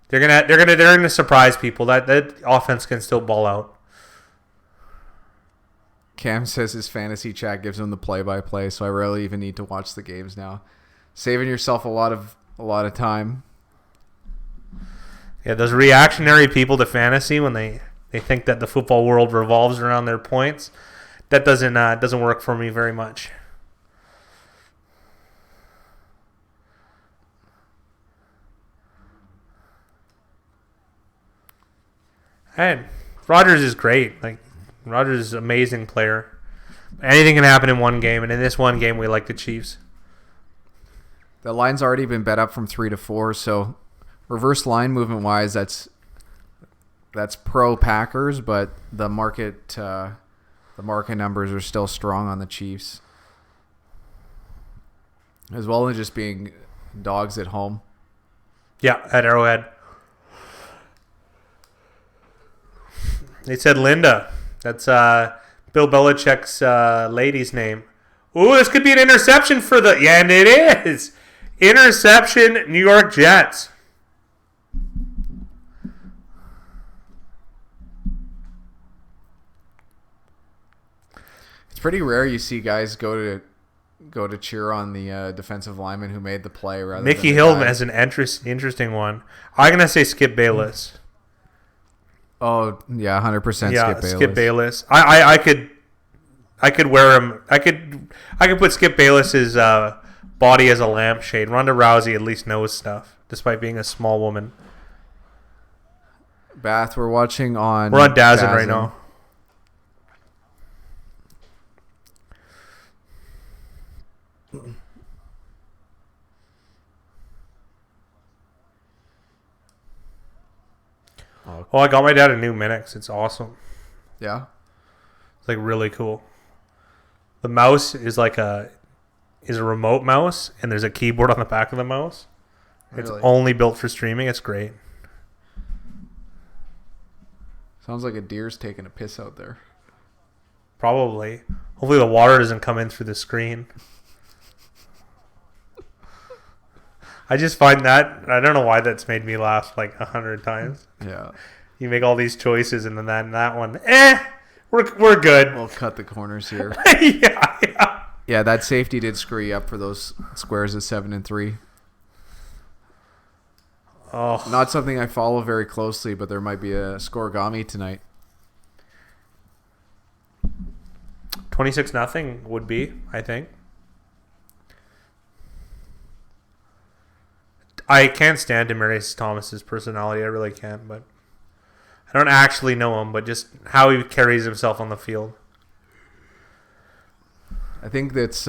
They're gonna surprise people. That offense can still ball out. Cam says his fantasy chat gives him the play-by-play, so I rarely even need to watch the games now. Saving yourself a lot of time. Yeah, those reactionary people to fantasy when they think that the football world revolves around their points, that doesn't work for me very much. And Rodgers is great. Rodgers is an amazing player. Anything can happen in one game, and in this one game, we like the Chiefs. The line's already been bet up from 3 to 4, so reverse line movement wise, that's pro Packers, but the market numbers are still strong on the Chiefs, as well as just being dogs at home. Yeah, at Arrowhead. They said Linda. That's Bill Belichick's lady's name. Ooh, this could be an interception for the... Yeah, and it is. Interception, New York Jets. It's pretty rare you see guys go to cheer on the defensive lineman who made the play rather Mickey than Hill the guy. has an interesting one. I'm gonna say Skip Bayless. Oh yeah, 100% Yeah, Skip Bayless. Skip Bayless. I could wear him. I could put Skip Bayless's body as a lampshade. Ronda Rousey at least knows stuff, despite being a small woman. Bath, we're watching on. We're on DAZN right now. Oh, I got my dad a new Minix. It's awesome. Yeah. It's like really cool. The mouse is like a remote mouse, and there's a keyboard on the back of the mouse. It's Really? only built for streaming. It's great. Sounds like a deer's taking a piss out there. Probably. Hopefully the water doesn't come in through the screen. I just find that, I don't know why that's made me laugh like 100 times. Yeah. You make all these choices and then that one, we're good. We'll cut the corners here. yeah. Yeah, that safety did screw you up for those squares of 7 and 3. Oh, Not something I follow very closely, but there might be a scoregami tonight. 26-0 would be, I think. I can't stand Demaryius Thomas's personality. I really can't, but I don't actually know him, but just how he carries himself on the field. I think that's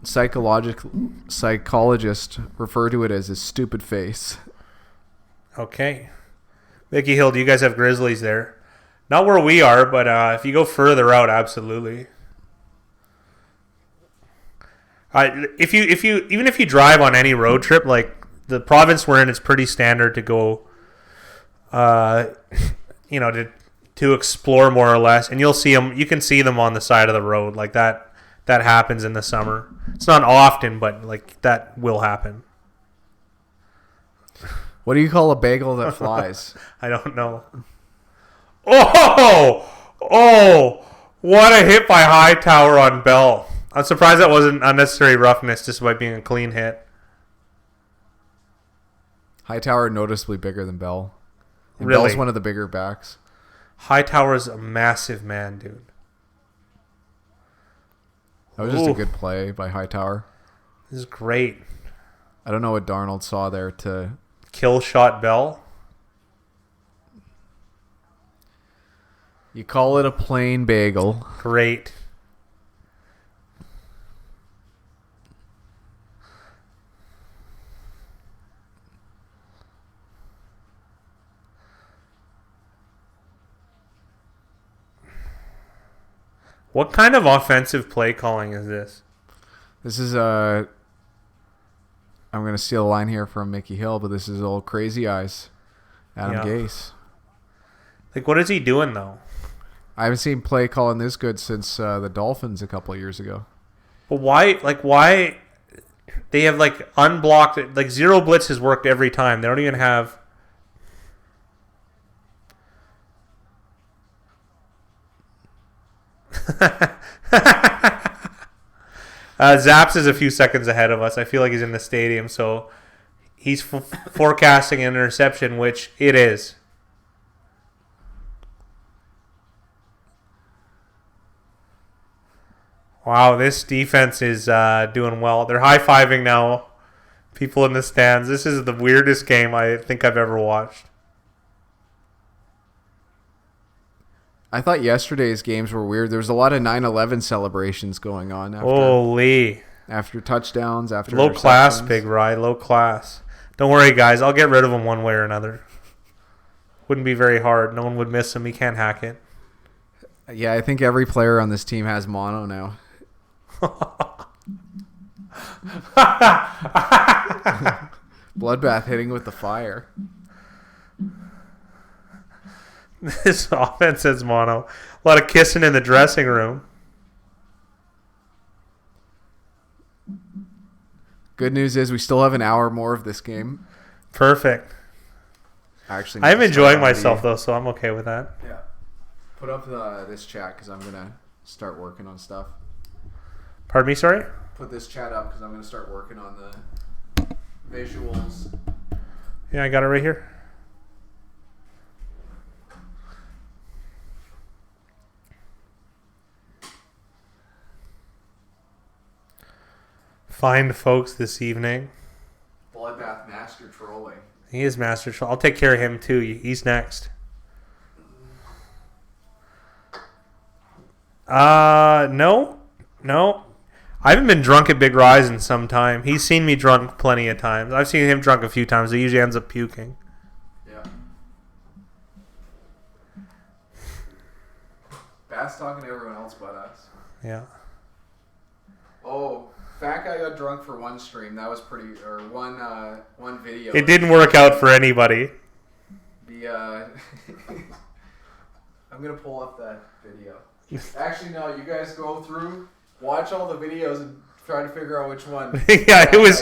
psychologists refer to it as a stupid face. Okay. Mickey Hill, do you guys have Grizzlies there? Not where we are, but if you go further out, absolutely. Even if you drive on any road trip, like the province we're in, it's pretty standard to go, to explore more or less, and you'll see them. You can see them on the side of the road, like that. That happens in the summer. It's not often, but like that will happen. What do you call a bagel that flies? I don't know. Oh! What a hit by Hightower on Bell. I'm surprised that wasn't unnecessary roughness, despite being a clean hit. Hightower noticeably bigger than Bell. And Really? Bell's one of the bigger backs. Hightower's a massive man, dude. That was just a Ooh. good play by Hightower. This is great. I don't know what Darnold saw there to... Kill shot Bell. You call it a plain bagel. Great. What kind of offensive play calling is this? This is I'm going to steal a line here from Mickey Hill, but this is old Crazy Eyes. Adam Yeah. Gase. Like, what is he doing, though? I haven't seen play calling this good since the Dolphins a couple of years ago. But why they have, like, unblocked, like, zero blitz has worked every time. They don't even have... Zaps is a few seconds ahead of us. I feel like he's in the stadium, so he's forecasting an interception, which it is. Wow, this defense is doing well. They're high-fiving now. People in the stands. This is the weirdest game I think I've ever watched. I thought yesterday's games were weird. There was a lot of 9/11 celebrations going on Holy. after touchdowns, after Low class, interceptions. Big Rye. Low class. Don't worry, guys. I'll get rid of him one way or another. Wouldn't be very hard. No one would miss him. He can't hack it. Yeah, I think every player on this team has mono now. Bloodbath hitting with the fire. This offense has mono. A lot of kissing in the dressing room. Good news is we still have an hour more of this game. Perfect. Actually, I'm enjoying myself, though, so I'm okay with that. Yeah. Put up this chat because I'm going to start working on stuff. Pardon me, sorry? Put this chat up because I'm going to start working on the visuals. Yeah, I got it right here. Find folks this evening. Bloodbath Master trolling. He is Master Troll. I'll take care of him too. He's next. No. I haven't been drunk at Big Rise in some time. He's seen me drunk plenty of times. I've seen him drunk a few times. He usually ends up puking. Yeah. Bath's talking to everyone else but us. Yeah. Oh, Fat Guy got drunk for one stream. That was pretty, or one video. It didn't work out for anybody. I'm gonna pull up that video. Actually, no. You guys go through, watch all the videos, and try to figure out which one. Yeah, it was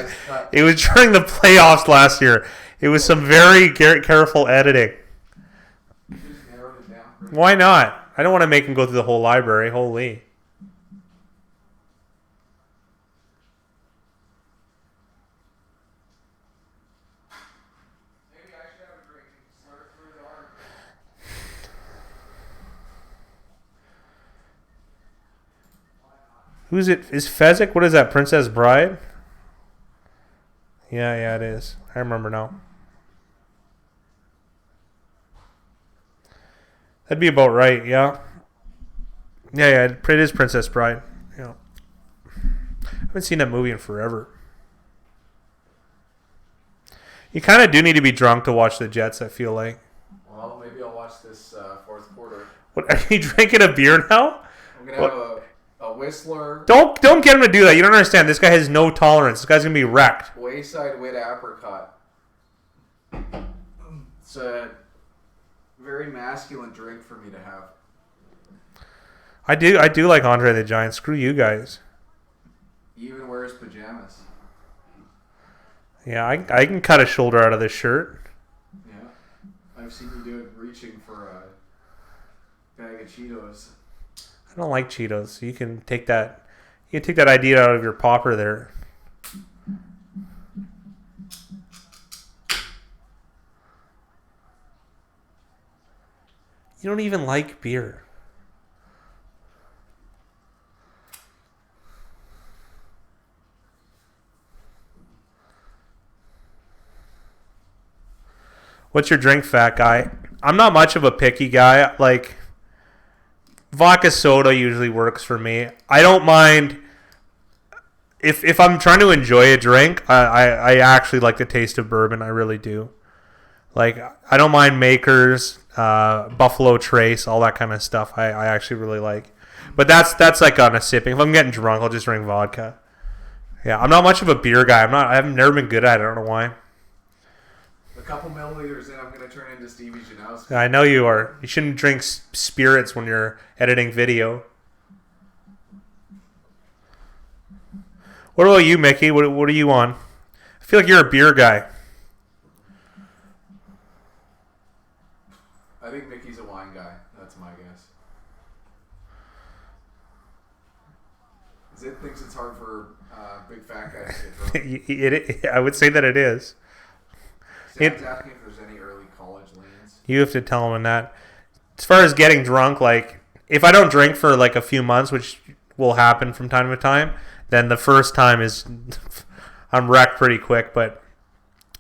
during the playoffs last year. It was some very careful editing. You just narrowed it down. Why not? I don't want to make him go through the whole library. Holy. Who's it? Is Fezzik? What is that? Princess Bride? Yeah, it is. I remember now. That'd be about right, yeah. Yeah, it is Princess Bride. Yeah. I haven't seen that movie in forever. You kind of do need to be drunk to watch the Jets, I feel like. Well, maybe I'll watch this fourth quarter. What, are you drinking a beer now? I'm going to have a Whistler. Don't get him to do that. You don't understand. This guy has no tolerance. This guy's going to be wrecked. Wayside Wit Apricot. It's a very masculine drink for me to have. I do like Andre the Giant. Screw you guys. He even wears pajamas. Yeah, I can cut a shoulder out of this shirt. Yeah. I've seen you do it reaching for a bag of Cheetos. I don't like Cheetos. You can take that idea out of your popper there. You don't even like beer. What's your drink, fat guy? I'm not much of a picky guy. Like, vodka soda usually works for me. I don't mind if I'm trying to enjoy a drink. I actually like the taste of bourbon. I really do. Like, I don't mind Makers, Buffalo Trace, all that kind of stuff. I actually really like. But that's like on a sipping. If I'm getting drunk, I'll just drink vodka. Yeah, I'm not much of a beer guy. I've never been good at it. I don't know why. A couple milliliters in, I'm going to turn into Stevie Janowski. I know you are. You shouldn't drink spirits when you're editing video. What about you, Mickey? What are you on? I feel like you're a beer guy. I think Mickey's a wine guy. That's my guess. Zip thinks it's hard for big fat guys to get drunk. I would say that it is. Sam's asking if there's any early college leans. You have to tell him that. As far as getting drunk, like, if I don't drink for like a few months, which will happen from time to time, then the first time is I'm wrecked pretty quick. But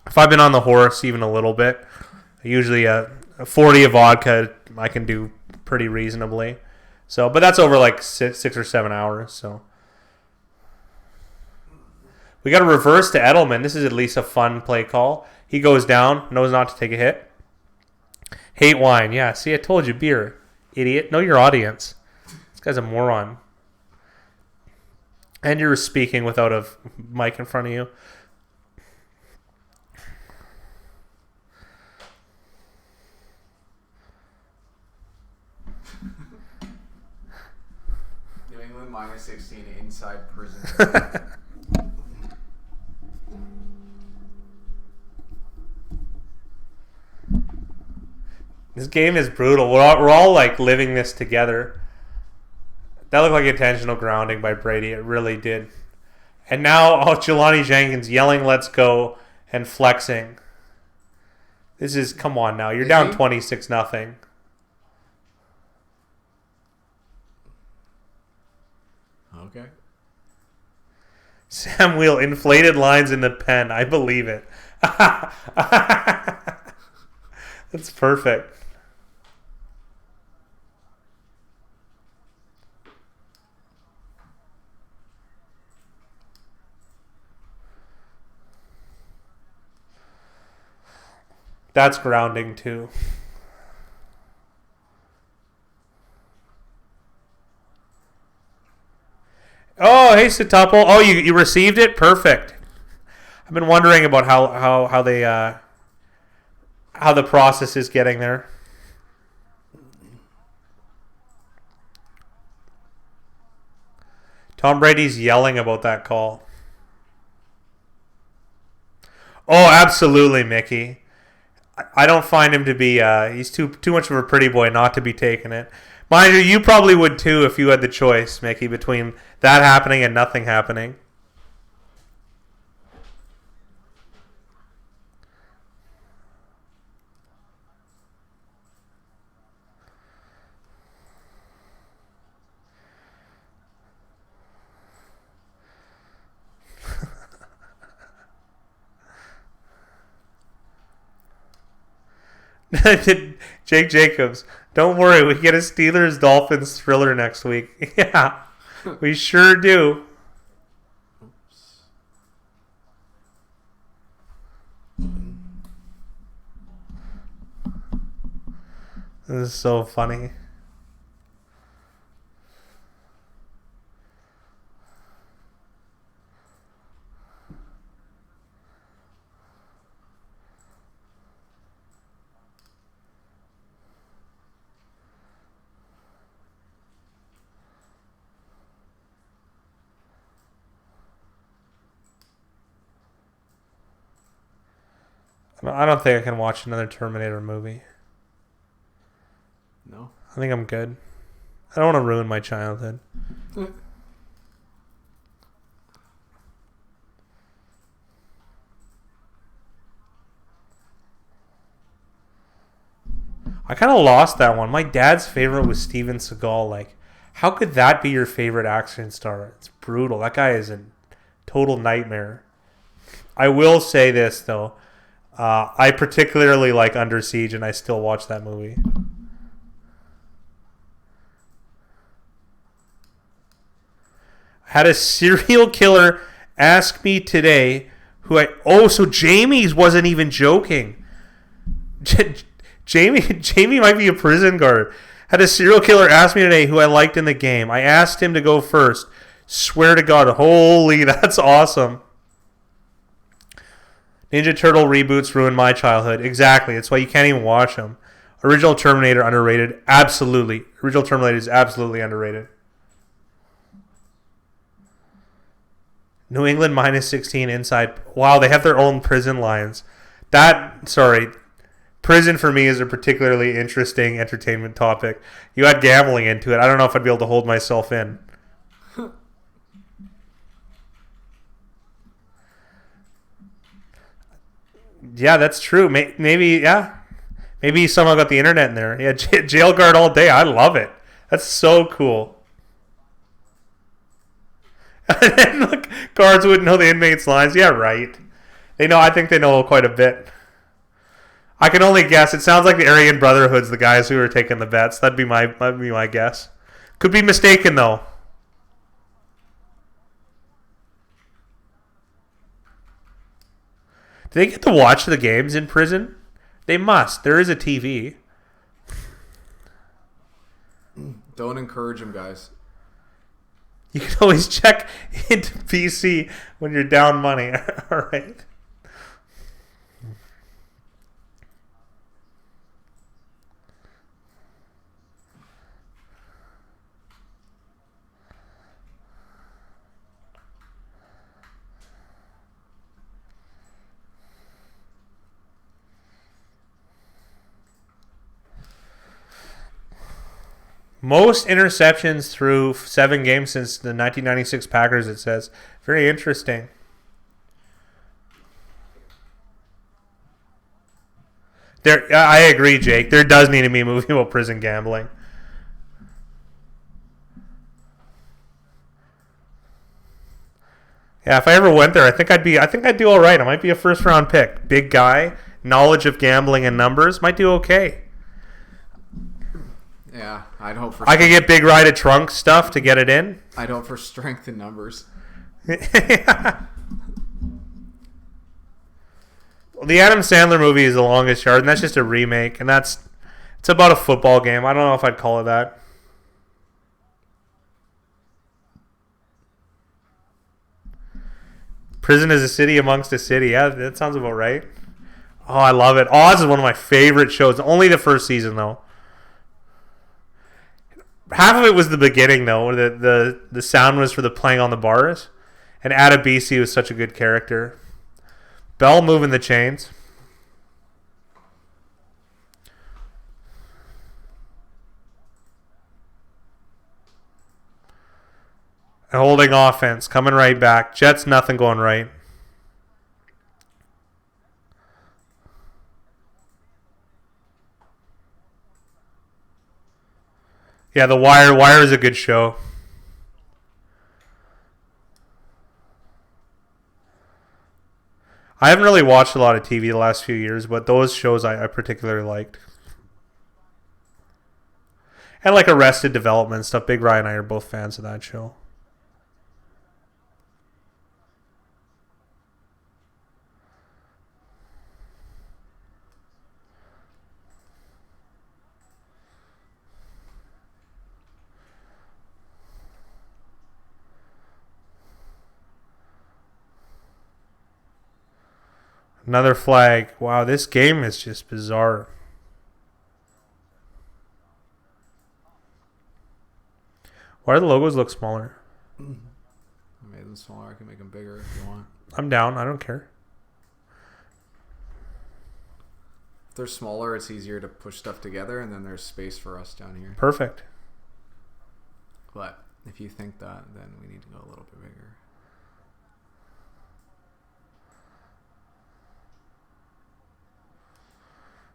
if I've been on the horse even a little bit, usually a 40 of vodka I can do pretty reasonably. So, but that's over like 6 or 7 hours. So we got a reverse to Edelman. This is at least a fun play call. He goes down, knows not to take a hit. Hate wine. Yeah, see, I told you, beer. Idiot. Know your audience. This guy's a moron. And you're speaking without a mic in front of you. New England minus 16 inside prison. This game is brutal. We're all like living this together. That looked like intentional grounding by Brady. It really did. And now, Jelani Jenkins yelling, "Let's go," and flexing. This is, come on now. You're down 26-0. Okay. Sam Wheel, inflated lines in the pen. I believe it. That's perfect. That's grounding too. Oh, hey, Setapo. Oh, you received it? Perfect. I've been wondering about how they how the process is getting there. Tom Brady's yelling about that call. Oh, absolutely, Mickey. I don't find him to be. He's too much of a pretty boy not to be taking it. Mind you, you probably would too if you had the choice, Mickey, between that happening and nothing happening. Jake Jacobs, don't worry, we get a Steelers Dolphins thriller next week. Yeah, we sure do. This is so funny. I don't think I can watch another Terminator movie. No. I think I'm good. I don't want to ruin my childhood. I kind of lost that one. My dad's favorite was Steven Seagal. Like, how could that be your favorite action star? It's brutal. That guy is a total nightmare. I will say this, though. I particularly like Under Siege, and I still watch that movie. I had a serial killer ask me today so Jamie's wasn't even joking. Jamie might be a prison guard. Had a serial killer ask me today who I liked in the game. I asked him to go first. Swear to God, holy, that's awesome. Ninja Turtle reboots ruined my childhood. Exactly. That's why you can't even watch them. Original Terminator underrated. Absolutely. Original Terminator is absolutely underrated. New England minus 16 inside. Wow, they have their own prison lines. Prison for me is a particularly interesting entertainment topic. You add gambling into it. I don't know if I'd be able to hold myself in. Yeah, that's true. Maybe, yeah. Maybe he somehow got the internet in there. Yeah, jail guard all day. I love it. That's so cool. And then, look, guards wouldn't know the inmates' lines. Yeah, right. They know. I think they know quite a bit. I can only guess. It sounds like the Aryan Brotherhood's the guys who are taking the bets. That'd be my guess. Could be mistaken though. Do they get to watch the games in prison? They must. There is a TV. Don't encourage them, guys. You can always check into PC when you're down money. All right. Most interceptions through 7 games since the 1996 Packers, it says. Very interesting. I agree, Jake. There does need to be a movie about prison gambling. Yeah, if I ever went there, I think I'd do all right. I might be a first round pick. Big guy, knowledge of gambling and numbers, might do okay. Yeah, I'd hope for. I could get big ride of trunk stuff to get it in. I'd hope for strength in numbers. Well, the Adam Sandler movie is The Longest Yard, and that's just a remake, and it's about a football game. I don't know if I'd call it that. Prison is a city amongst a city. Yeah, that sounds about right. Oh, I love it. Oz is one of my favorite shows. Only the first season, though. Half of it was the beginning, though, where the sound was for the playing on the bars. And Adebisi was such a good character. Bell moving the chains. And holding offense, coming right back. Jets, nothing going right. Yeah, The Wire. Wire is a good show. I haven't really watched a lot of TV the last few years, but those shows I particularly liked. And like Arrested Development stuff. Big Ryan and I are both fans of that show. Another flag. Wow, this game is just bizarre. Why do the logos look smaller? I made them smaller. I can make them bigger if you want. I'm down. I don't care. If they're smaller, it's easier to push stuff together, and then there's space for us down here. Perfect. But if you think that, then we need to go a little bit bigger.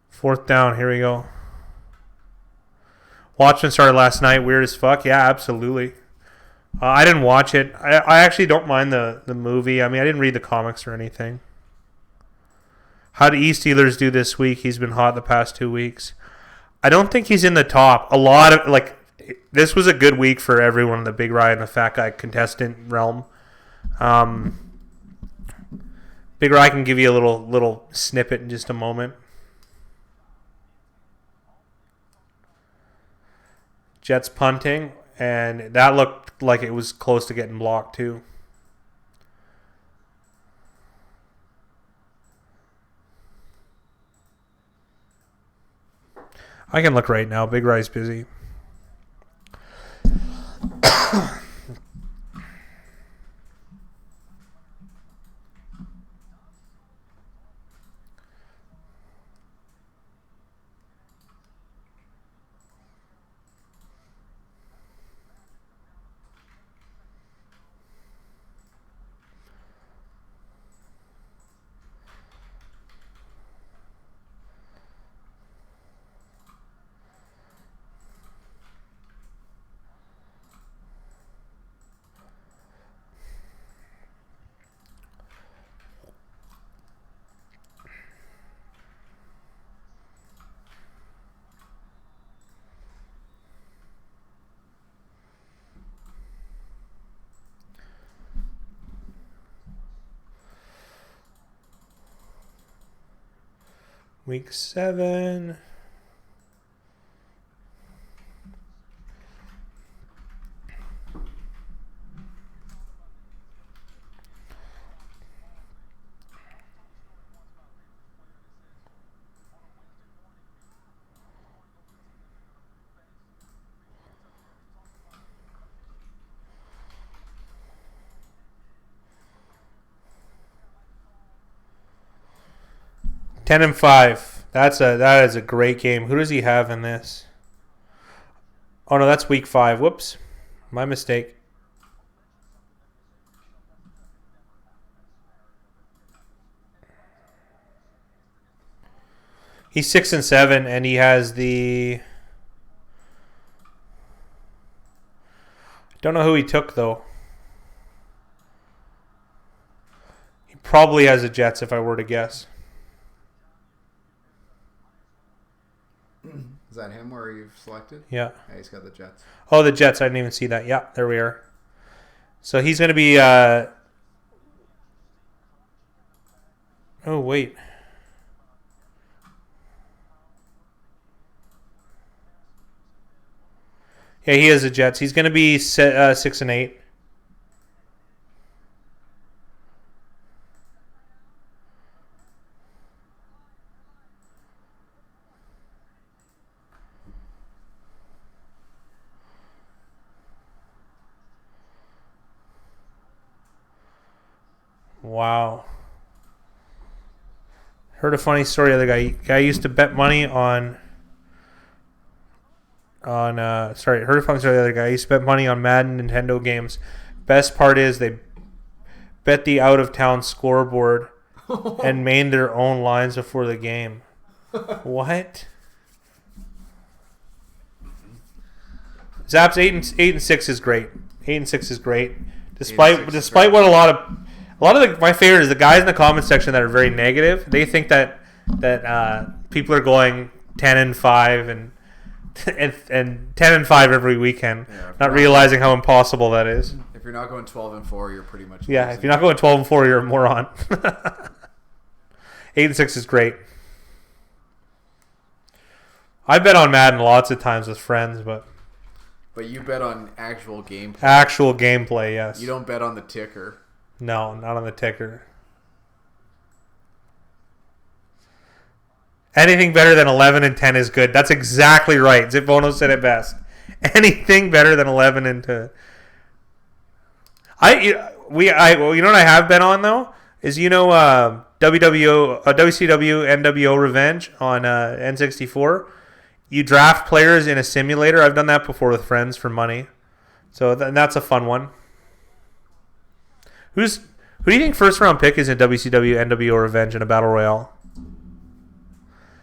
Fourth down. Here we go. Watchmen started last night. Weird as fuck. Yeah, absolutely. I didn't watch it. I actually don't mind the movie. I mean, I didn't read the comics or anything. How do East Steelers do this week? He's been hot the past 2 weeks. I don't think he's in the top. A lot of, like, this was a good week for everyone in the Big Ryan and the Fat Guy contestant realm. Big Ryan can give you a little snippet in just a moment. Jets punting, and that looked like it was close to getting blocked too. I can look right now. Big Rye's busy. Week 7. $10-5. That is a great game. Who does he have in this? Oh, no, that's week 5. Whoops. My mistake. He's 6-7, and he has the... Don't know who he took, though. He probably has the Jets, if I were to guess. Is that him where you've selected? Yeah. Yeah, he's got the Jets. Oh, the Jets. I didn't even see that. Yeah, there we are. So he's going to be... Oh, wait. Yeah, he has the Jets. He's going to be 6-8. Wow. Heard a funny story the other guy. Guy used to bet money on heard a funny story the other guy. He used to bet money on Madden Nintendo games. Best part is they bet the out of town scoreboard and made their own lines before the game. What? Zap's 8-6 is great. 8-6 is great. Despite what a lot of my favorite is the guys in the comment section that are very negative. They think that people are going 10-5 and 10-5 every weekend, not realizing how impossible that is. If you're not going 12-4, you're pretty much losing. If you're not going 12-4, you're a moron. 8-6 is great. I bet on Madden lots of times with friends, but you bet on actual gameplay. Actual gameplay, yes. You don't bet on the ticker. No, not on the ticker. Anything better than 11-10 is good. That's exactly right. Zipbono said it best. Anything better than 11-10. You know what I have been on though is WCW NWO Revenge on N64. You draft players in a simulator. I've done that before with friends for money, so that's a fun one. Who do you think first round pick is in WCW NWO Revenge in a battle royale?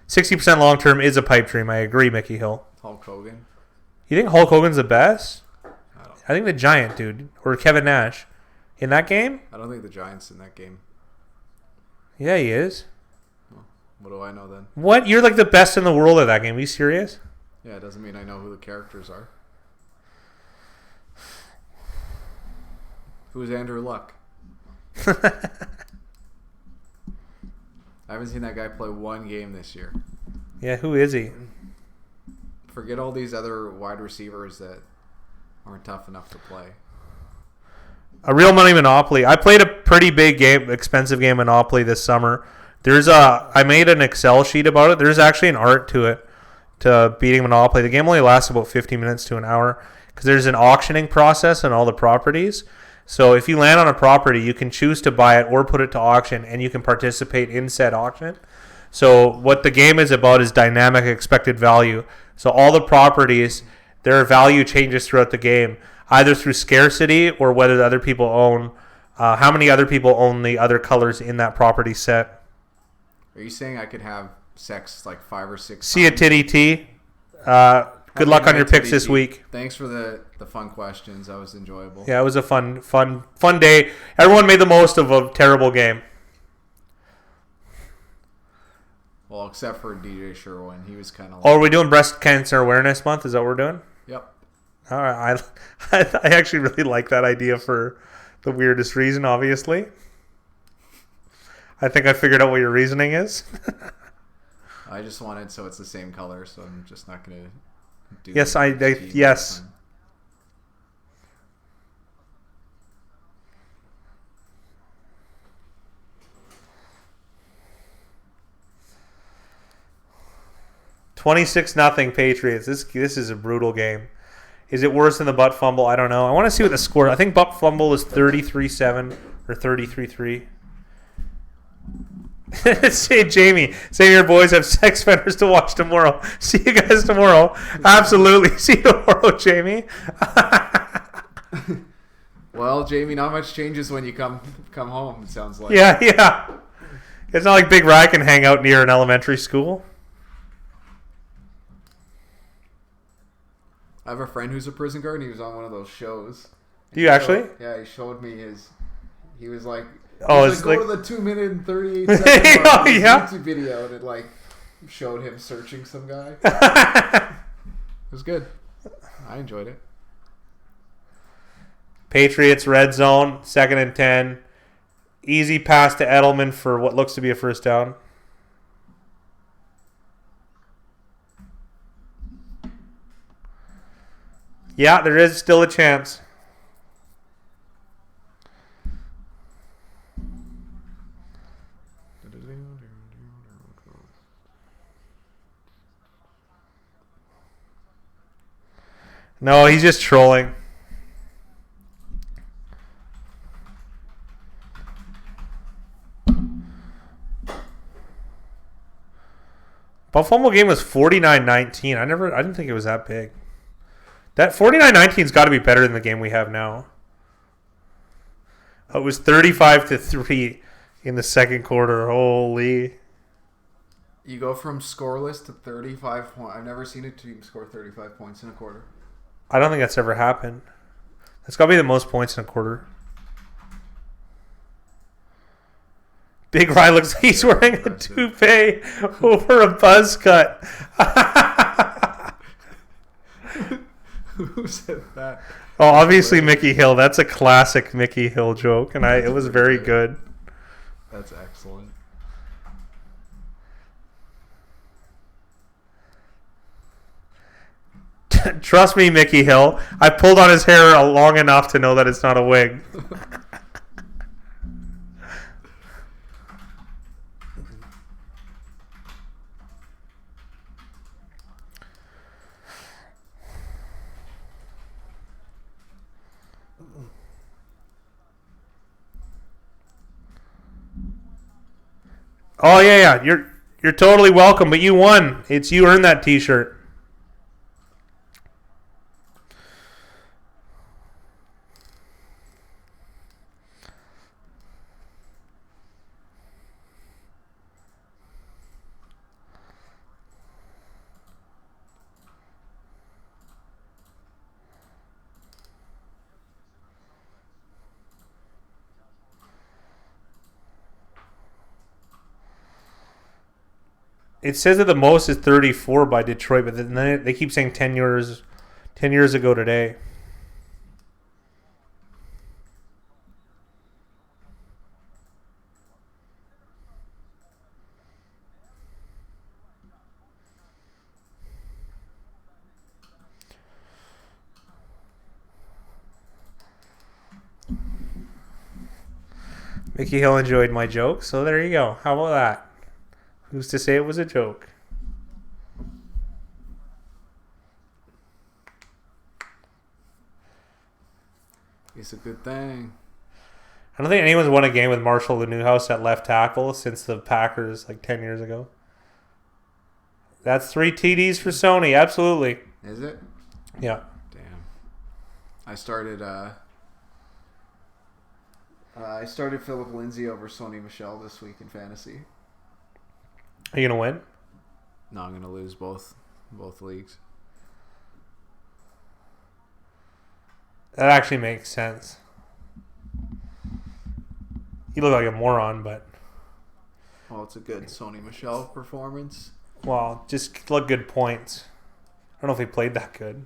60% long term is a pipe dream. I agree, Mickey Hill. Hulk Hogan. You think Hulk Hogan's the best? I think the Giant, dude, or Kevin Nash in that game. I don't think the Giant's in that game. Yeah, he is. Well, what do I know then? What? You're like the best in the world at that game. Are you serious? Yeah, it doesn't mean I know who the characters are. Who's Andrew Luck? I haven't seen that guy play one game this year. Yeah, who is he? Forget all these other wide receivers that aren't tough enough to play. A real money Monopoly. I played a pretty big game, expensive game Monopoly this summer. I made an Excel sheet about it. There's actually an art to it, to beating Monopoly. The game only lasts about 15 minutes to an hour because there's an auctioning process on all the properties. So if you land on a property, you can choose to buy it or put it to auction, and you can participate in said auction. So what the game is about is dynamic expected value. So all the properties, their value changes throughout the game, either through scarcity or whether the other people own, how many other people own the other colors in that property set. Are you saying I could have sex like 5 or 6 See a titty T. Good luck on your picks this week. Thanks for the fun questions. That was enjoyable. Yeah, it was a fun day. Everyone made the most of a terrible game. Well, except for DJ Sherwin. He was kind of... Oh, are we doing Breast Cancer Awareness Month? Is that what we're doing? Yep. All right. I actually really like that idea for the weirdest reason, obviously. I think I figured out what your reasoning is. I just wanted so it's the same color, so I'm just not going to do Yes, yes. $26-0 Patriots. This is a brutal game. Is it worse than the butt fumble? I don't know. I want to see what the score. I think butt fumble is 33-7 or 33-3. Say, Jamie, say your boys have sex offenders to watch tomorrow. See you guys tomorrow. Absolutely. See you tomorrow, Jamie. Well, Jamie, not much changes when you come home, it sounds like. Yeah. It's not like Big Rye can hang out near an elementary school. I have a friend who's a prison guard, and he was on one of those shows. Do you actually? He showed me his... He was like... Oh, it's like, go to the 2 minute and 38 second mark of his YouTube video, and it like showed him searching some guy. It was good. I enjoyed it. Patriots red zone, 2nd and 10. Easy pass to Edelman for what looks to be a first down. Yeah, there is still a chance. No, he's just trolling. Buffalo game was 49-19. I didn't think it was that big. That 49-19's got to be better than the game we have now. It was 35-3 in the second quarter. Holy. You go from scoreless to 35 points. I've never seen a team score 35 points in a quarter. I don't think that's ever happened. That's got to be the most points in a quarter. Big Rye looks like he's wearing a toupee over a buzz cut. Who said that? Oh, obviously Mickey Hill. That's a classic Mickey Hill joke, and it was very good. That's excellent. Trust me, Mickey Hill. I pulled on his hair long enough to know that it's not a wig. Oh yeah. You're totally welcome, but you won. You earned that T-shirt. It says that the most is 34 by Detroit, but then they keep saying 10 years ago today. Mickey Hill enjoyed my joke, so there you go. How about that? Who's to say it was a joke? It's a good thing. I don't think anyone's won a game with Marshall Newhouse at left tackle since the Packers like 10 years ago. That's 3 TDs for Sony. Absolutely. Is it? Yeah. Damn. I started Philip Lindsay over Sony Michel this week in fantasy. Are you going to win? No, I'm going to lose both leagues. That actually makes sense. You look like a moron, but... Well, it's a good Sony Michel performance. Well, just look good points. I don't know if he played that good.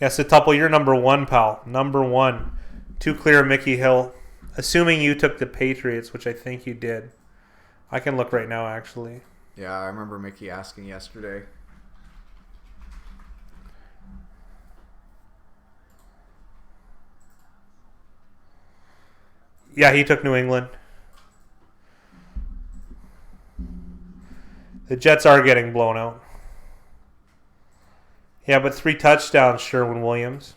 Yeah, so Tupple, you're number 1, pal. Number 1. 2 clear Mickey Hill. Assuming you took the Patriots, which I think you did. I can look right now, actually. Yeah, I remember Mickey asking yesterday. Yeah, he took New England. The Jets are getting blown out. Yeah, but 3 touchdowns, Sherwin-Williams.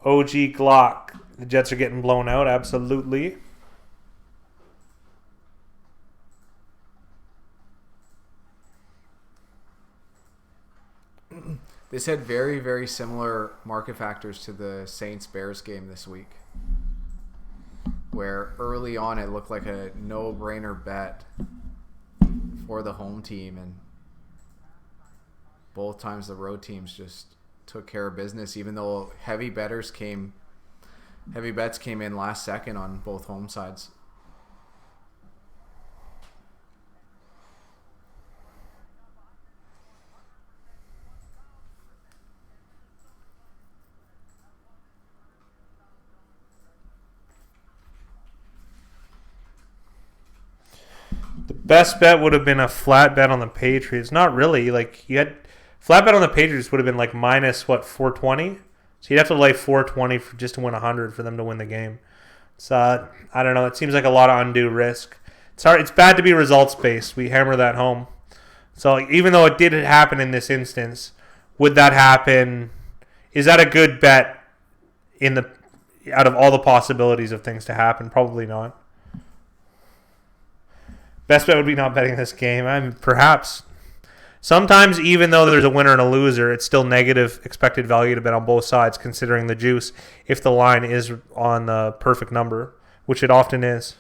OG Glock. The Jets are getting blown out, absolutely. This had very, very similar market factors to the Saints-Bears game this week, where early on it looked like a no-brainer bet for the home team, and both times the road teams just took care of business, even though heavy bets came in last second on both home sides. The best bet would have been a flat bet on the Patriots. Not really. Like, you had flat bet on the Patriots would have been like minus 420. So you'd have to lay 420 just to win 100 for them to win the game. So I don't know. It seems like a lot of undue risk. It's hard. It's bad to be results based. We hammer that home. So even though it did happen in this instance, would that happen? Is that a good bet out of all the possibilities of things to happen? Probably not. Best bet would be not betting this game. Perhaps. Sometimes, even though there's a winner and a loser, it's still negative expected value to bet on both sides, considering the juice, if the line is on the perfect number, which it often is.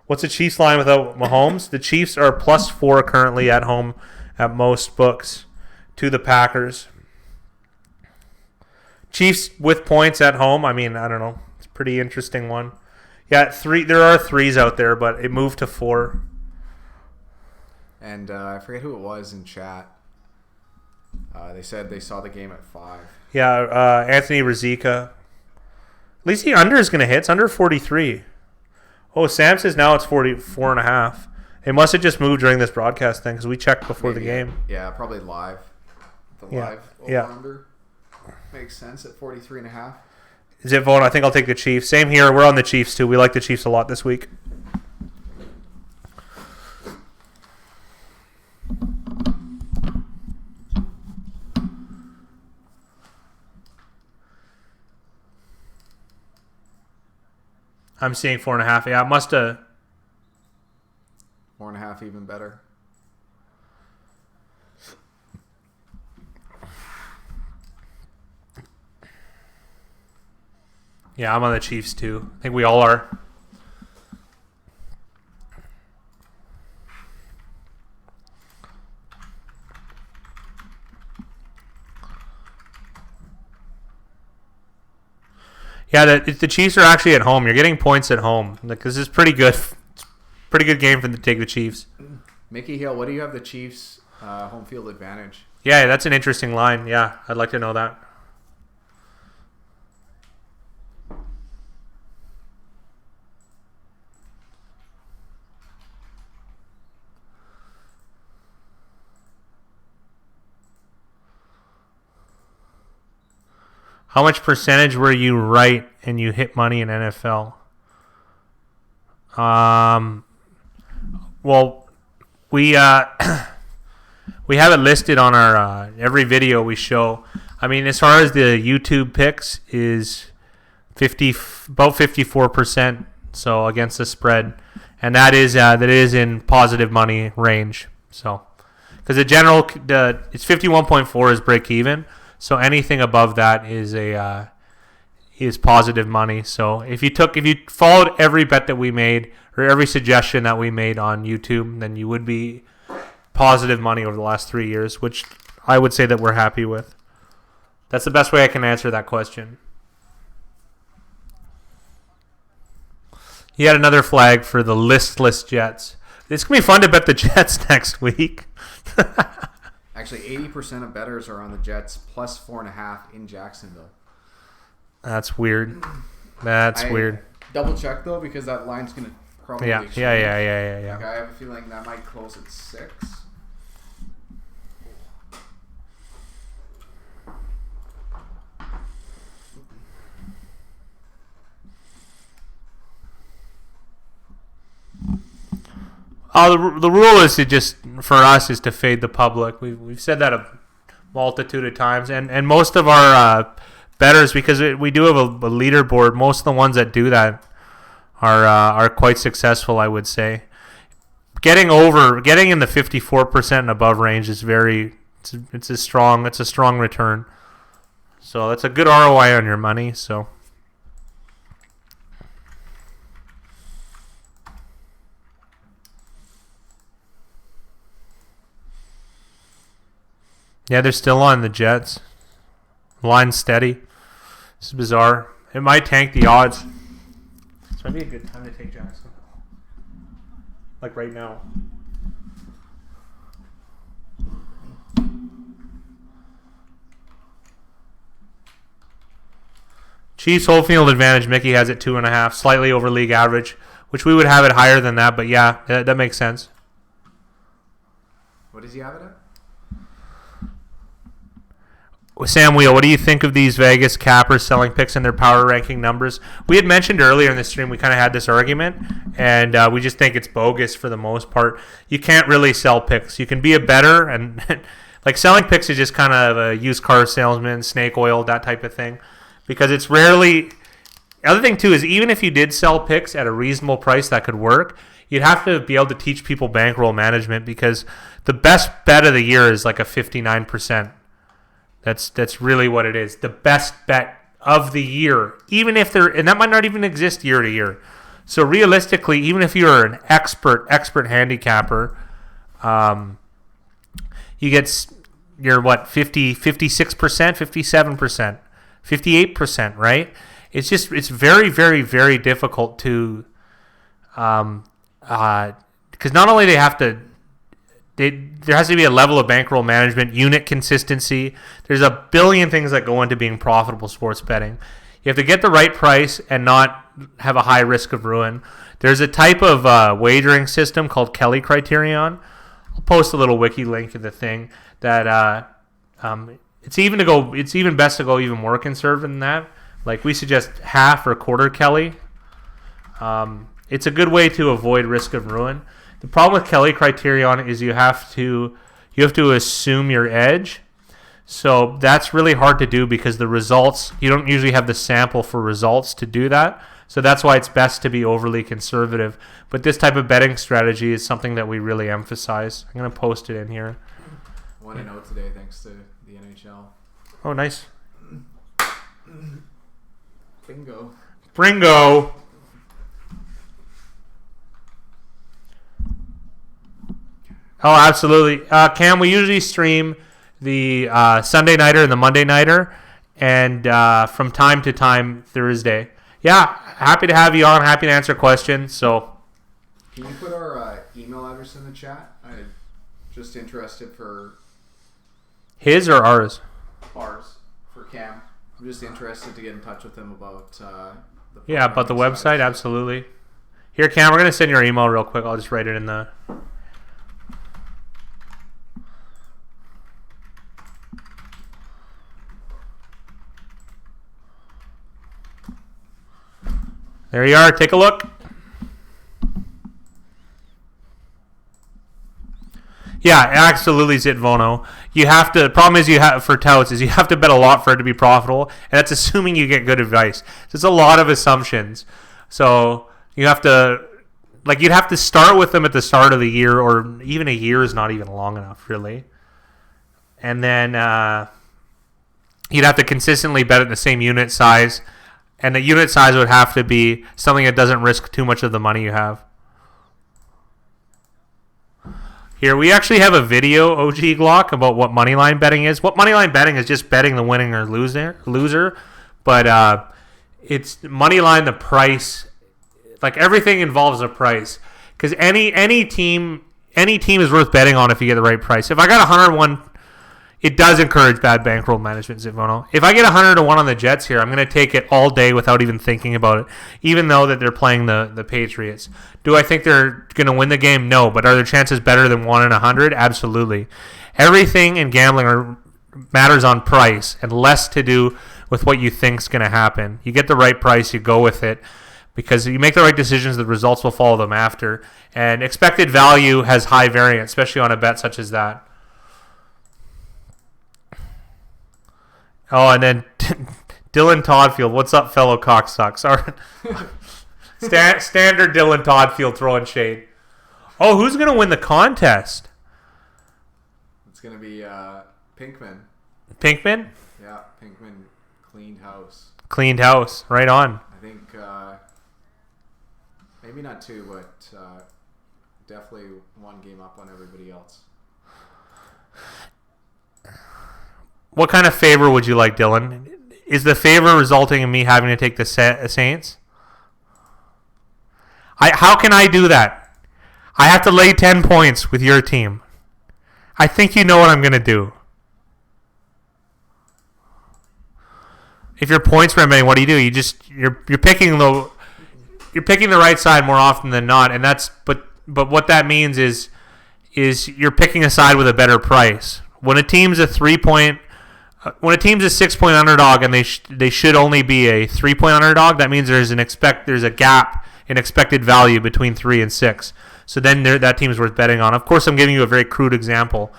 What's the Chiefs line without Mahomes? The Chiefs are +4 currently at home at most books to the Packers. Chiefs with points at home. I mean, I don't know. It's a pretty interesting one. Yeah, there are 3s out there, but it moved to 4. And I forget who it was in chat. They said they saw the game at 5. Yeah, Anthony Rizika. At least the under is going to hit. It's under 43. Oh, Sam says now it's 44.5. It must have just moved during this broadcast thing because we checked before the game. Yeah, probably live. Live over-under makes sense at 43.5. Is it vote? I think I'll take the Chiefs. Same here. We're on the Chiefs, too. We like the Chiefs a lot this week. I'm seeing 4.5. Yeah, it must have. 4.5 even better. Yeah, I'm on the Chiefs too. I think we all are. Yeah, the Chiefs are actually at home. You're getting points at home. Like, this is pretty good. Pretty good game for them to take the Chiefs. Mickey Hill, what do you have the Chiefs home field advantage? Yeah, that's an interesting line. Yeah, I'd like to know that. How much percentage were you right and you hit money in NFL? Well, we have it listed on our every video we show. I mean, as far as the YouTube picks is about 54%, so against the spread, and that is in positive money range. So, because it's 51.4 is break even. So anything above that is positive money. So if you followed every bet that we made or every suggestion that we made on YouTube, then you would be positive money over the last 3 years, which I would say that we're happy with. That's the best way I can answer that question. He had another flag for the listless Jets. It's going to be fun to bet the Jets next week. Actually, 80% of bettors are on the Jets plus 4.5 in Jacksonville. That's weird. That's weird. Double check though, because that line's gonna probably yeah. Like, I have a feeling that might close at 6. The rule is for us is to fade the public. We've said that a multitude of times, and most of our bettors, because we do have a leaderboard, most of the ones that do that are quite successful, I would say. Getting in the 54% and above range is very It's a strong return. So that's a good ROI on your money. So yeah, they're still on the Jets. Line steady. This is bizarre. It might tank the odds. This might be a good time to take Jackson. Like right now. Chiefs whole field advantage. Mickey has it 2.5, slightly over league average, which we would have it higher than that. But yeah, that makes sense. What does he have it at? Sam Wheel, what do you think of these Vegas cappers selling picks in their power ranking numbers? We had mentioned earlier in the stream we kind of had this argument, and we just think it's bogus for the most part. You can't really sell picks. You can be a bettor, and like selling picks is just kind of a used car salesman, snake oil, that type of thing, because it's rarely. The other thing too is even if you did sell picks at a reasonable price that could work, you'd have to be able to teach people bankroll management because the best bet of the year is like a 59%. That's really what it is. The best bet of the year, even if and that might not even exist year to year. So realistically, even if you're an expert handicapper, you get you're what 50, 56%, 57%, 58%, right? It's very, very, very difficult to, because not only they have to. There has to be a level of bankroll management, unit consistency. There's a billion things that go into being profitable sports betting. You have to get the right price and not have a high risk of ruin. There's a type of wagering system called Kelly criterion. I'll post a little wiki link in the thing that it's even best to go even more conservative than that. Like we suggest half or quarter Kelly. It's a good way to avoid risk of ruin. The problem with Kelly criterion is you have to assume your edge. So that's really hard to do because the results, you don't usually have the sample for results to do that. So that's why it's best to be overly conservative. But this type of betting strategy is something that we really emphasize. I'm going to post it in here. 1-0 today thanks to the NHL. Oh, nice. Bringo. Oh, absolutely. Cam, we usually stream the Sunday Nighter and the Monday Nighter, and from time to time, Thursday. Yeah, happy to have you on. Happy to answer questions. So, can you put our email address in the chat? I'm just interested for... His or ours? Ours, for Cam. I'm just interested to get in touch with him about... about the website, absolutely. Here, Cam, we're going to send your email real quick. I'll just write it in the... There you are. Take a look. Yeah, absolutely, Zitvono. You have to. The problem is for touts is you have to bet a lot for it to be profitable, and that's assuming you get good advice. So it's a lot of assumptions. So you have to, you'd have to start with them at the start of the year, or even a year is not even long enough, really. And then you'd have to consistently bet at the same unit size. And the unit size would have to be something that doesn't risk too much of the money you have. Here, we actually have a video, OG Glock, about what moneyline betting is. What moneyline betting is just betting the winning or loser. But it's moneyline, the price. Like, everything involves a price. Because any team is worth betting on if you get the right price. If I got 101... It does encourage bad bankroll management, Zitvono. If I get 100-1 on the Jets here, I'm going to take it all day without even thinking about it, even though that they're playing the Patriots. Do I think they're going to win the game? No. But are their chances better than 1 in 100? Absolutely. Everything in gambling matters on price and less to do with what you think is going to happen. You get the right price, you go with it. Because you make the right decisions, the results will follow them after. And expected value has high variance, especially on a bet such as that. Oh, and then Dylan Toddfield. What's up, fellow cocksucks? Standard Dylan Toddfield throwing shade. Oh, who's going to win the contest? It's going to be Pinkman. Pinkman? Yeah, Pinkman cleaned house. Cleaned house. Right on. I think maybe not 2, but definitely 1 game up on everybody else. What kind of favor would you like, Dylan? Is the favor resulting in me having to take the Saints? How can I do that? I have to lay 10 points with your team. I think you know what I'm going to do. If your points remaining, what do? You're picking the right side more often than not, and that's but what that means is you're picking a side with a better price. When a team's a 6-point underdog and they should only be a 3-point underdog, that means there's a gap in expected value between 3 and 6. So then that team's worth betting on. Of course, I'm giving you a very crude example,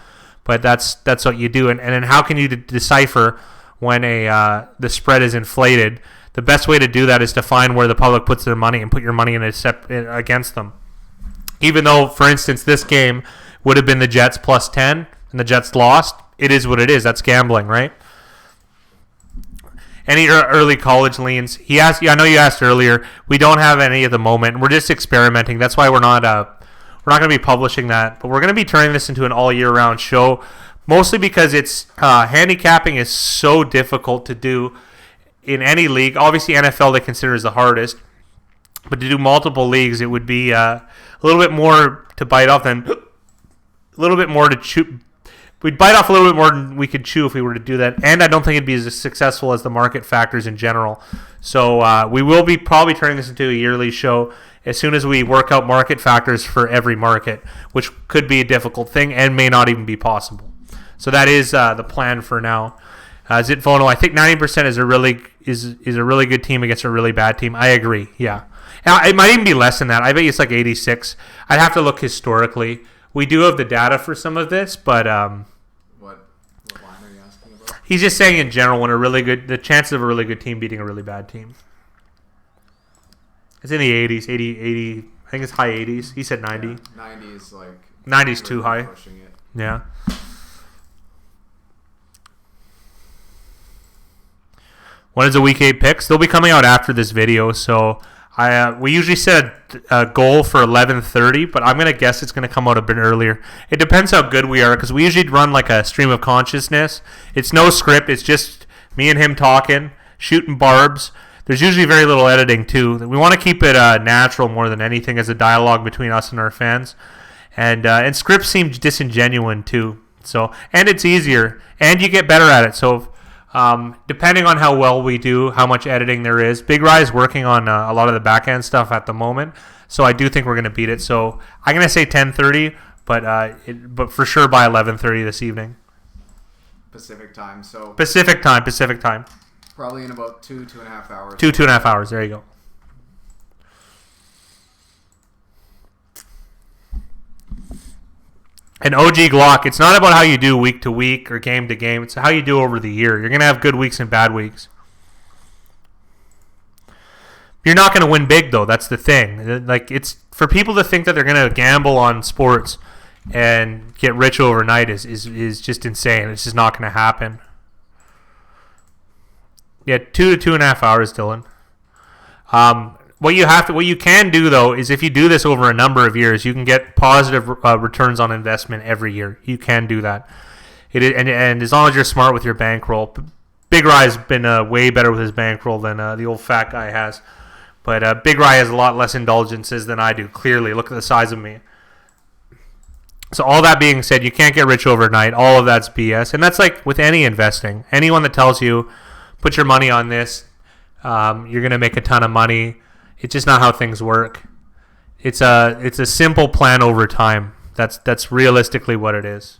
but that's what you do. And then how can you decipher when the spread is inflated? The best way to do that is to find where the public puts their money and put your money against them. Even though, for instance, this game would have been the Jets plus 10 and the Jets lost, it is what it is. That's gambling, right? Any early college leans? I know you asked earlier. We don't have any at the moment. We're just experimenting. That's why we're not going to be publishing that. But we're going to be turning this into an all year round show, mostly because it's handicapping is so difficult to do in any league. Obviously, NFL they consider is the hardest, but to do multiple leagues, it would be a little bit more to bite off than a little bit more to chew. We'd bite off a little bit more than we could chew if we were to do that, and I don't think it'd be as successful as the market factors in general. So we will be probably turning this into a yearly show as soon as we work out market factors for every market, which could be a difficult thing and may not even be possible. So that is the plan for now. Zitvono, I think 90% is a really good team against a really bad team. I agree. Yeah, it might even be less than that. I bet you it's like 86. I'd have to look historically. We do have the data for some of this, but what line are you asking about? He's just saying in general the chances of a really good team beating a really bad team. It's in the 80s, 80. I think it's high 80s. He said 90. Yeah, 90 is like 90 is too high. Pushing it. Yeah. When is the week 8 picks? They'll be coming out after this video, so we usually set a goal for 11:30, but I'm going to guess it's going to come out a bit earlier. It depends how good we are, because we usually run like a stream of consciousness. It's no script. It's just me and him talking, shooting barbs. There's usually very little editing, too. We want to keep it natural more than anything as a dialogue between us and our fans. And scripts seem disingenuous, too. So, and it's easier, and you get better at it. So depending on how well we do, how much editing there is. Big Rye is working on a lot of the back end stuff at the moment, so I do think we're going to beat it. So I'm going to say 10:30, but for sure by 11:30 this evening. Pacific time. So Pacific time. Probably in about 2.5 hours. 2.5 hours. There you go. And OG Glock, it's not about how you do week to week or game to game. It's how you do over the year. You're going to have good weeks and bad weeks. You're not going to win big, though. That's the thing. Like, it's for people to think that they're going to gamble on sports and get rich overnight is just insane. It's just not going to happen. Yeah, 2 to 2.5 hours, Dylan. What you can do though is if you do this over a number of years, you can get positive returns on investment every year. You can do that. And as long as you're smart with your bankroll. Big Rye's been way better with his bankroll than the old fat guy has. But Big Rye has a lot less indulgences than I do. Clearly, look at the size of me. So all that being said, you can't get rich overnight. All of that's BS, and that's like with any investing. Anyone that tells you put your money on this, you're gonna make a ton of money. It's just not how things work. It's a simple plan over time. That's realistically what it is.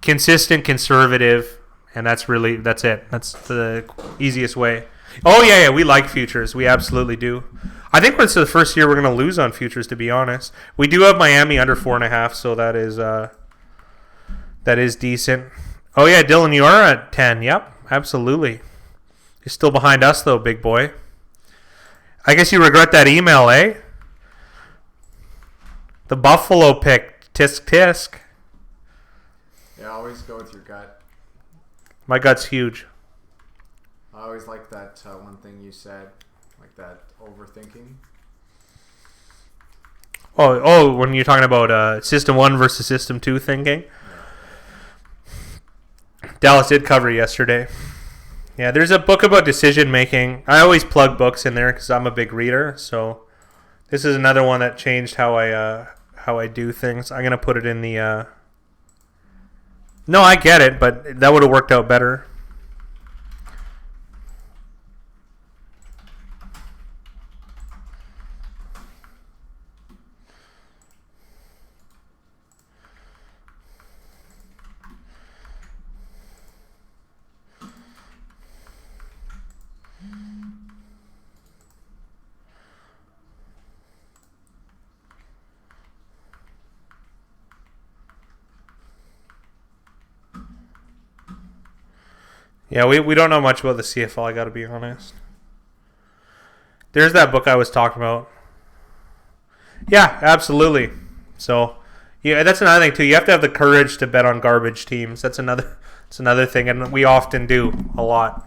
Consistent, conservative, and that's it. That's the easiest way. Oh yeah, we like futures. We absolutely do. I think it's the first year we're going to lose on futures, to be honest. We do have Miami under 4.5, so that is decent. Oh yeah, Dylan, you are at 10. Yep, absolutely. You're still behind us though, big boy. I guess you regret that email, eh? The Buffalo pick, tisk tisk. Yeah, Yeah, always go with your gut. My gut's huge. I always like that one thing you said, like that overthinking. When you're talking about System 1 versus System 2 thinking. Yeah. Dallas did cover yesterday. Yeah, there's a book about decision making. I always plug books in there because I'm a big reader. So this is another one that changed how I do things. I'm gonna put it in the. No, I get it, but that would have worked out better. Yeah, we don't know much about the CFL, I got to be honest. There's that book I was talking about. Yeah, absolutely. So, yeah, that's another thing, too. You have to have the courage to bet on garbage teams. That's another thing, and we often do a lot.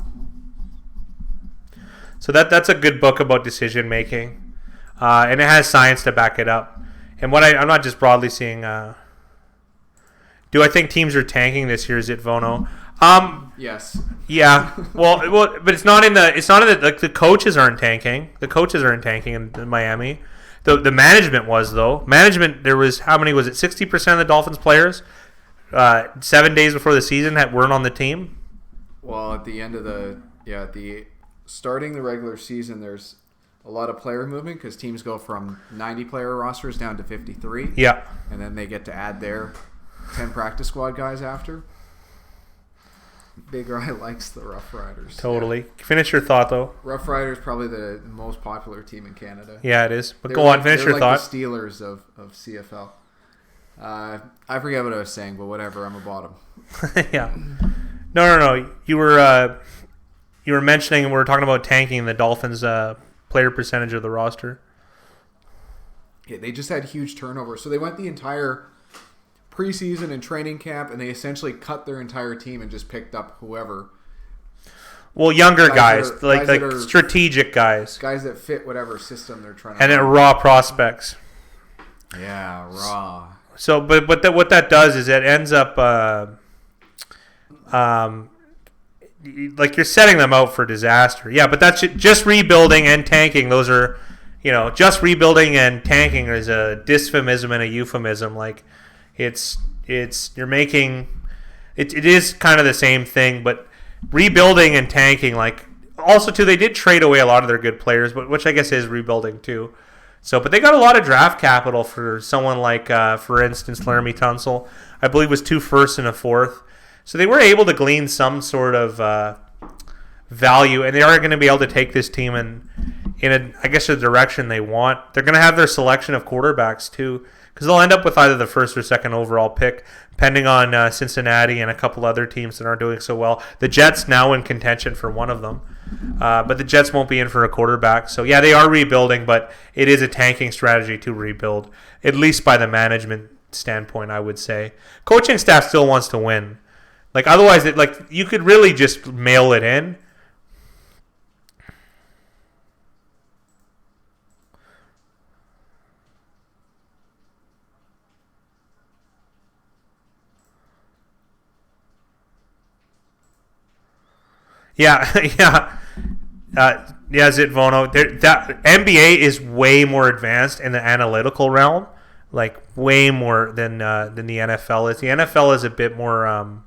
So that's a good book about decision making, and it has science to back it up. And what I'm not just broadly seeing. Do I think teams are tanking this year? Is it Vono? Yes. Yeah. Well, but it's not in the like the coaches aren't tanking. The coaches aren't tanking in Miami. The management was though. Management, there was how many was it? 60% of the Dolphins players 7 days before the season weren't on the team. Well, at the end of starting the regular season, there's a lot of player movement because teams go from 90 player rosters down to 53. Yeah. And then they get to add their 10 practice squad guys after. Big Ry likes the Rough Riders. Totally. Yeah. Finish your thought, though. Rough Riders probably the most popular team in Canada. Yeah, it is. But go on, finish your thought. The Steelers of CFL. I forget what I was saying, but whatever. I'm a bottom. Yeah. No. You were mentioning, we were talking about tanking the Dolphins' player percentage of the roster. Yeah, they just had huge turnover. So they went the entire preseason and training camp, and they essentially cut their entire team and just picked up whoever. Well, younger guys like strategic guys that fit whatever system they're trying to. And raw prospects. Yeah, raw. So, but what that does is it ends up, like you're setting them out for disaster. Yeah, but that's just rebuilding and tanking. Those are, just rebuilding and tanking is a dysphemism and a euphemism. Like. You're making it is kind of the same thing, but rebuilding and tanking, like also too, they did trade away a lot of their good players, but which I guess is rebuilding too. So, but they got a lot of draft capital for someone like, for instance, Laramie Tunsil, I believe was 2 firsts and a 4th. So they were able to glean some sort of value, and they are going to be able to take this team in a direction they want. They're going to have their selection of quarterbacks too. Because they'll end up with either the 1st or 2nd overall pick, depending on Cincinnati and a couple other teams that aren't doing so well. The Jets now in contention for one of them. But the Jets won't be in for a quarterback. So, yeah, they are rebuilding, but it is a tanking strategy to rebuild, at least by the management standpoint, I would say. Coaching staff still wants to win. Like, otherwise, you could really just mail it in. Yeah. Zit Vono. That NBA is way more advanced in the analytical realm, like way more than the NFL is. The NFL is a bit more.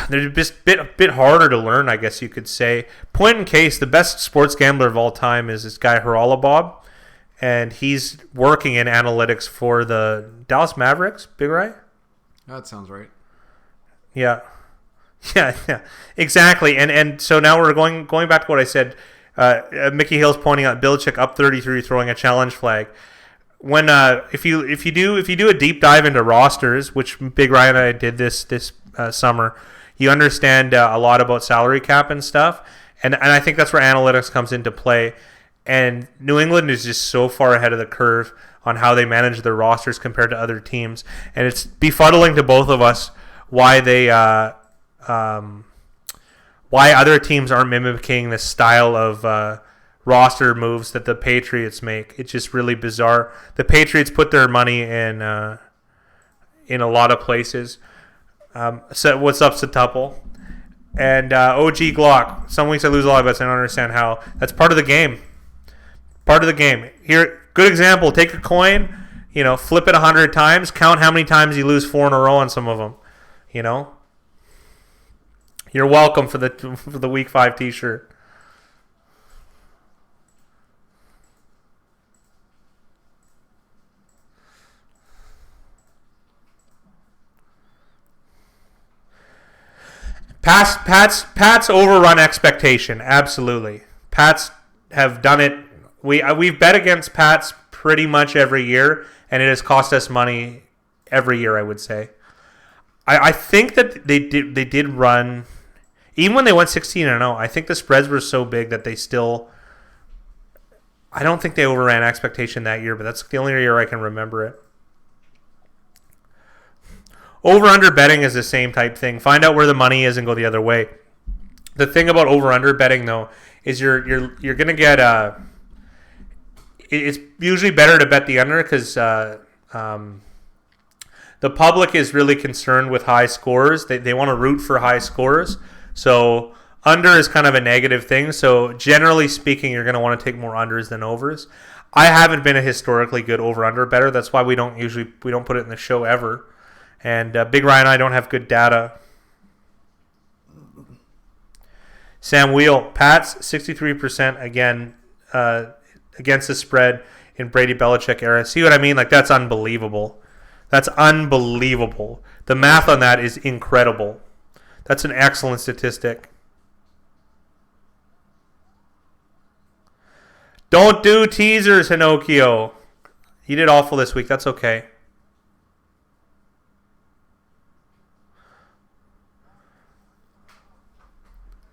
They're just a bit harder to learn, I guess you could say. Point in case, the best sports gambler of all time is this guy Haralabob, and he's working in analytics for the Dallas Mavericks. Big Ry? That sounds right. Yeah. Yeah, exactly. And so now we're going back to what I said. Mickey Hill's pointing out Belichick up 33, throwing a challenge flag. When if you do a deep dive into rosters, which Big Ryan and I did this summer, you understand a lot about salary cap and stuff. And I think that's where analytics comes into play. And New England is just so far ahead of the curve on how they manage their rosters compared to other teams, and it's befuddling to both of us why why other teams aren't mimicking the style of roster moves that the Patriots make. It's just really bizarre. The Patriots put their money in a lot of places. So what's up, Satuple? And OG Glock. Some weeks I lose a lot of bets. I don't understand how. That's part of the game. Part of the game. Here, good example. Take a coin, flip it 100 times. Count how many times you lose 4 in a row on some of them. You're welcome for the Week 5 T-shirt. Pats overrun expectation. Absolutely. Pats have done it. We've bet against Pats pretty much every year, and it has cost us money every year, I would say. I think that they did run, even when they went 16-0, I think the spreads were so big that they still, I don't think they overran expectation that year, but that's the only year I can remember it. Over-under betting is the same type thing. Find out where the money is and go the other way. The thing about over-under betting, though, is you're going to get it's usually better to bet the under because the public is really concerned with high scores. They want to root for high scores. So under is kind of a negative thing. So generally speaking, you're going to want to take more unders than overs. I haven't been a historically good over-under better. That's why we don't put it in the show ever. And Big Ryan and I don't have good data. Sam Wheel, Pats 63% again against the spread in Brady Belichick era. See what I mean? Like, that's unbelievable. That's unbelievable. The math on that is incredible. That's an excellent statistic. Don't do teasers, Hinokio. You did awful this week. That's okay.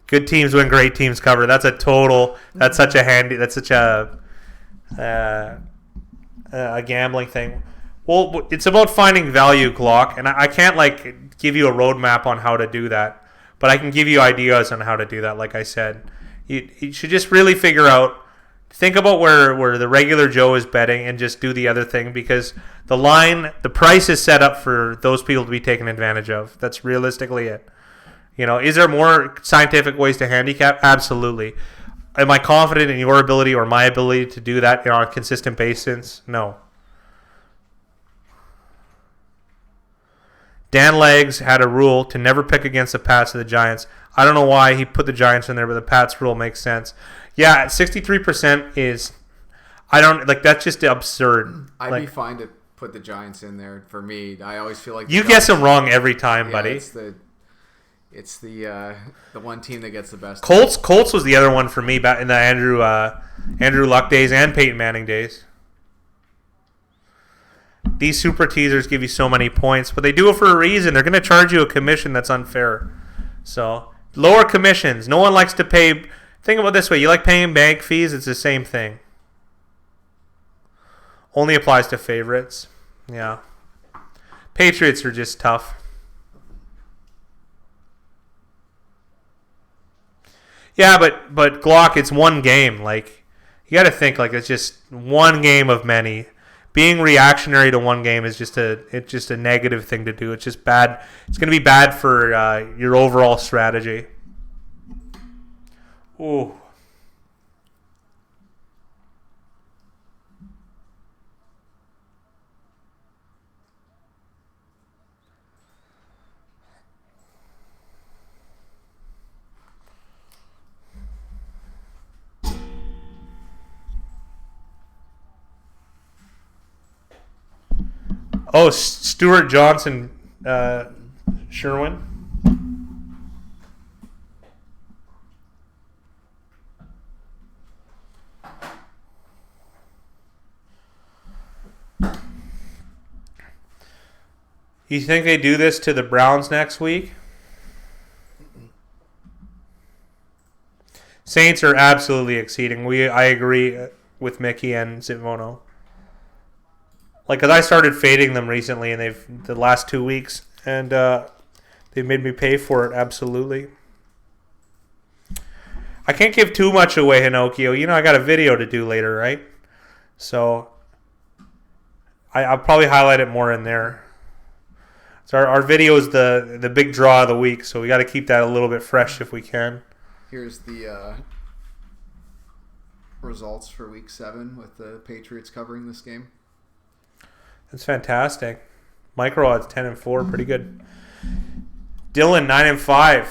Good teams win, great teams cover. That's such a gambling thing. Well, it's about finding value, Glock, and I can't give you a roadmap on how to do that, but I can give you ideas on how to do that. Like I said, you should just really think about where the regular Joe is betting and just do the other thing, because the price is set up for those people to be taken advantage of. That's realistically it. Is there more scientific ways to handicap? Absolutely. Am I confident in your ability or my ability to do that on a consistent basis? No. Dan Leggs had a rule to never pick against the Pats or the Giants. I don't know why he put the Giants in there, but the Pats rule makes sense. Yeah, 63% is, that's just absurd. I'd be fine to put the Giants in there. For me, I always feel like you guess them wrong every time, buddy. It's the one team that gets the best. Colts was the other one for me back in the Andrew Luck days and Peyton Manning days. These super teasers give you so many points, but they do it for a reason. They're going to charge you a commission that's unfair. So lower commissions. No one likes to pay. Think about it this way: you like paying bank fees? It's the same thing. Only applies to favorites. Yeah. Patriots are just tough. Yeah, but Glock, it's one game. You got to think it's just one game of many. Being reactionary to one game is just a negative thing to do. It's just bad. It's going to be bad for your overall strategy. Ooh. Oh, Stuart Johnson, Sherwin. You think they do this to the Browns next week? Saints are absolutely exceeding. I agree with Mickey and Zimono. Like, because I started fading them recently, and the last 2 weeks, and they've made me pay for it, absolutely. I can't give too much away, Hinokio. You know I got a video to do later, right? So I'll probably highlight it more in there. So our video is the big draw of the week, so we got to keep that a little bit fresh if we can. Here's the results for Week 7 with the Patriots covering this game. That's fantastic. Micro odds 10-4, pretty good. Dylan 9-5.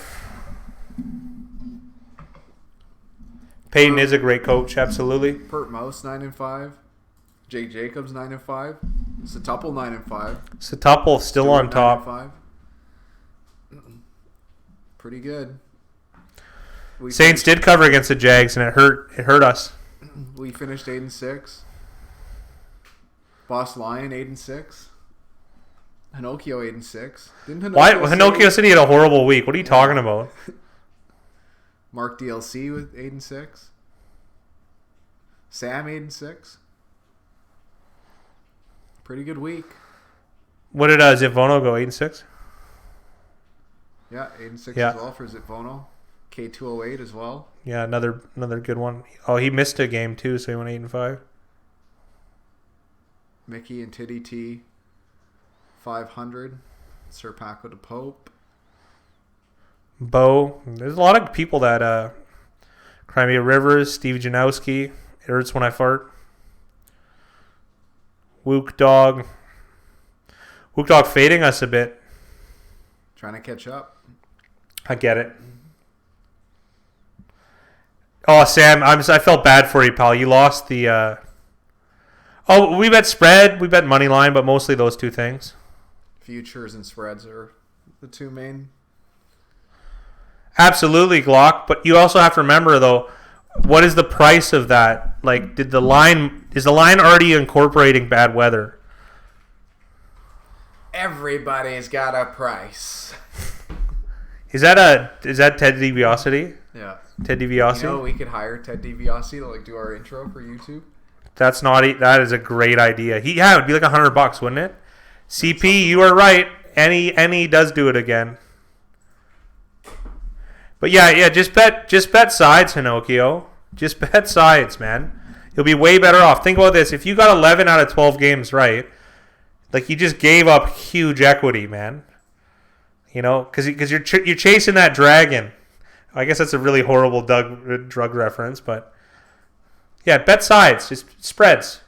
Peyton is a great coach, absolutely. Pert Mouse 9-5. Jake Jacobs 9-5. Satuple 9-5. Satuple still on top. 9-5. Pretty good. Saints did cover against the Jags, and it hurt us. We finished 8-6. Boss Lion 8-6. Hinokio 8-6. Didn't Hinokio Why Hinokio said he had a horrible week? What are you talking about? Mark DLC with 8-6. Sam 8-6. Pretty good week. What did Zipvono go 8-6? Yeah, 8-6 Yeah. as well for Zipvono. K208 as well. Yeah, another good one. Oh, he missed a game too, so he went 8-5. Mickey and Titty T 500. Sir Paco de Pope. Bo. There's a lot of people that Crimea Rivers, Steve Janowski. It hurts when I fart. Wook Dog fading us a bit. Trying to catch up. I get it. Oh, Sam, I felt bad for you, pal. You lost the. We bet spread, we bet money line, but mostly those two things. Futures and spreads are the two main. Absolutely, Glock. But you also have to remember, though, what is the price of that? Like, is the line already incorporating bad weather? Everybody's got a price. Is that Ted DiBiase? Yeah. Ted DiBiase? You know, we could hire Ted DiBiase to do our intro for YouTube. That is a great idea. It'd be like $100, wouldn't it? CP, you are right. And he does do it again. But yeah, just bet sides, Hinokio. Just bet sides, man. You'll be way better off. Think about this. If you got 11 out of 12 games right, like, you just gave up huge equity, man. You know, because you're chasing that dragon. I guess that's a really horrible drug reference, but yeah, bet sides, just spreads.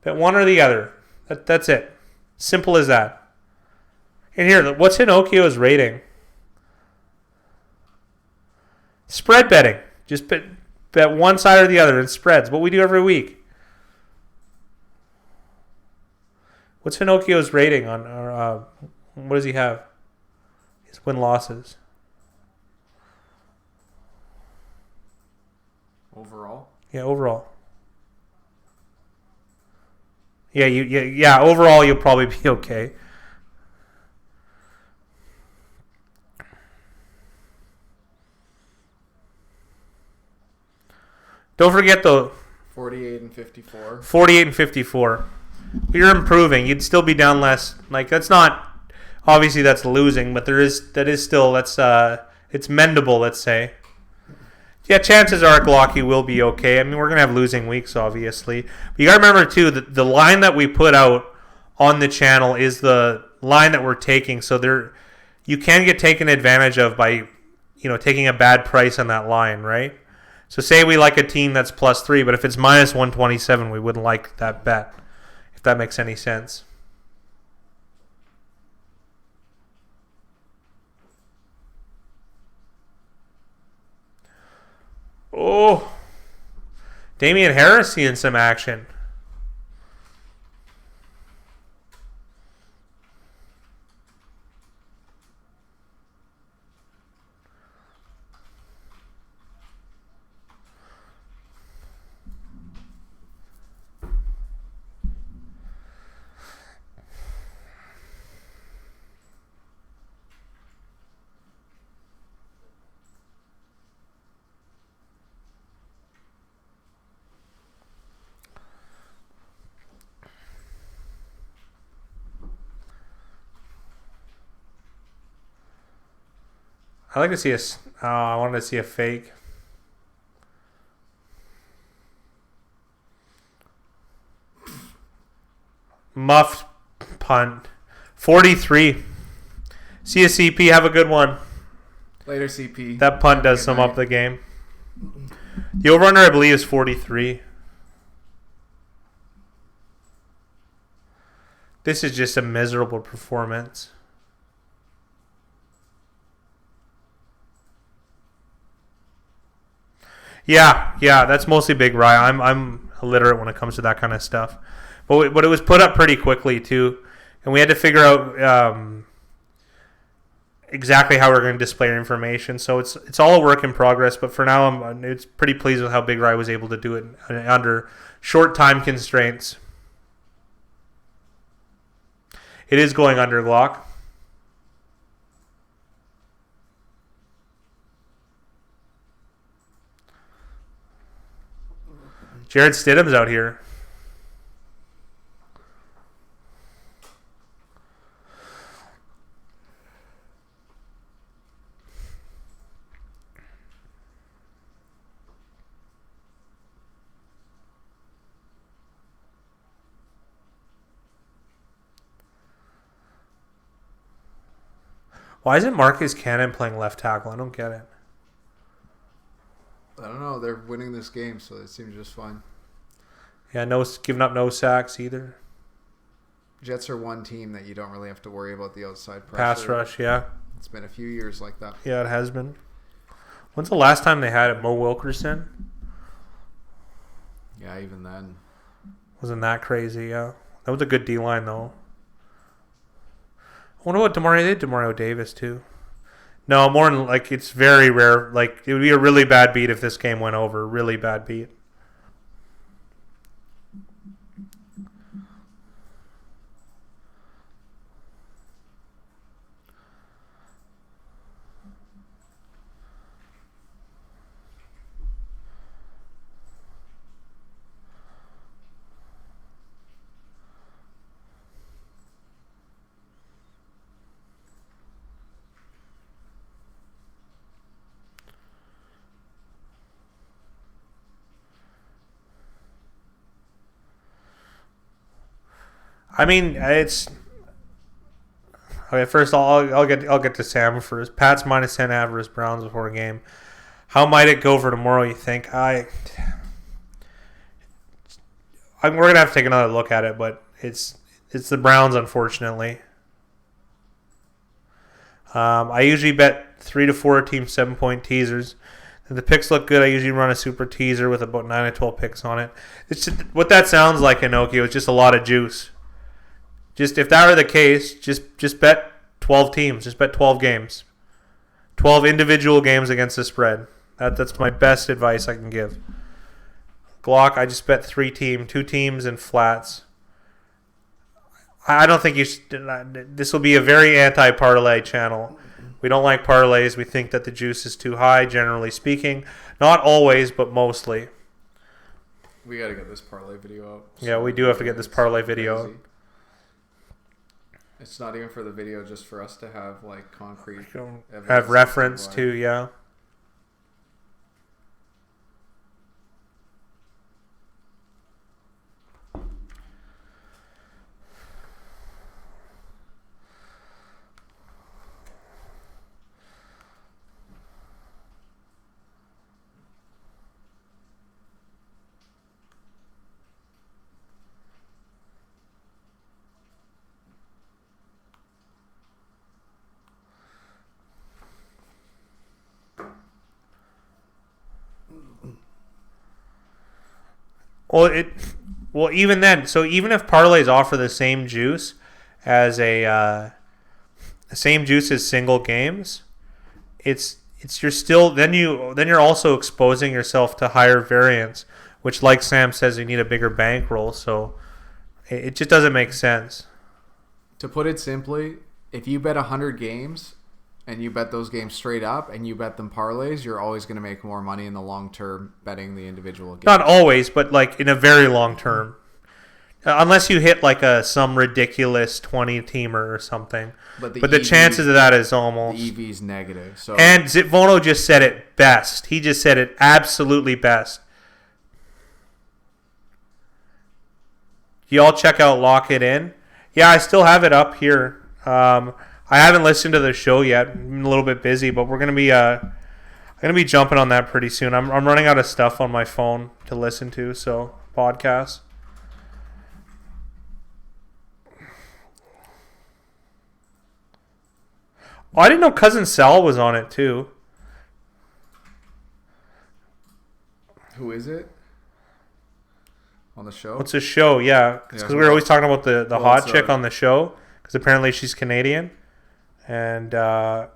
Bet one or the other. That's it. Simple as that. And here, what's Hinokio's rating? Spread betting. Just bet one side or the other in spreads. What we do every week. What's Hinokio's rating on our, what does he have? His win-losses. Overall? Yeah, overall. Yeah, overall you'll probably be okay. Don't forget though, 48-54. 48-54. You're improving. You'd still be down less. Like, that's not, obviously that's losing, but it's mendable, let's say. Yeah, chances are Glocky will be okay. I mean, we're going to have losing weeks, obviously. But you got to remember, too, that the line that we put out on the channel is the line that we're taking. So you can get taken advantage of by, taking a bad price on that line, right? So say we like a team that's +3, but if it's -127, we wouldn't like that bet, if that makes any sense. Oh, Damian Harris seeing some action. I like to see I wanted to see a fake. Muffed punt. 43. See you, CP. Have a good one. Later, CP. That punt does sum up the game. The over-under, I believe, is 43. This is just a miserable performance. Yeah, that's mostly Big Rye. I'm illiterate when it comes to that kind of stuff. But it was put up pretty quickly, too. And we had to figure out exactly how we're going to display our information. So it's all a work in progress. But for now, it's pretty pleased with how Big Rye was able to do it under short time constraints. It is going under, Glock. Jared Stidham's out here. Why isn't Marcus Cannon playing left tackle? I don't get it. I don't know. They're winning this game, so it seems just fine. Yeah, giving up no sacks either. Jets are one team that you don't really have to worry about the outside pressure. Pass rush, yeah. It's been a few years like that. Yeah, it has been. When's the last time they had it? Mo Wilkerson? Yeah, even then. Wasn't that crazy, yeah. That was a good D-line, though. I wonder what Demario Davis, too. No, more than, like, it's very rare. Like, it would be a really bad beat if this game went over. Really bad beat. I mean, it's okay. First, I'll get to Sam first. Pats -10 average Browns before a game. How might it go for tomorrow? You think? We're gonna have to take another look at it, but it's the Browns, unfortunately. I usually bet 3 to 4 team 7-point teasers. If the picks look good, I usually run a super teaser with about 9 to 12 picks on it. It's just, what that sounds like, Inoki, is just a lot of juice. Just if that were the case, just bet 12 teams. Just bet 12 games. 12 individual games against the spread. That's my best advice I can give. Glock, I just bet 2 teams and flats. I don't think you should. This will be a very anti-parlay channel. We don't like parlays. We think that the juice is too high, generally speaking. Not always, but mostly. We got to get this parlay video out. Yeah, we do have to get this parlay video out. It's not even for the video, just for us to have like concrete evidence. Have reference to, yeah. Well, even then, so even if parlays offer the same juice as the same juice as single games, then you're also exposing yourself to higher variance, which, like Sam says, you need a bigger bankroll. So it just doesn't make sense. To put it simply, if you bet 100 games and you bet those games straight up and you bet them parlays, you're always going to make more money in the long term betting the individual games. Not always, but like in a very long term. Unless you hit like some ridiculous 20-teamer or something. But the chances of that is almost... The EV's negative. So. And Zitvono just said it best. He just said it absolutely best. You all check out Lock It In. Yeah, I still have it up here. I haven't listened to the show yet. I'm a little bit busy, but we're gonna be jumping on that pretty soon. I'm running out of stuff on my phone to listen to, so podcasts. Oh, I didn't know Cousin Sal was on it too. Who is it? On the show? What's the show? Yeah, because we were always talking about the hot chick on the show, because apparently she's Canadian, and but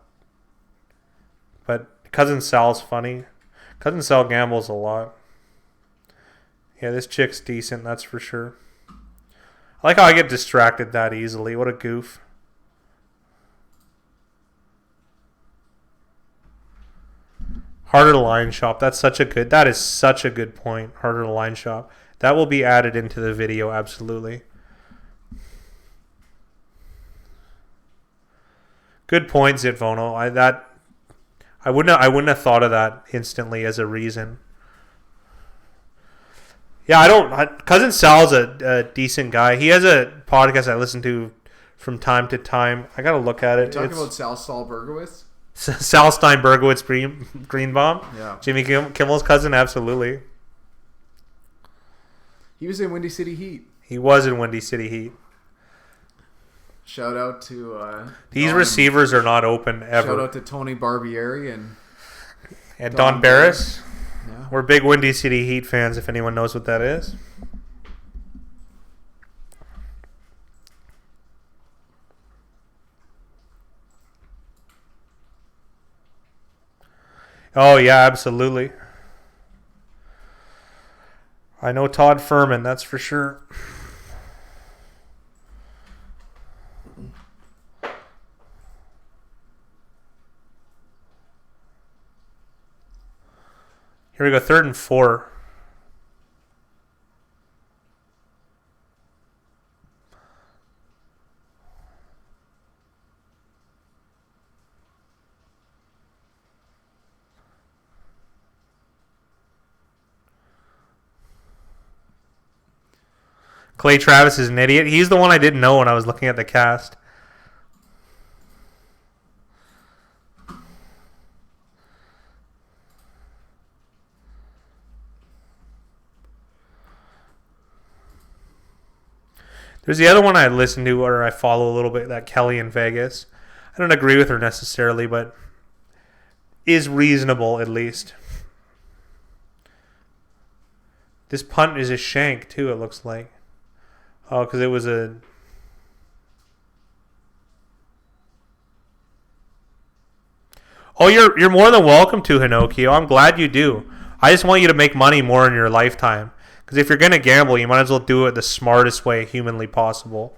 Cousin Sal's funny. Cousin Sal gambles a lot. Yeah, this chick's decent, that's for sure. I like how I get distracted that easily. What a goof. Harder to line shop. That is such a good point. Harder to line shop. That will be added into the video, absolutely. Good point, Zitvono. I wouldn't have thought of that instantly as a reason. Yeah, Cousin Sal's a decent guy. He has a podcast I listen to from time to time. I gotta look at it. You're talking about Sal Steinbergowitz? Sal Steinbergowitz Greenbaum? Yeah. Jimmy Kimmel's cousin, absolutely. He was in Windy City Heat. He was in Windy City Heat. Shout out to... These receivers are not open ever. Shout out to Tony Barbieri and Don Barris. Yeah. We're big Windy City Heat fans, if anyone knows what that is. Oh, yeah, absolutely. I know Todd Furman, that's for sure. Here we go, 3rd and 4. Clay Travis is an idiot. He's the one I didn't know when I was looking at the cast. There's the other one I listen to or I follow a little bit, that Kelly in Vegas. I don't agree with her necessarily, but is reasonable at least. This punt is a shank too, it looks like. Oh, because it was a... Oh, you're more than welcome to, Hinokio. I'm glad you do. I just want you to make money more in your lifetime. Because if you're going to gamble, you might as well do it the smartest way humanly possible.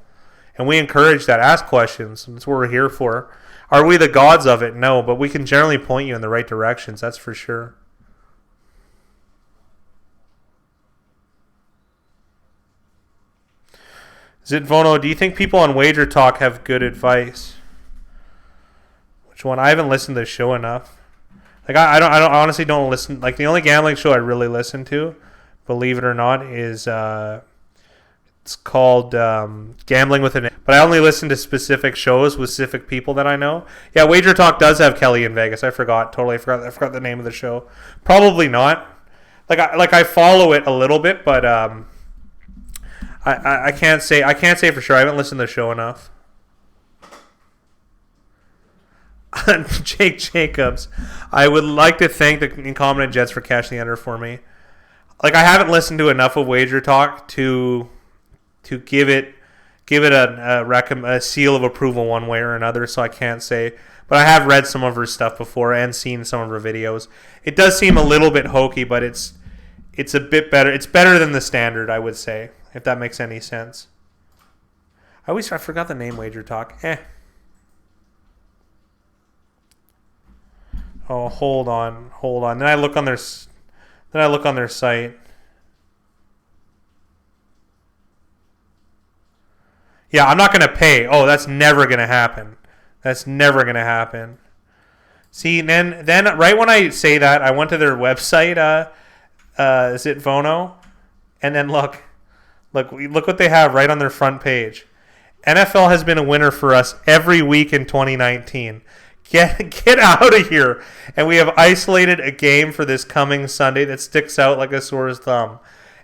And we encourage that. Ask questions. That's what we're here for. Are we the gods of it? No, but we can generally point you in the right directions. That's for sure. Zitvono, do you think people on Wager Talk have good advice? Which one? I haven't listened to the show enough. Like I honestly don't listen. Like the only gambling show I really listen to, believe it or not, is it's called Gambling with an. But I only listen to specific shows with specific people that I know. Yeah, Wager Talk does have Kelly in Vegas. I forgot the name of the show. Probably not. I follow it a little bit, but I can't say for sure. I haven't listened to the show enough. Jake Jacobs, I would like to thank the Incompetent Jets for cashing the under for me. Like, I haven't listened to enough of Wager Talk to give it a seal of approval one way or another, so I can't say. But I have read some of her stuff before and seen some of her videos. It does seem a little bit hokey, but it's a bit better. It's better than the standard, I would say, if that makes any sense. I forgot the name Wager Talk. Oh, hold on. Then I look on their site. Yeah, I'm not going to pay. Oh, that's never going to happen. That's never going to happen. See, then right when I say that, I went to their website, is it Vono? And then look what they have right on their front page. NFL has been a winner for us every week in 2019. Get out of here. And we have isolated a game for this coming Sunday that sticks out like a sore thumb.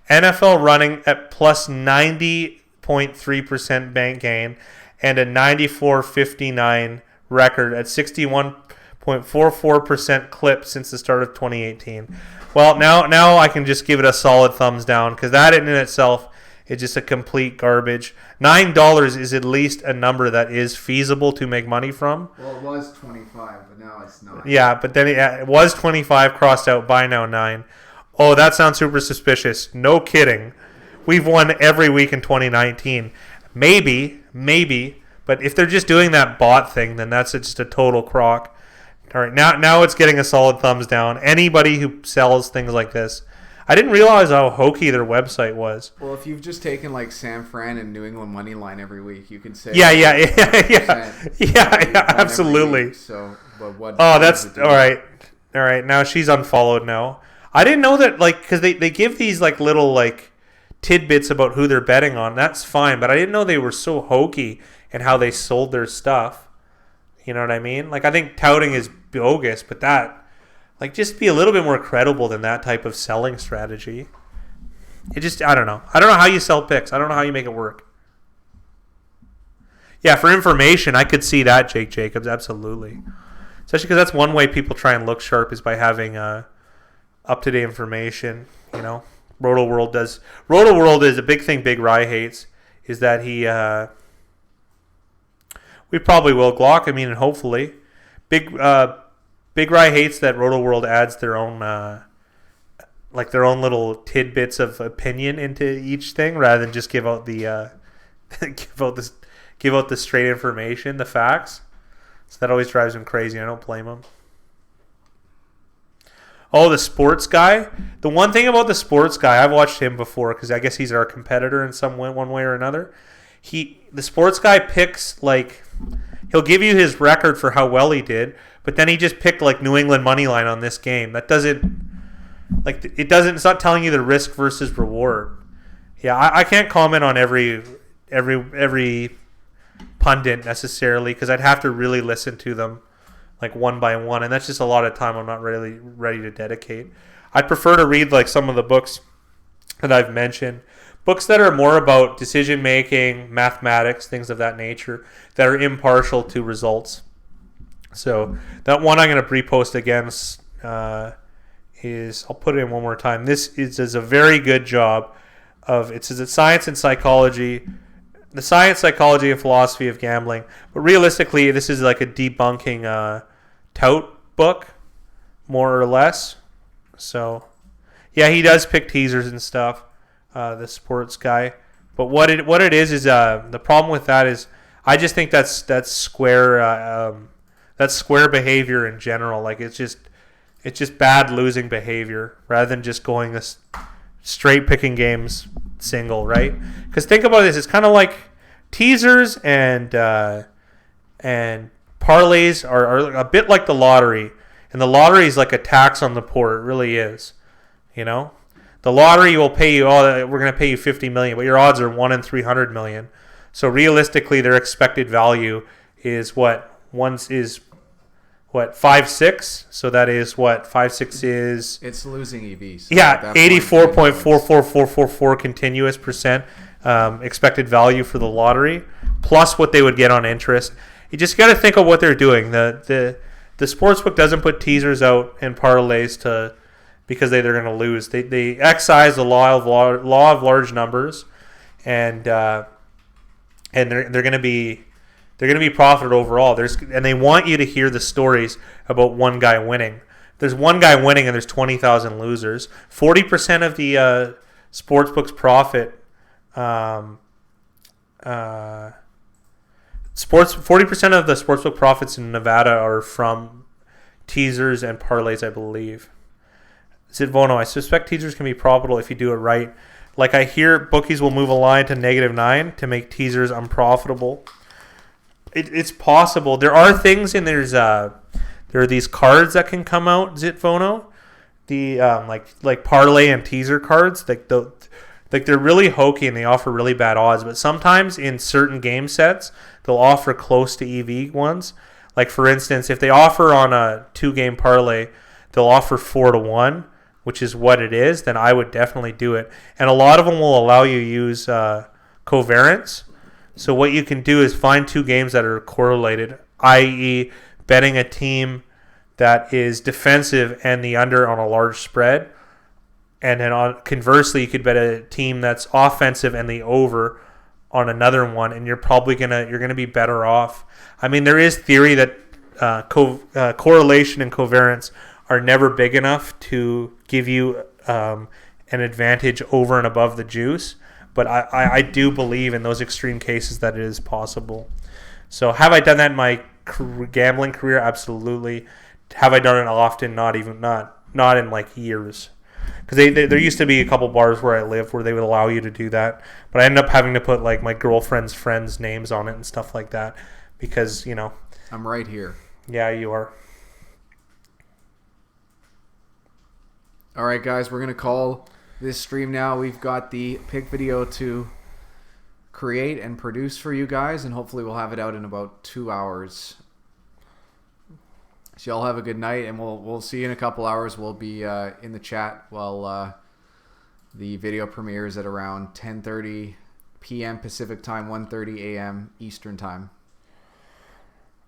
NFL running at plus 90.3% bank gain and a 94.59 record at 61.44% clip since the start of 2018. Well, now I can just give it a solid thumbs down because that in itself is just a complete garbage. $9 is at least a number that is feasible to make money from. Well, it was 25, but now it's not. Yeah, but then it was 25 crossed out, by now 9. Oh, that sounds super suspicious. No kidding. We've won every week in 2019. Maybe, but if they're just doing that bot thing, then that's just a total crock. All right, now it's getting a solid thumbs down. Anybody who sells things like this, I didn't realize how hokey their website was. Well, if you've just taken like San Fran and New England money line every week, you can say yeah, absolutely. So, but what? Oh, that's all right. All right, now she's unfollowed now. I didn't know that, like, because they give these like little like tidbits about who they're betting on. That's fine, but I didn't know they were so hokey in how they sold their stuff. You know what I mean? Like, I think touting is bogus, but that, like, just be a little bit more credible than that type of selling strategy. It just, I don't know. I don't know how you sell picks. I don't know how you make it work. Yeah, for information, I could see that, Jake Jacobs, absolutely. Especially because that's one way people try and look sharp is by having up-to-date information, you know. Roto-World is a big thing Big Rye hates, is that he, we probably will, Glock, I mean, and hopefully. Big Rye hates that Roto-World adds their own, their own little tidbits of opinion into each thing, rather than just give out the, give out the straight information, the facts. So that always drives him crazy. I don't blame him. Oh, the sports guy. The one thing about the sports guy, I've watched him before because I guess he's our competitor in some way, one way or another. The sports guy picks, like, he'll give you his record for how well he did, but then he just picked like New England money line on this game. That doesn't, like, it's not telling you the risk versus reward. Yeah, I can't comment on every pundit necessarily because I'd have to really listen to them like one by one, and that's just a lot of time I'm not really ready to dedicate. I'd prefer to read like some of the books that I've mentioned, books that are more about decision making, mathematics, things of that nature, that are impartial to results. So that one I'm going to repost again is, I'll put it in one more time. This is a very good job of, it's a science and psychology, the science, psychology, and philosophy of gambling. But realistically, this is like a debunking tout book, more or less. So, yeah, he does pick teasers and stuff, the sports guy. But what it is the problem with that is, I just think that's square behavior in general. Like, it's just bad losing behavior rather than just going this straight picking games single, right? Because think about this, it's kind of like teasers and parlays are a bit like the lottery, and the lottery is like a tax on the poor. It really is. You know, the lottery will pay you, we're going to pay you $50 million, but your odds are 1 in 300 million. So realistically, their expected value is what? 5.6? So that is what? 5.6 is... It's losing EV. So yeah, 84.44444 continuous percent expected value for the lottery, plus what they would get on interest. You just got to think of what they're doing. The sportsbook doesn't put teasers out and parlays because they're going to lose. They excise the law of large numbers, and they're going to be... They're going to be profited overall. And they want you to hear the stories about one guy winning. There's one guy winning and there's 20,000 losers. 40% of the sportsbook's profit, 40% of the sportsbook profits in Nevada are from teasers and parlays, I believe. Zidvono, I suspect teasers can be profitable if you do it right. Like I hear bookies will move a line to -9 to make teasers unprofitable. It's possible. There are things and there are these cards that can come out, Zitvono. The like parlay and teaser cards. Like they're really hokey and they offer really bad odds. But sometimes in certain game sets, they'll offer close to EV ones. Like for instance, if they offer on a 2-game parlay, they'll offer 4-1, which is what it is. Then I would definitely do it. And a lot of them will allow you to use covariance. So what you can do is find 2 games that are correlated, i.e., betting a team that is defensive and the under on a large spread. And then conversely, you could bet a team that's offensive and the over on another one, and you're gonna be better off. I mean, there is theory that correlation and covariance are never big enough to give you an advantage over and above the juice. But I do believe in those extreme cases that it is possible. So have I done that in my gambling career? Absolutely. Have I done it often? Not in like years. Because there used to be a couple bars where I lived where they would allow you to do that. But I ended up having to put like my girlfriend's friends' names on it and stuff like that. Because, you know. I'm right here. Yeah, you are. All right, guys, we're going to call this stream now. We've got the pick video to create and produce for you guys, and hopefully we'll have it out in about 2 hours. So y'all have a good night, and we'll see you in a couple hours. We'll be in the chat while the video premieres at around 10:30 p.m. Pacific time, 1:30 a.m. Eastern time.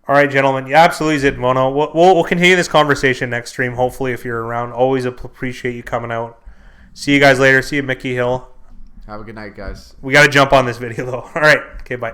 All right, gentlemen. Yeah, absolutely, Zitmono. We'll continue this conversation next stream, hopefully, if you're around. Always appreciate you coming out. See you guys later. See you, Mickey Hill. Have a good night, guys. We got to jump on this video, though. All right. Okay, bye.